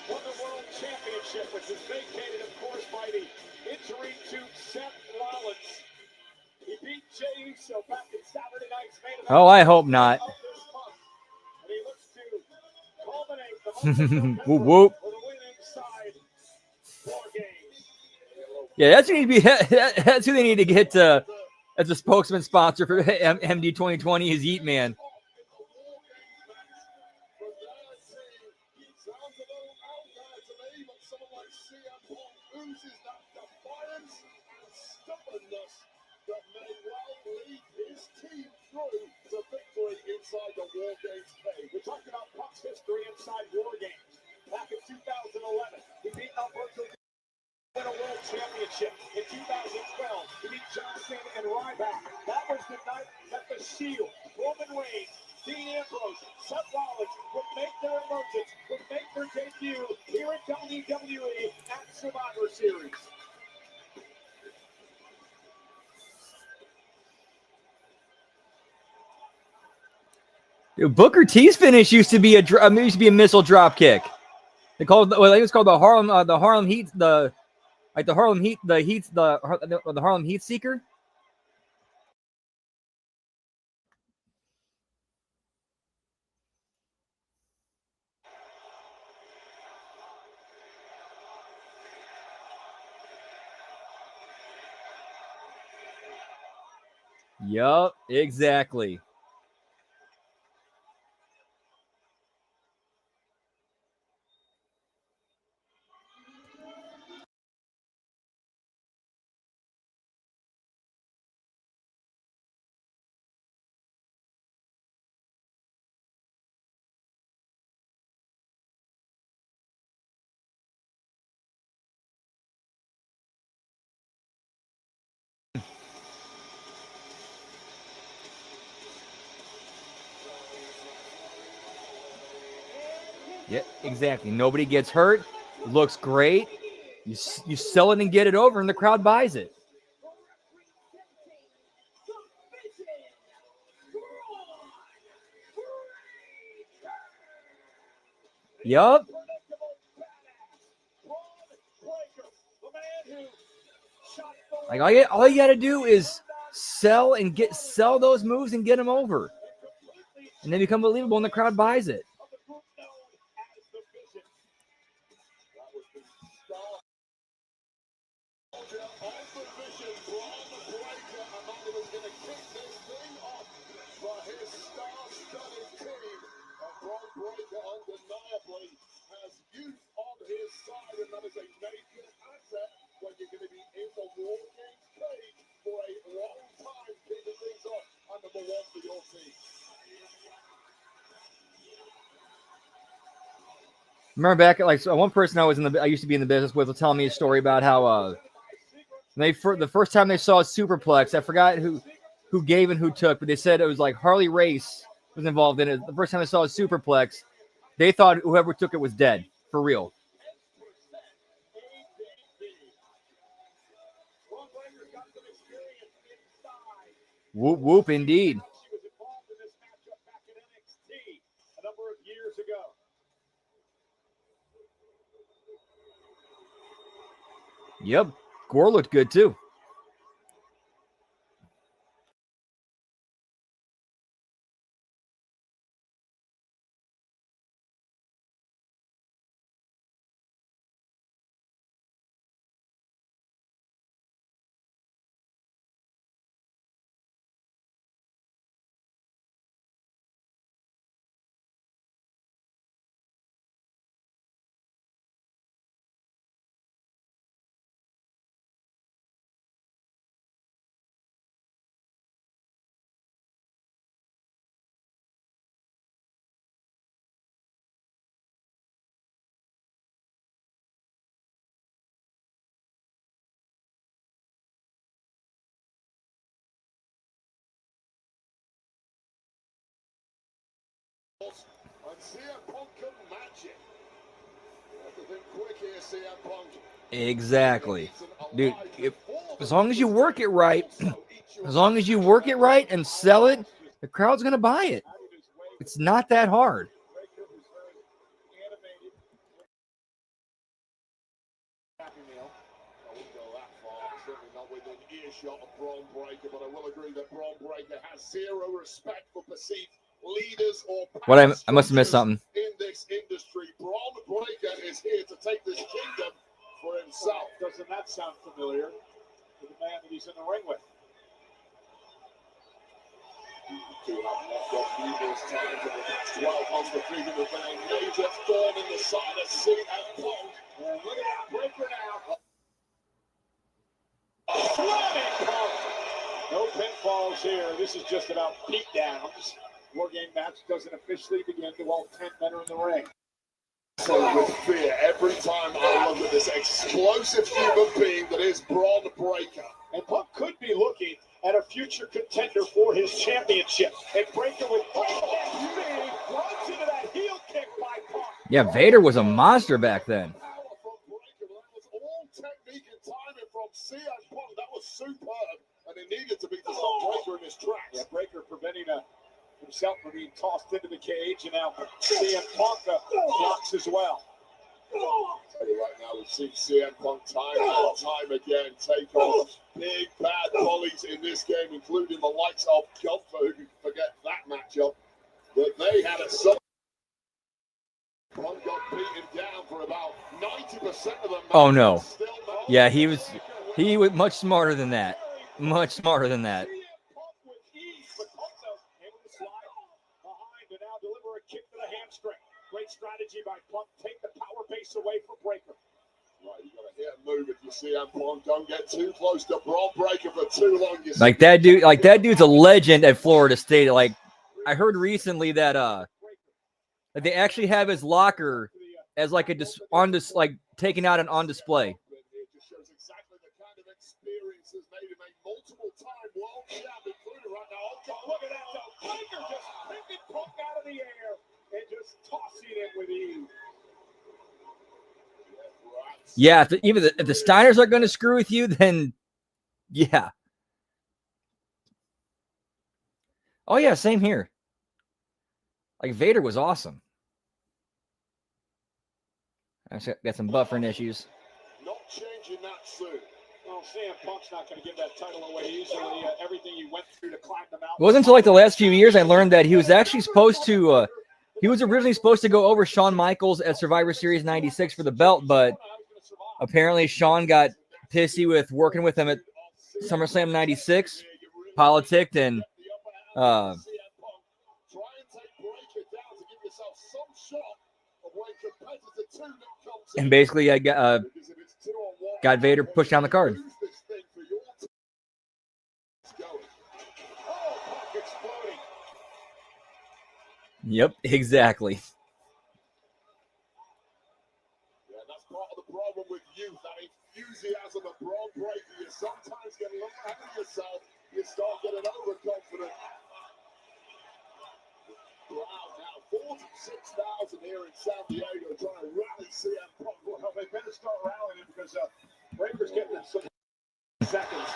Won the World Championship, which was vacated, of course, by the injury to Seth Rollins. He beat Jey Uso back in Saturday Night Oh, I hope not. of this month. And he looks to culminate the most Whoop whoop. for the win inside War Games. Yeah, that's who need to be. That's who they need to get as a spokesman sponsor for MD 2020 is Eat Man. Sounds a little out there to me, but someone like CM Punk oozes that defiance and stubbornness that may well lead his team through to victory inside the War Games cage. We're talking about Punk's history inside War Games. Back in 2011, he beat Alberto win a world championship. In 2012, he beat John Cena and Ryback. That was the night that the Shield, Roman Reigns, Dean Ambrose, Seth Rollins would make their emergence, would make their debut here at WWE at Survivor Series. Dude, Booker T's finish used to be a missile drop kick. They called I think it's called the Harlem Heat the Harlem Heat Seeker. Yup, exactly. Yeah, exactly. Nobody gets hurt. Looks great. You sell it and get it over, and the crowd buys it. Yup. Like all you got to do is sell those moves and get them over, and they become believable, and the crowd buys it. Undeniably has youth on his side, and that is a major asset when you're going to be in the War Games cage for a long time, keeping things up on number one for your team. Remember back at one person I used to be in the business with was telling me a story about how the first time they saw a superplex, I forgot who gave and who took, but they said it was like Harley Race was involved in it. The first time they saw a superplex, they thought whoever took it was dead for real. Whoop whoop, indeed. She was involved in this matchup back in NXT a number of years ago. Yep, Gore looked good too. And CM Punk can match it. You have to think quick here, CM Punk. Exactly. Dude, as long as you work it right, and sell it, the crowd's going to buy it. It's not that hard. wouldn't go that far. Certainly not within earshot of Braun Breaker, but I will agree that Braun Breaker has zero respect for perceived leaders or What I must have missed something. in this industry. Braun Breaker is here to take this kingdom for himself. Doesn't that sound familiar to the man that he's in the ring with? To have left off numerous times in the past 12 months, but thinking there's been a major thorn in the side of CM Punk. And look at that breaker now. Slamming Punk. No pinfalls here. This is just about beatdowns. War game match doesn't officially begin till all 10 men are in the ring. So with fear every time I look at this explosive human being that is Braun Breaker. And Punk could be looking at a future contender for his championship. And Breaker with speed runs into that heel kick by Punk. Yeah, Vader was a monster back then. Power from Breaker, but that was all technique and timing from CM Punk. That was superb, and it needed to be to stop Breaker in his tracks. Yeah, Breaker preventing himself from being tossed into the cage, and now CM Punk blocks as well. I'll tell you right now, we've seen CM Punk time and time again take on big bad bullies in this game, including the likes of Gunther, who can forget that matchup. But they had a sub. Punk got beaten down for about 90% of the match. Oh no. Yeah, he was much smarter than that. Much smarter than that. Great strategy by Punk. Take the power base away from Breaker. Right, you gotta hit and move if you see Punk. Don't get too close to Braun Breaker for too long. Like that dude's a legend at Florida State. Like I heard recently that they actually have his locker as like like taken out and on display. It just shows exactly the kind of experiences made him a multiple-time world champ, including right now. Oh, look at that though. Breaker just picking Punk out of the air and just tossing it with ease. Yeah, if the Steiners are going to screw with you, then yeah. Oh yeah, same here. Like Vader was awesome. I got some buffering issues. Not changing that soon. Well, CM Punk's not going to give that title away easily. Everything he went through to climb the mountain. It wasn't until like the last few years I learned that he was actually supposed to. He was originally supposed to go over Shawn Michaels at Survivor Series 96 for the belt, but apparently Shawn got pissy with working with him at SummerSlam 96, politicked, and basically I got Vader pushed down the card. Yep, exactly. Yeah, that's part of the problem with youth, that enthusiasm of Braun Breaker. You sometimes get a little ahead of yourself, you start getting overconfident. Wow, now 46,000 here in San Diego trying to rally CM Punk. Well, they better start rallying because Breaker's getting some seconds.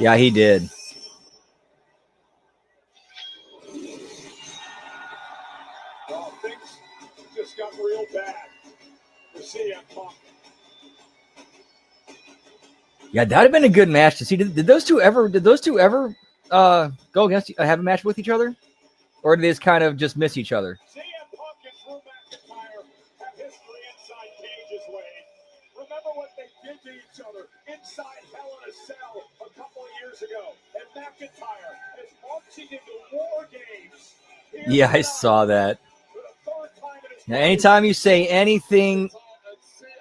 Yeah, he did. Well, things just got real bad for CM Punk. Yeah, that'd have been a good match to see. Did those two ever go against have a match with each other, or did they just kind of just miss each other? CM Punk and Drew McIntyre have history inside cages, Wade. Remember what they did to each other inside Hell in a Cell a couple of years ago, and McIntyre is marching into War Games. Yeah, I saw that. Now, anytime you say anything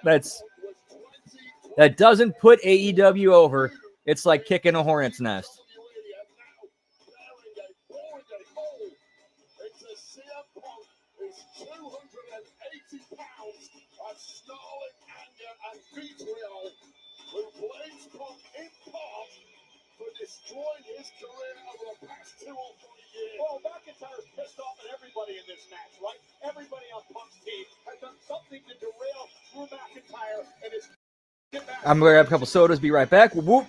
that doesn't put AEW over, it's like kicking a hornet's nest. Destroying his career over the past 2 or 3 years. Well, McIntyre's pissed off at everybody in this match, right? Everybody on Punk's team has done something to derail Drew McIntyre and his. I'm going to grab a couple sodas, be right back. Whoop.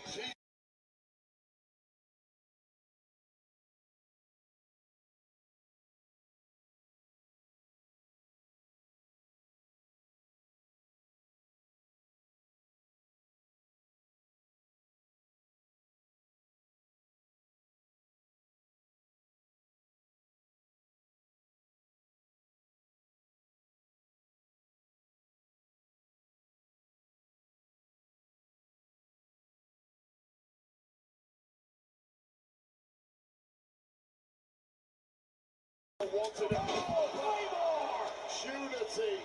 Wanted a Claymore! Unity.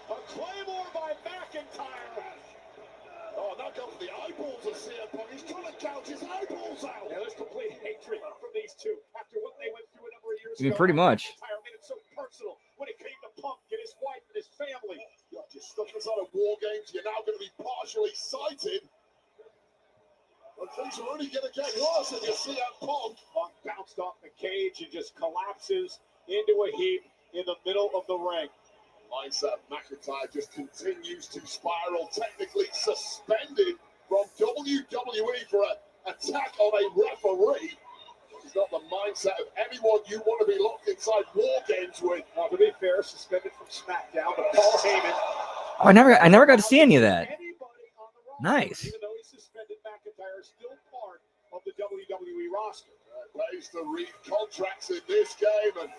A Claymore by McIntyre. Oh, now comes the eyeballs of CM Punk. He's trying to gouge his eyeballs out. Yeah, there's complete hatred from these two after what they went through a number of years I mean, ago. pretty much. McIntyre made it so personal when it came to Punk and his wife and his family. You're just stuck inside of War Games. You're now going to be partially sighted. But things are only going to get worse if you see that Punk. Punk bounced off the cage and just collapses into a heap in the middle of the ring. Mindset of McIntyre just continues to spiral, technically suspended from WWE for an attack on a referee. It's not the mindset of anyone you want to be locked inside War Games with. Now, to be fair, suspended from SmackDown, but Paul Heyman. Oh, I never got to see any of that. Nice. Even though he's suspended, McIntyre is still part of the WWE roster. Pays to read contracts in this game, and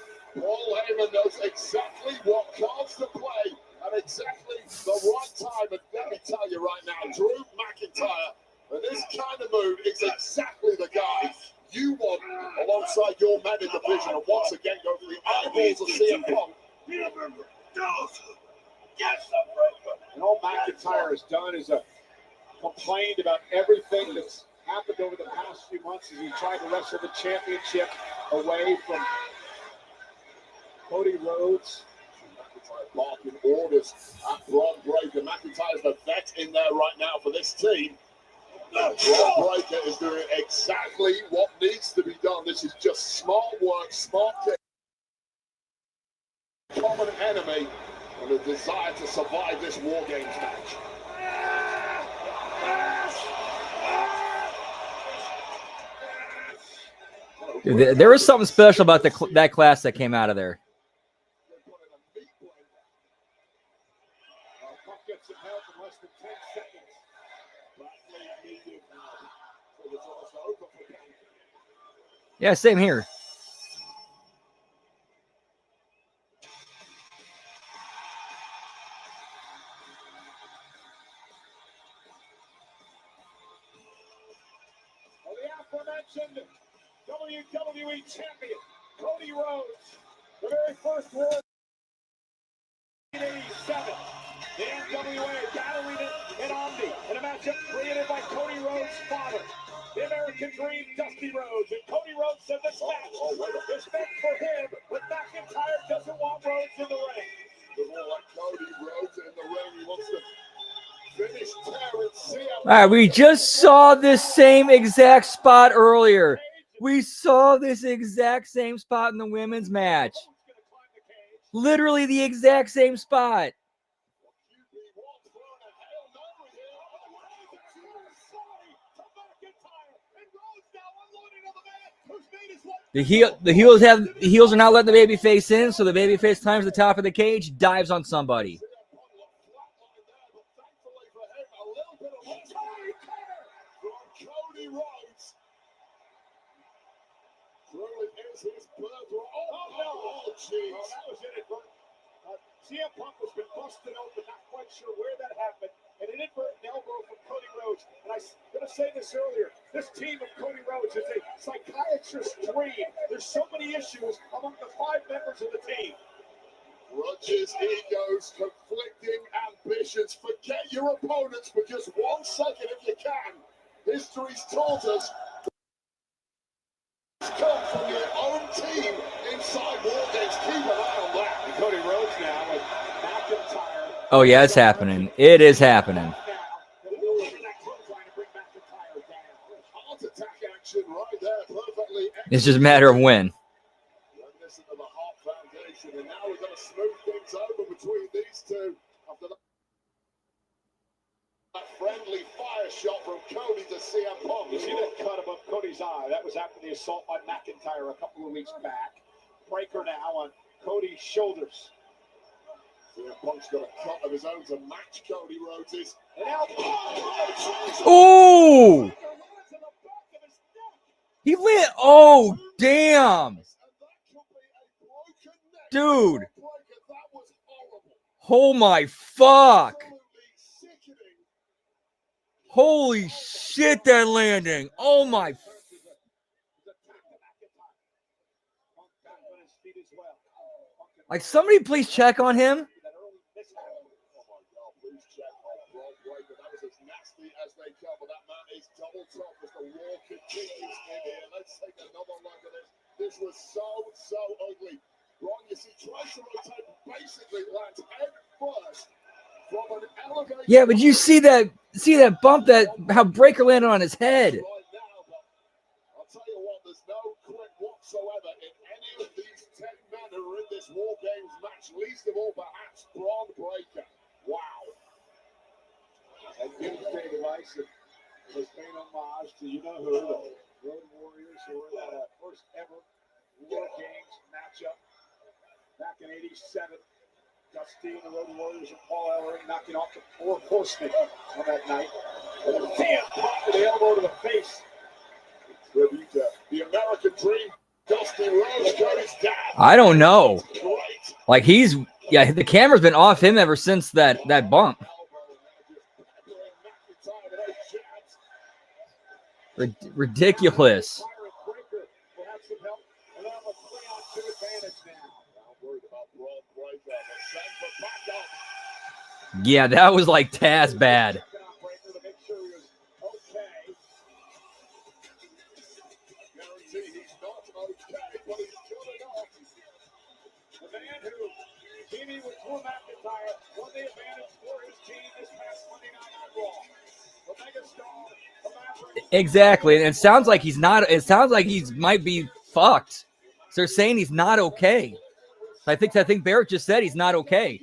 Paul Heyman knows exactly what cards to play at exactly the right time. And let me tell you right now, Drew McIntyre, in this kind of mood, is exactly the guy you want alongside your men in the division. And once again, go for the eyeballs of CM Punk. And all McIntyre has done is complained about everything that's happened over the past few months as he tried to wrestle the championship away from Cody Rhodes. McIntyre barking orders at Braun Breaker. McIntyre's the vet in there right now for this team. Braun Breaker is doing exactly what needs to be done. This is just smart work, smart kick. Common enemy and a desire to survive this War Games match. Dude, there was something special about that class that came out of there. Punk gets some help in less than 10 seconds. Yeah, same here. Well, the aforementioned WWE Champion, Cody Rhodes, the very first World 1987. The NWA battling in Omni in a matchup created by Cody Rhodes' father, the American Dream, Dusty Rhodes. And Cody Rhodes said this match is meant for him, but McIntyre doesn't want Rhodes in the ring. The more like Cody Rhodes in the ring, he wants to finish Terrence CM. All right, we just saw this same exact spot earlier. We saw this exact same spot in the women's match. Literally the exact same spot. The heels are not letting the babyface in, so the babyface climbs to the top of the cage, dives on somebody. Cody Rhodes. Throwing is his birthright. Oh, jeez. Well, that was inadvertent. CM Punk has been busted open, not quite sure where that happened. An inadvertent elbow from Cody Rhodes. And I was going to say this earlier. This team of Cody Rhodes is a psychiatrist's dream. There's so many issues among the 5 members of the team. Grudges, egos, conflicting ambitions. Forget your opponents for just 1 second if you can. History's taught us come from your own team inside War Games. Keep an eye on that. And Cody Rhodes now with McIntyre. Oh, yeah, it's happening. It is happening. Heart attack action right there, perfectly. It's just a matter of when. Reminiscent of the Heart Foundation, and now we're going to smooth things over between these two after that friendly fire shot from Cody to CM Punk. You see that cut above Cody's eye? That was after the assault by McIntyre a couple of weeks back. Breaker now on Cody's shoulders. CM Punk's got a cut of his own to match Cody Rhodes's. And now, Ooh! He lit. Oh, damn. Dude. Oh, my fuck. Holy shit, that landing. Oh, my. his feet as well. Like, somebody please check on him. Please check on Braun Breaker. That was as nasty as they come, but that man is double top as the war continues in here. Let's take another look at this. This was so ugly. Braun, you see, tries to rotate, basically lands head first from an elevator. Yeah, but you see that bump, how Breaker landed on his head. Right now, but I'll tell you what, there's no quit whatsoever in any of these 10 men who are in this War Games match, least of all perhaps Braun Breaker. Wow. And Doomsday Device was paying homage to you-know-who, the Road Warriors, who were in that first ever War Games matchup back in '87. Dusty and the Road Warriors and Paul Ellering knocking off the 4 Horsemen on that night. And a damn pop to the elbow to the face. Tribute to the American Dream, Dusty Rhodes, Cody's dad. I don't know. Great. Like, the camera's been off him ever since that bump. Ridiculous. Yeah, that was like Taz bad. Exactly, and it sounds like he's not. It sounds like he might be fucked. So they're saying he's not okay. I think Barrett just said he's not okay.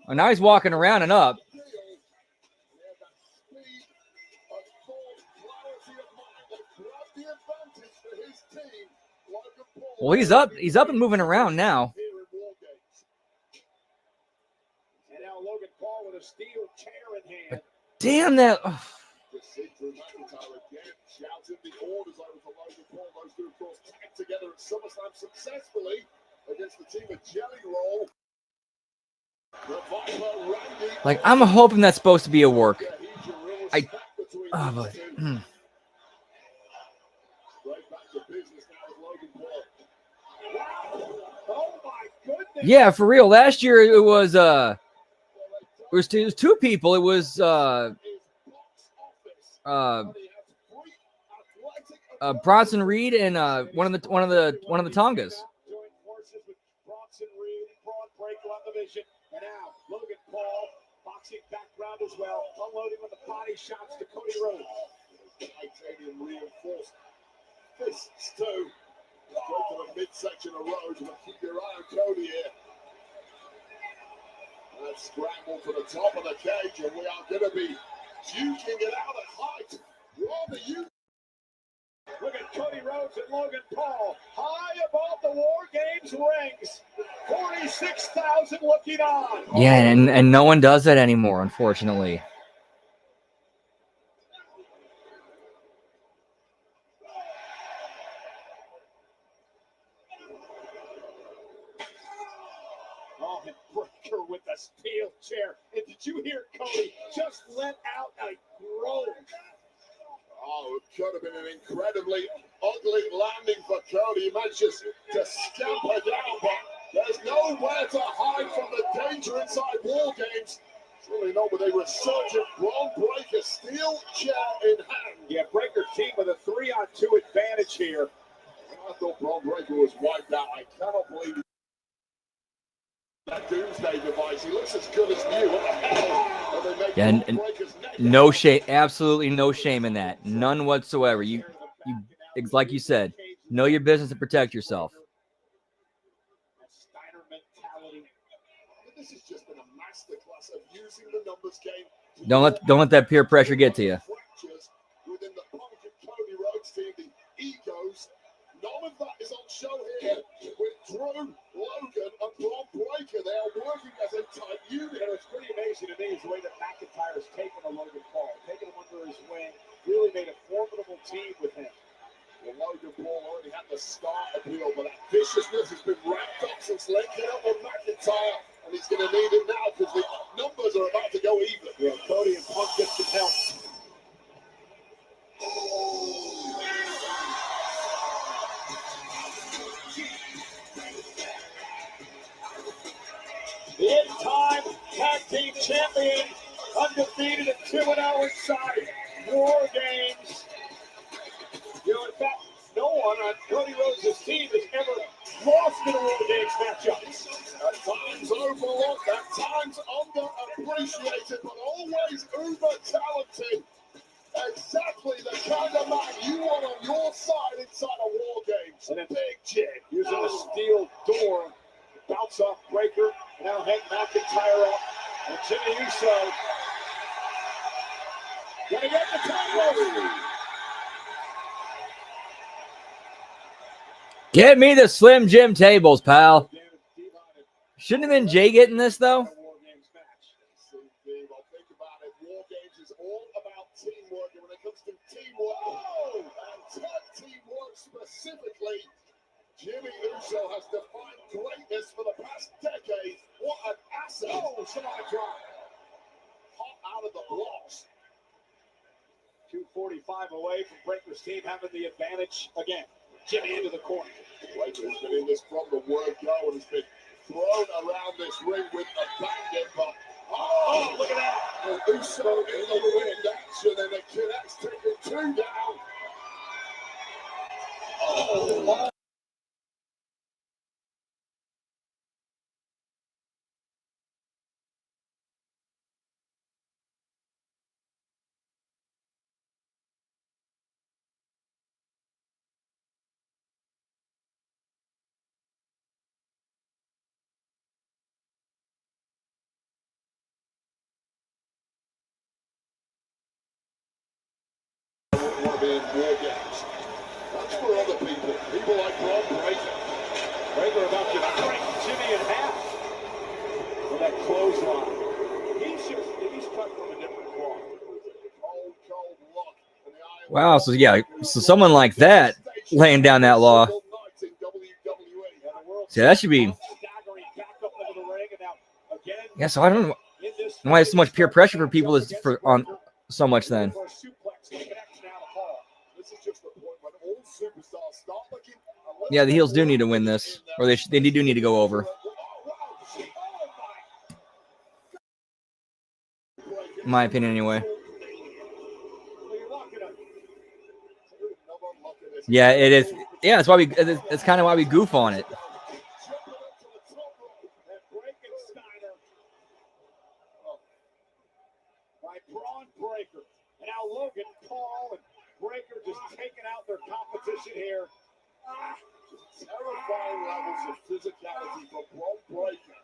And now he's walking around and up. Well, he's up. He's up and moving around now. And now Logan Paul with a steel chair in hand. Damn that. Oh. Together at SummerSlam successfully against the team of Jelly Roll. Like, I'm hoping that's supposed to be a work. Yeah, for real. Last year it was two people. It was Bronson Reed and one of the Tongas. And now Logan Paul boxing background as well, unloading with the body shots to Cody Rhodes. Titanium reinforced fists too. Go to the midsection of Rhodes, but keep your eye on Cody here. Let's scramble to the top of the cage, and we are going to be duking it out at height. Rather you. Look at Cody Rhodes and Logan Paul high above the War Games rings. 46,000 looking on. Yeah, and no one does that anymore, unfortunately. Oh, and Breaker with the steel chair. And did you hear Cody just let out a groan? Oh, it could have been an incredibly ugly landing for Cody. He manages to scamper down, but there's nowhere to hide from the danger inside War Games. Surely not with a resurgent Braun Breaker steel chair in hand. Yeah, Breaker team with a 3-on-2 advantage here. I thought Braun Breaker was wiped out. I cannot believe that Doomsday Device. He looks as good as new. What the hell? Are they making and no shame, absolutely no shame in that. None whatsoever. You, like you said, know your business and protect yourself. This has just been a masterclass of using the numbers game. Don't let that peer pressure get to you. Within the Punk and Cody Rhodes team, the egos. None of that is on show here with Drew, Logan, and Braun Breaker. They are working as a tight unit. And it's pretty amazing to me is the way that McIntyre has taken a Logan Paul, taken him under his wing, really made a formidable team with him. Well, Logan Paul already had the start appeal, but that viciousness has been ramped up since linking up with McIntyre, and he's going to need it now because the numbers are about to go even. Yeah, Cody and Punk get some help. Team champion, undefeated at 2-0 inside War Games. You know, in fact, no one on Cody Rhodes' team has ever lost in a War Games matchup. At times overlooked, at times underappreciated, but always uber talented. Exactly the kind of man you want on your side inside of War Games. And then Big Jim using a steel door, bounce off breaker, now Hank McIntyre up, and Jimmy Uso gonna get the title. Get me the Slim Jim tables, pal. Shouldn't have been Jay getting this, though. Well, think about it. War Games is all about teamwork, and when it comes to teamwork, and tag teamwork specifically, Jimmy Uso has defined greatness for the past decade. What an asset! Oh, somebody drop. Hot out of the blocks. 2:45 away from Breaker's team having the advantage again. Jimmy into the corner. Breaker has been in this from the word go and has been thrown around this ring with abandon, but Oh, look at that. Uso in the wind action, and the Kinect's taking two down. Oh, want to be in War Games. That's for other people. People like Braun Breaker. Breaker about to break Jimmy in half with that clothesline. He's cut from a different cloth. Cold, cold look. And the Iron Wow. So, yeah. So, someone like that laying down that law. Single night in WWE. See, that should be. Staggering back up into the ring, and now again Yeah. So, I don't know in this why it's so much peer pressure for people is for on so much then. for a suplex connects now to Paul. This is just the point when all superstars start looking a little Yeah, the heels do bit need to win this, or they do need to go over. In my opinion, anyway. Yeah, it is. Yeah, that's why it's kind of why we goof on it. By Braun Breaker. And now Logan Paul and Breaker just taking out their competition here. Terrifying levels of physicality from Braun Breaker.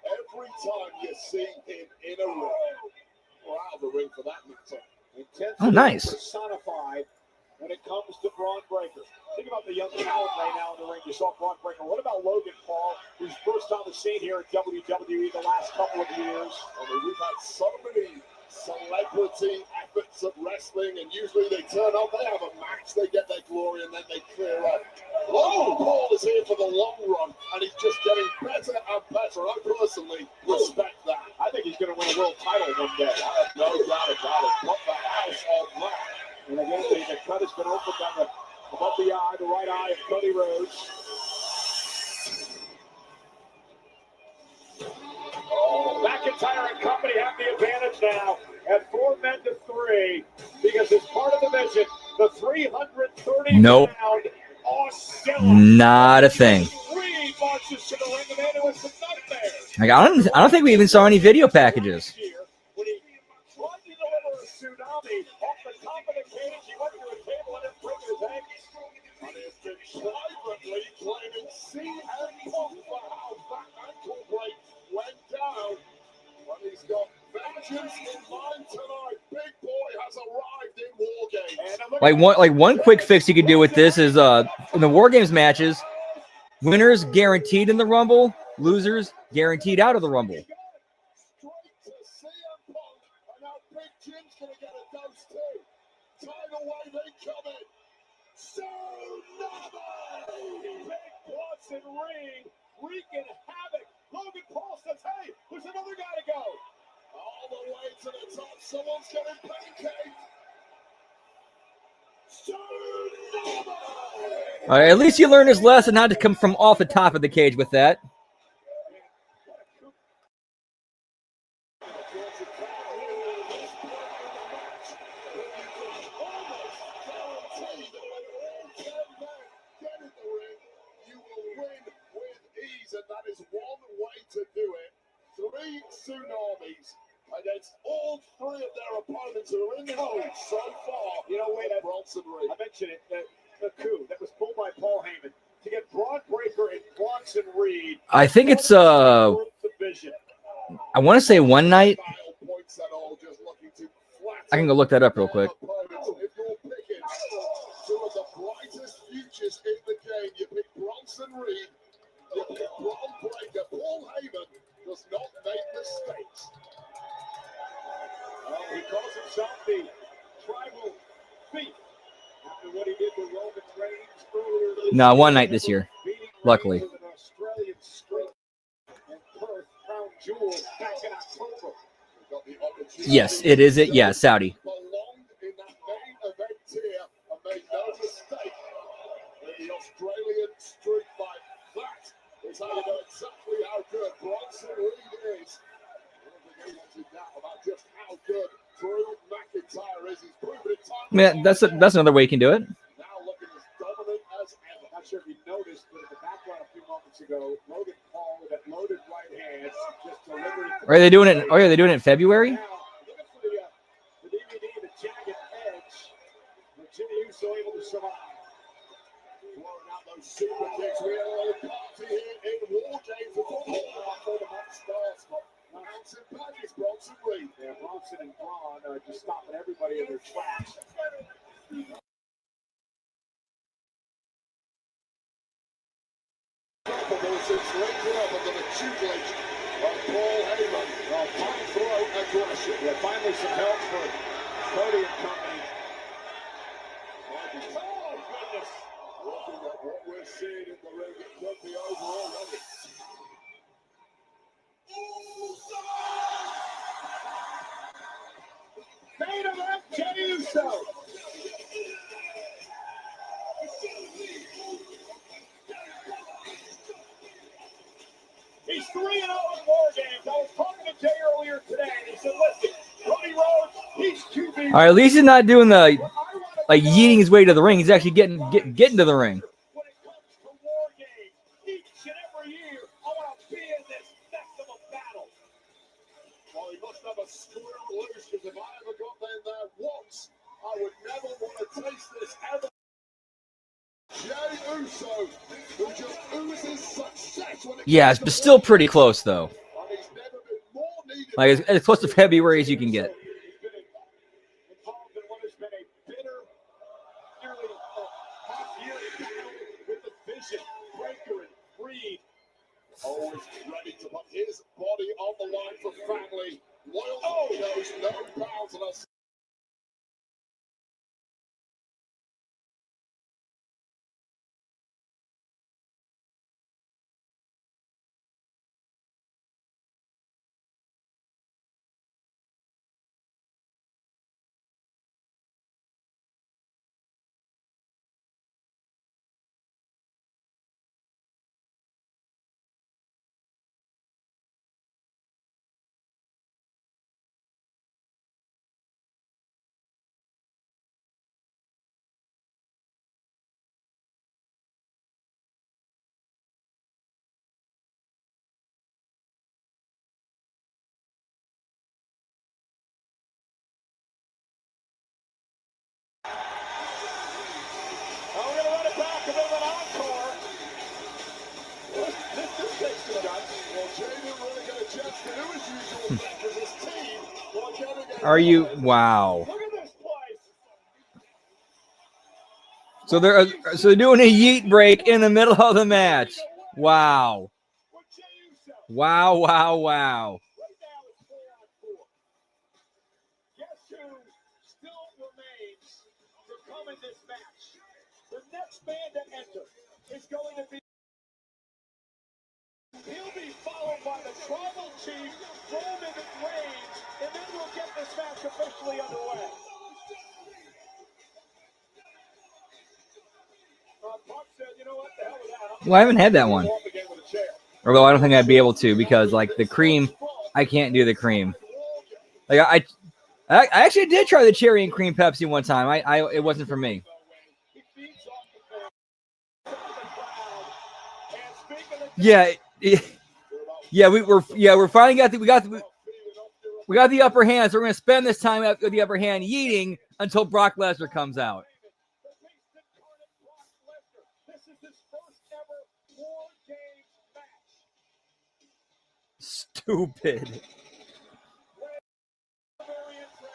Every time you see him in a ring, or out of the ring for that matter. Intensity Oh, nice. personified when it comes to Braun Breaker. Think about the young talent right now in the ring. You saw Braun Breaker. What about Logan Paul, who's first on the scene here at WWE the last couple of years? I mean, we've had so many celebrity efforts of wrestling, and usually they turn up, they have a match, they get their glory, and then they clear up. Logan Paul is here for the long run, and he's just getting better and better. I personally respect that. I think he's going to win a world title one day. No doubt about it. Put the house on that. And again, the cut has been opened on above the eye, the right eye of Cody Rhodes. McIntyre and company have the advantage now at 4 men to 3 because it's part of the mission. The 330 Nope. pound Australia. Not a thing. Reed marches to the ring and made it with some nightmares. Like, I don't think we even saw any video packages. When he tried to deliver a tsunami off the top of the cage, he went to a table and it broke his ankle. And he has been privately blaming CM Punk for how that ankle break went down. But he's got vengeance in mind tonight. Big boy has arrived in War Games. Like one quick fix you could do with this is in the War Games matches, winners guaranteed in the Rumble, losers guaranteed out of the Rumble. Straight to CM Punk. And now Big Jim's going to get a dose too. Tidal wave incoming. Tsunami! Big Plus and Reed wreaking havoc. Logan Paul says, hey, there's another guy to go. All the way to the top. Someone's getting pancaked. Tsunami! All right, at least you learned his lesson not to come from off the top of the cage with that. moments that are in the code so far. You know, wait, Bronson Reed. I mentioned it, the coup that was pulled by Paul Heyman to get Braun Breaker and Bronson Reed. I think it's I want to say one night. I can go look that up real quick. If you're picking two of the brightest futures in the game, you pick Bronson Reed, you pick Braun Breaker. Paul Heyman does not make mistakes. Oh, he calls himself the tribal thief after what he did with Roman Reigns earlier this No, year. one night this year. Luckily. With an Australian streak and Perth Crown Jewel back in October. Yes, it is. It. Yeah, Saudi. Belonged in that main event tier and made no mistake. The Australian streak fight. That is how you know exactly how good Bronson Reed is. I don't think anyone's in doubt about just how good Drew McIntyre is. He's proven it time. Man, that's another way you can do it. Now looking as dominant as ever. Not sure if you noticed, but in the background a few moments ago, Logan Paul with that loaded right hand just delivered. Are they doing it? Oh, yeah, they're doing it in February. Now, looking for the DVD, the jagged edge. But Jimmy Uso able to survive. Throwing out those super kicks. We had a little party here in War Games before the match starts. Bouncing back is Bronson Reed. Yeah, Bronson and Braun are just stopping everybody in their tracks. Since right up under the tutelage of Paul Heyman. Cutthroat aggression. Yeah, finally some help for Cody and company. Oh, goodness. Looking at what we're seeing in the ring, it could be over already. Main event, Jey Uso. He's 3-0 in War Games. I was talking to Jay earlier today, and he said, listen, Cody Rhodes, he's QB. All right, at least he's not doing the like yeeting his way to the ring. He's actually getting to the ring. When it comes to War Games, each and every year, I want to be in this next of a battle. Well, he must have a squirrel loose, because if I ever got in there once, I would never want to taste this ever. Jey Uso, who just oozes success when it Yeah, but still pretty close though. and he's never been more needed. Like as close to February as you can get. He's been involved in what has been a bitter, nearly half-year battle with the Vision, Breaker, and Reed. Always ready to put his body on the line for family. Loyalty knows no bounds on us. Now we're going to run it back and then an encore. This takes the guts. Well, Jey didn't really get a chance to do his usual thing because his team were getting a Are you? Wow. Look at this place. So they're doing a yeet break in the middle of the match. Wow. With Jey Uso. Wow. Wow. Wow. Right now it's 4-on-4. Guess who still remains to come in this match? The next man to enter is going to be. He'll be followed by the tribal chief, Roman Reigns, and then we'll get this match officially underway. Punk said, you know what, the hell with that. Well, I haven't had that one. Off again with a chair. Although I don't think I'd be able to because like the cream, I can't do the cream. Like I actually did try the cherry and cream Pepsi one time. It wasn't for me. He feeds off the fan. And speaking of Yeah, we're finally got we got the, We got the upper hand, so we're going to spend this time with the upper hand yeeting until Brock Lesnar comes out. This is his first ever War Games match. Stupid.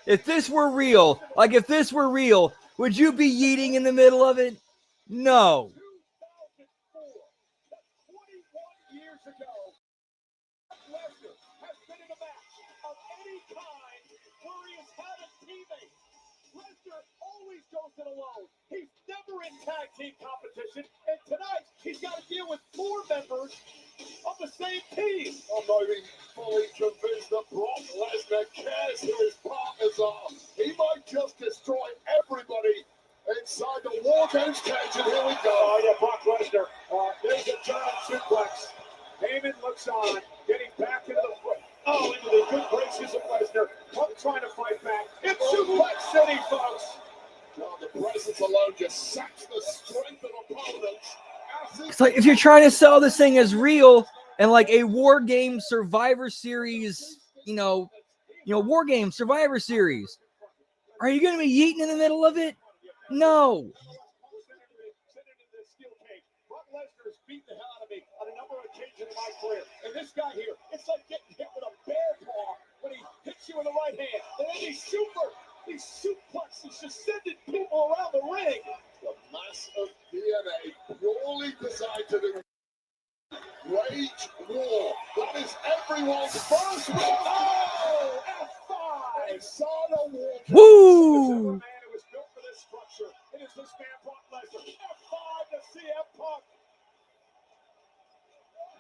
If this were real, would you be yeeting in the middle of it? No. 2004, that's 21 years ago. Lesnar has been in a match of any kind where he has had a teammate. Lesnar always goes it alone. He's never in tag team competition, and tonight he's got to deal with 4 members of the same team. I'm not even fully convinced that Brock Lesnar cares who his partners are. He might just destroy everybody inside the War Games cage, and here we go. Oh, yeah, Brock Lesnar. There's a German suplex. Heyman looks on, getting back into the foot. Oh, into the good graces of Lesnar. Punk trying to fight back. It's Suplex City, folks. Well, the presence alone just saps the strength of opponents. It's like if you're trying to sell this thing as real and like a War Games Survivor Series, War Games Survivor Series, are you going to be yeeting in the middle of it? No. Send it into the steel cage. Brock Lesnar has beaten the hell out of me on a number of occasions in my career. And this guy here, it's like getting hit with a bear paw when he hits you in the right hand. And then these suplexes just sending people around the ring. The mass of DNA purely designed to do Rage War. That is everyone's first one. Oh, F5. Sana War. Woo! Man who was built for this structure. It is this man, Brock Lesnar. F5 to CM Punk.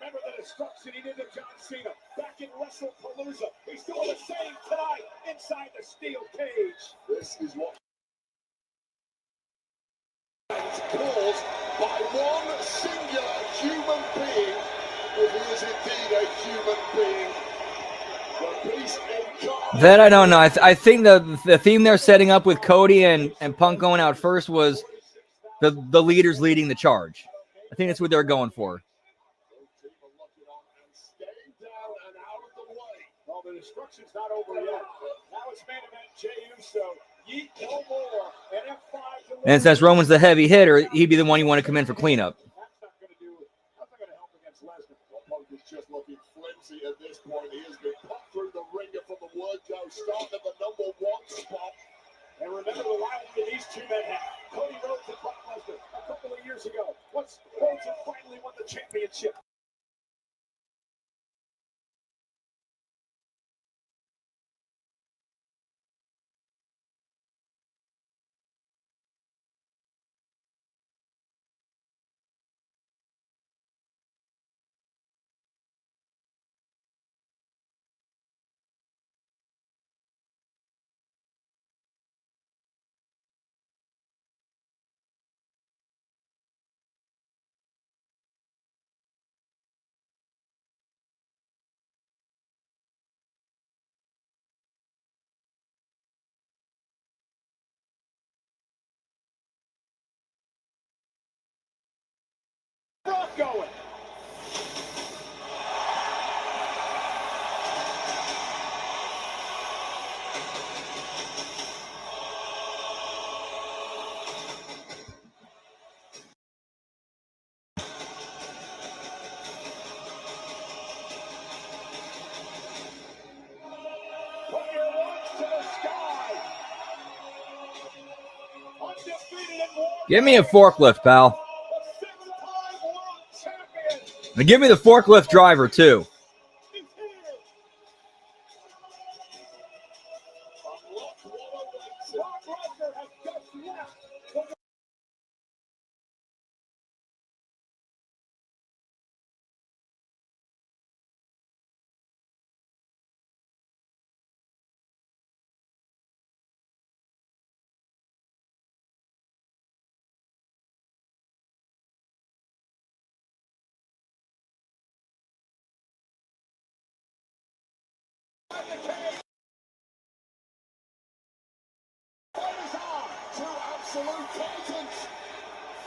Remember the destruction he did to John Cena back in WrestlePalooza. He's doing the same tonight inside the steel cage. This is what is caused by one singular human being, if he is indeed a human being. The beast incarnate. That I don't know. I think the theme they're setting up with Cody and Punk going out first was the leaders leading the charge. I think that's what they're going for. Well, the destruction's not over yet. Now it's main event Jey Uso. Yeet no more. And F5 to And since Roman's the heavy hitter, he'd be the one you want to come in for cleanup. That's not going to help against Lesnar. Well, Punk is just looking flimsy at this point. He has been put through the ringer from the word go, starting at the #1 spot. And remember the rivalry these two men had. Cody Rhodes and Brock Lesnar a couple of years ago. Once Rhodes had finally won the championship. Brock going. Put your lungs to the sky. Undefeated in war. Give me a forklift, pal. A 7-time world champion. And give me the forklift driver, too. He's here. Unlock what awaits. Brock Lesnar has just left the Two absolute titans.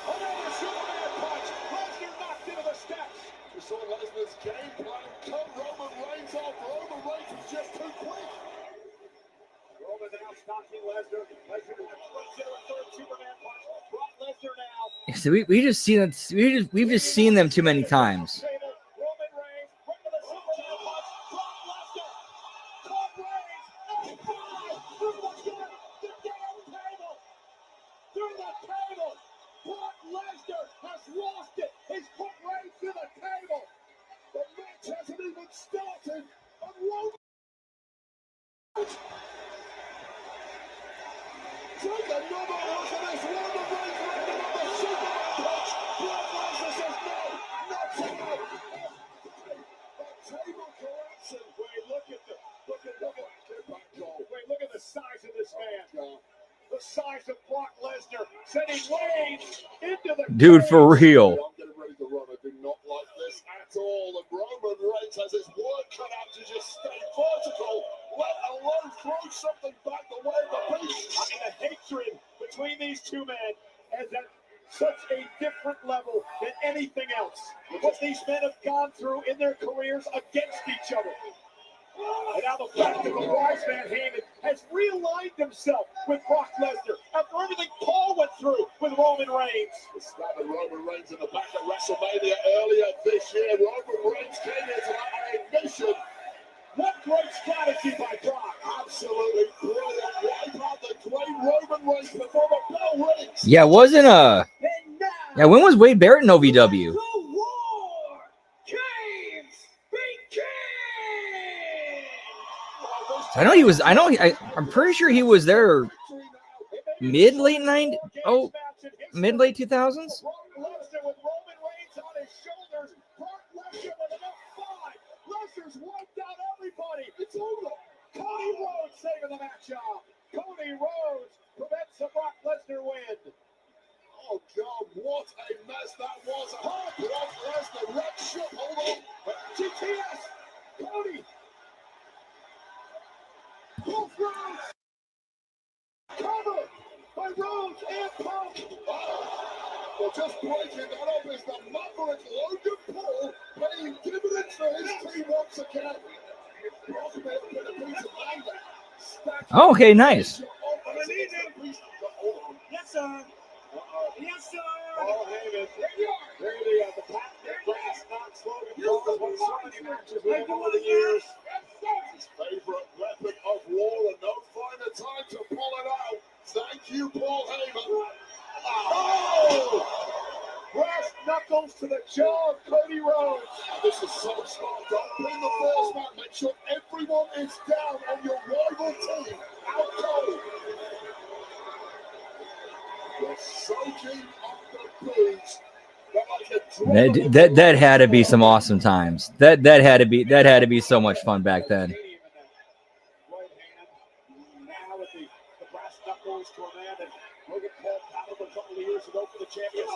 Another Superman punch. Lesnar knocked into the steps. You saw Lesnar's game plan. Cut Roman Reigns off. Roman Reigns was just too quick. Roman now stalking Lesnar. Lesnar puts in a third Superman punch. Brock Lesnar now. So we've just seen it. We've just seen them too many times. Roman Reigns, right to the Superman punch. Brock Lesnar. Brock Reigns. Through the damn table. Through the table. Brock Lesnar has lost it. He's put Reigns through the table. The match hasn't even started. And Roman. Take another look at this. Roman Reigns with another Superman punch. Brock Lesnar says no, not tonight. The table collapsing. Wait, look at Wait, look at the size of this man. The size of Brock Lesnar sending Reigns into the Dude, for real. I'm getting ready to run. I do not like this at all. And Roman Reigns has his work cut out to just stay vertical, let alone throw something back the way of the beast. I mean, the hatred between these two men is at such a different level than anything else. What these men have gone through in their careers against each other. And now the fact that the wise man Heyman has realigned himself with Brock Lesnar after everything Paul went through with Roman Reigns. Slapping Roman Reigns in the back at WrestleMania earlier this year. Roman Reigns came into that mission. What great strategy by Brock. Absolutely brilliant. Wipe out the great Roman Reigns before the bell rings. Yeah, it wasn't Yeah, when was Wade Barrett in OVW? The war games begin. I know he was. I'm pretty sure he was there mid late 2000s. Lesnar with Roman Reigns on his shoulders. Brock Lesnar with enough 5. Lesnar's wiped out everybody. It's over. Cody Rhodes saving the match off. Cody Rhodes prevents a Brock Lesnar win. Oh, God, what a mess that was. Oh, Brock Lesnar, red ship, hold on. GTS, Cody. Both Rhodes. Covered by Rhodes and Punk. Well, just breaking that up is the maverick Logan Paul paying dividends for his team once again. Brock may have been a piece of land. Oh, okay, nice. Yes, sir. Yes, sir. Oh, Heyman. There the patented brass knocks Logan Paul has won so many matches with him over the years. His favorite weapon of war, and no finer time to pull it out. Thank you, Paul Heyman. Oh! Brass knuckles to the jaw of Cody Rhodes. This is so smart. Don't pin the first man. Make sure everyone is down on your rival team. Out cold. You're soaking up the boots. That had to be some awesome times. That had to be so much fun back then. Right hand. Now with the brass knuckles to a man that Logan Paul battled a couple of years ago for the championship.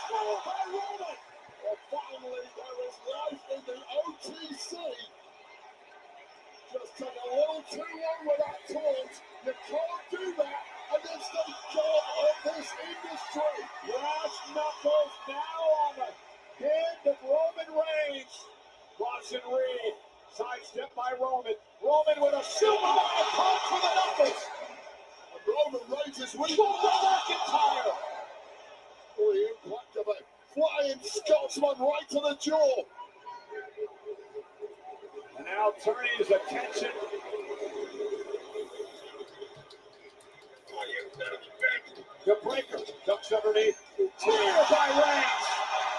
Well, finally, there is life in the OTC. Just took a little too long with that taunt. You can't do that against the god of this industry. Brass knuckles now on the head of Roman Reigns. Bronson Reed, sidestep by Roman. Roman with a Superman punch for the knuckles. And Roman Reigns is winning. McIntyre. Oh, the impact of a flying Scotsman right to the jaw. And now turning his attention. The breaker ducks underneath. Tear by Reigns.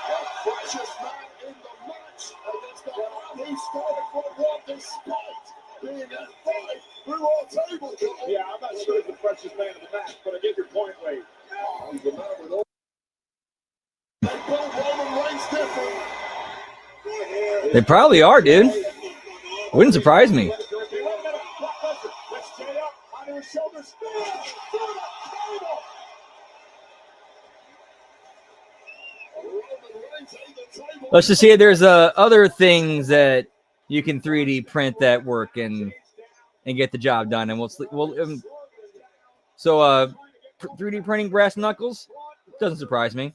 The freshest man in the match against the man who started from 1 despite being at 5 through our table. Yeah, I'm not sure he's the freshest man in the match, but I get your point, Wade. Oh, he's the man with all. They built Roman Reigns different. They probably are, dude. Wouldn't surprise me. Let's stay up onto his shoulders. Let's just say there's other things that you can 3D print that work and get the job done. And we'll 3D printing brass knuckles doesn't surprise me.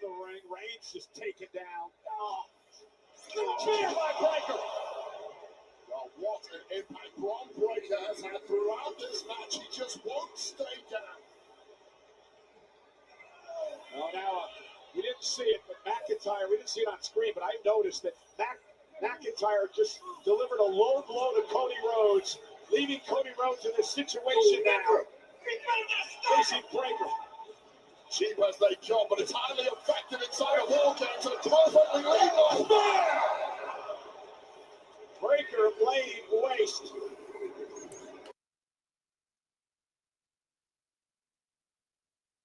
in the ring. Reigns just taken down. Oh, cheer by Breaker. Well, what an impact Braun Breaker has had throughout this match. He just won't stay down. Oh, now, we didn't see it, but McIntyre, we didn't see it on screen, but I noticed that McIntyre just delivered a low blow to Cody Rhodes, leaving Cody Rhodes in this situation now. Facing Breaker. Cheap as they come, but it's highly effective inside of War Games and perfectly legal. Breaker laying waste.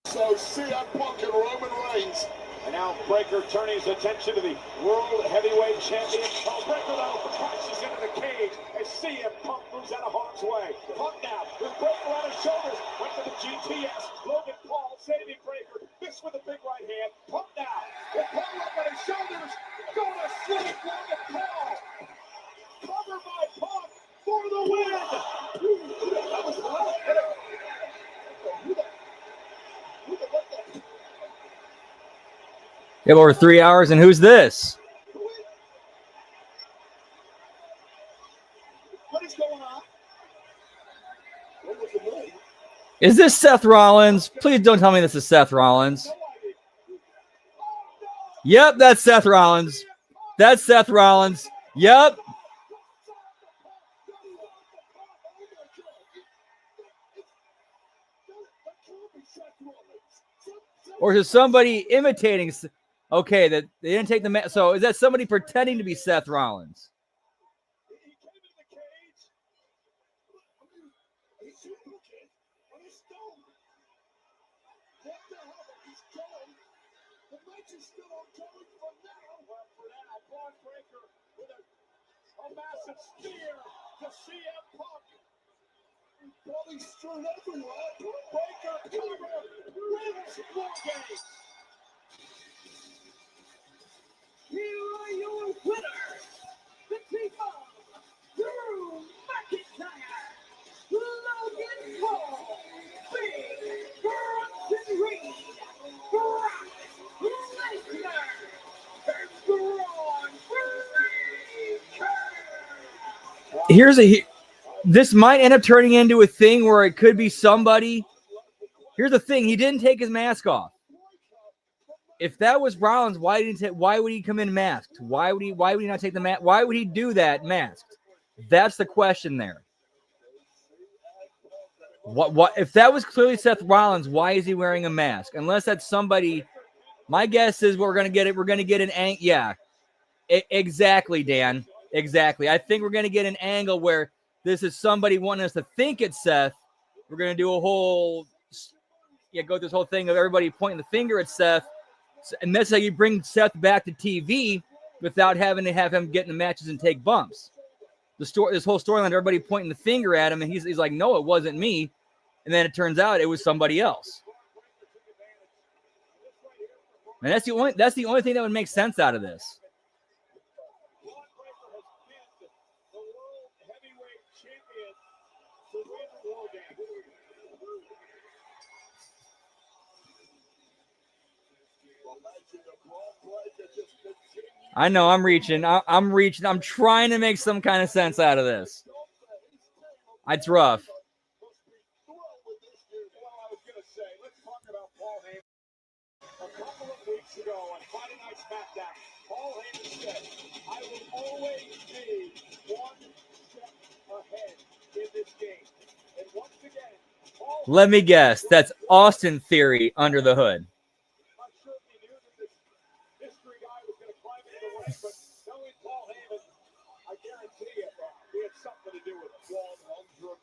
So CM Punk and Roman Reigns. And now Breaker turning his attention to the World Heavyweight Champion. Oh, Breaker though crashes into the cage as CM Punk moves out of harm's way. Punk now with Breaker on his shoulders. Went to the GTS. Logan Paul saving Breaker. This with a big right hand. Punk now with Paul up on his shoulders. Going to sleep Logan Paul. Covered by Punk for the win. That was We have over 3 hours, and who's this? What is going on? Is this Seth Rollins? Please don't tell me this is Seth Rollins. Yep, that's Seth Rollins. That's Seth Rollins. Yep. Or is somebody imitating? Okay, that they didn't take the mask. So is that somebody pretending to be Seth Rollins? A massive spear to CM Punk. Body strewn everywhere. Breaker cover wins War Games. Here are your winners, the team of Drew McIntyre, Logan Paul, Big Bronson Reed, Brock Lesnar, and Braun Breaker. This might end up turning into a thing where it could be somebody. Here's the thing: he didn't take his mask off. If that was Rollins, why would he come in masked? Why would he not take the mask? Why would he do that masked? That's the question there. What if that was clearly Seth Rollins? Why is he wearing a mask? Unless that's somebody. My guess is we're gonna get it. We're gonna get an yeah, exactly, Dan. Exactly. I think we're gonna get an angle where this is somebody wanting us to think it's Seth. We're gonna do a whole go this whole thing of everybody pointing the finger at Seth, and that's how you bring Seth back to TV without having to have him get in the matches and take bumps. This whole storyline, everybody pointing the finger at him, and he's like, no, it wasn't me. And then it turns out it was somebody else. And that's the only thing that would make sense out of this. I know I'm reaching. I'm reaching. I'm trying to make some kind of sense out of this. It's rough. A couple of weeks ago on Friday Night SmackDown, Paul Heyman said, I will always be one step ahead in this game. And once again, Paul Let me guess. That's Austin Theory under the hood. I'm sure he knew that this mystery guy was going to climb into the ring, but knowing Paul Heyman, I guarantee you, he had something to do with it. 100%.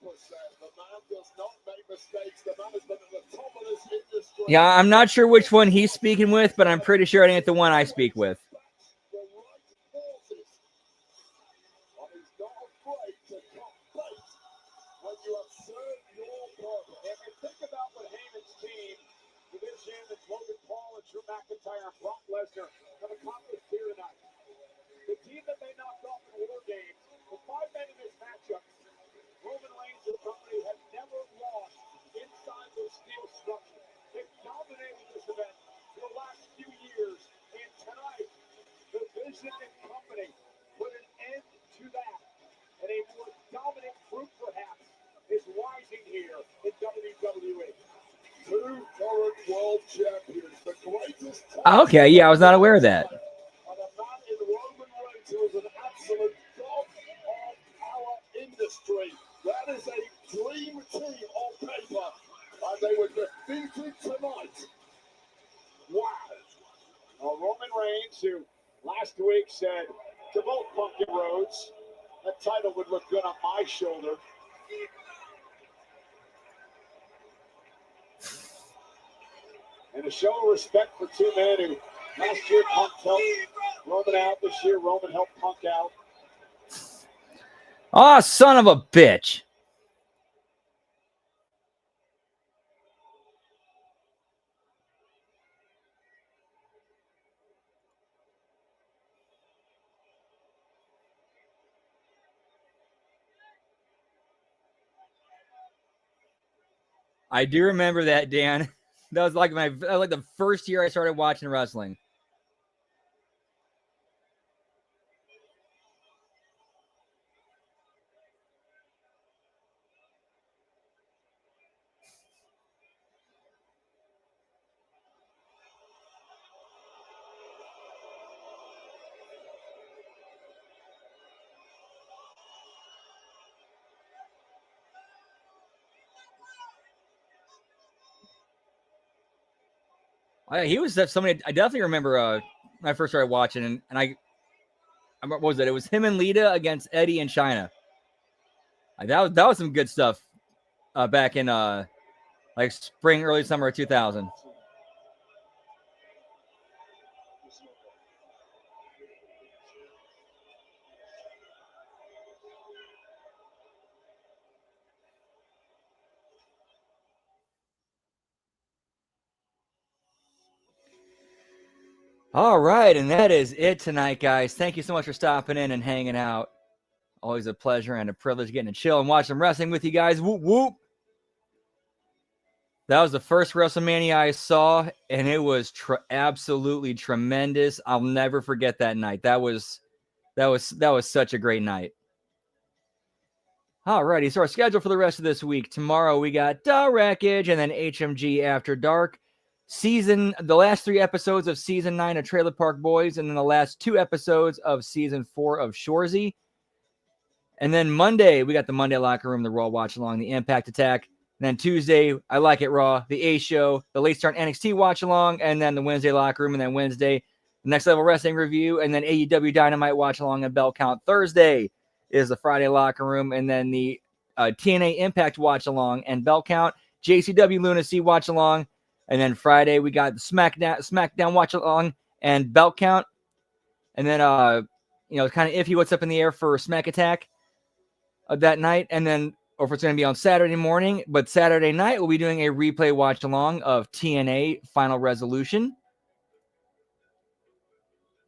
The man does not make mistakes. The man has been at the top of this industry. Yeah, I'm not sure which one he's speaking with, but I'm pretty sure it ain't the one I speak with. The right forces. And he's not afraid to cut bait when you have served your purpose. And think about what Heyman's team, the Vince Young, Logan Paul, and Drew McIntyre, and Brock Lesnar have accomplished here tonight. The team that they knocked off in War Games, the 5 men in this matchup, Roman Reigns and company have never lost inside those steel structures. They've dominated this event for the last few years Fusion and company put an end to that. And a more dominant group, perhaps, is rising here in WWE. Two current world champions, the greatest. Okay, yeah, I was not aware of that. And a man in Roman Reigns who is an absolute god of our industry. That is a dream team on paper, and they were defeated tonight. Wow. Roman Reigns, who last week said to both Pumpkin Roads, that title would look good on my shoulder. And a show of respect for two men who last year Punk helped Roman out. This year Roman helped Punk out. Oh, son of a bitch. I do remember that, Dan. That was like the first year I started watching wrestling. He was somebody I definitely remember when I first started watching, and I what was it? It was him and Lita against Eddie and Chyna. That was some good stuff back in like spring, early summer of 2000. All right, and that is it tonight, guys. Thank you so much for stopping in and hanging out. Always a pleasure and a privilege getting to chill and watch some wrestling with you guys. Whoop, whoop. That was the first WrestleMania I saw, and it was absolutely tremendous. I'll never forget that night. That was such a great night. Alrighty, so our schedule for the rest of this week. Tomorrow we got The Wreckage and then HMG After Dark. The last 3 episodes of Season 9 of Trailer Park Boys, and then the last 2 episodes of Season 4 of Shoresy. And then Monday, we got the Monday Locker Room, the Raw Watch Along, the Impact Attack. And then Tuesday, I Like It Raw, the A Show, the Late Start NXT Watch Along, and then the Wednesday Locker Room, and then Wednesday, the Next Level Wrestling Review, and then AEW Dynamite Watch Along and Bell Count. Thursday is the Friday Locker Room, and then the TNA Impact Watch Along and Bell Count, JCW Lunacy Watch Along, and then Friday we got the SmackDown Watch Along and Belt Count, and then kind of iffy what's up in the air for Smack Attack that night, and then or if it's going to be on Saturday morning, but Saturday night we'll be doing a replay watch along of TNA Final Resolution.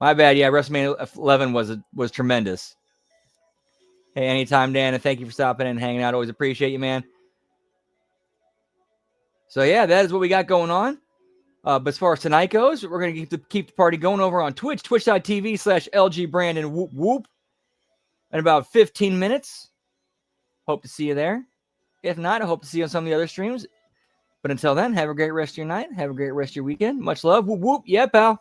My bad, yeah, WrestleMania 11 was tremendous. Hey, anytime, Dan, and thank you for stopping in and hanging out. Always appreciate you, man. So, yeah, that is what we got going on. But as far as tonight goes, we're going to keep the party going over on Twitch, twitch.tv/LGBrandon whoop whoop. In about 15 minutes. Hope to see you there. If not, I hope to see you on some of the other streams. But until then, have a great rest of your night. Have a great rest of your weekend. Much love. Whoop whoop. Yeah, pal.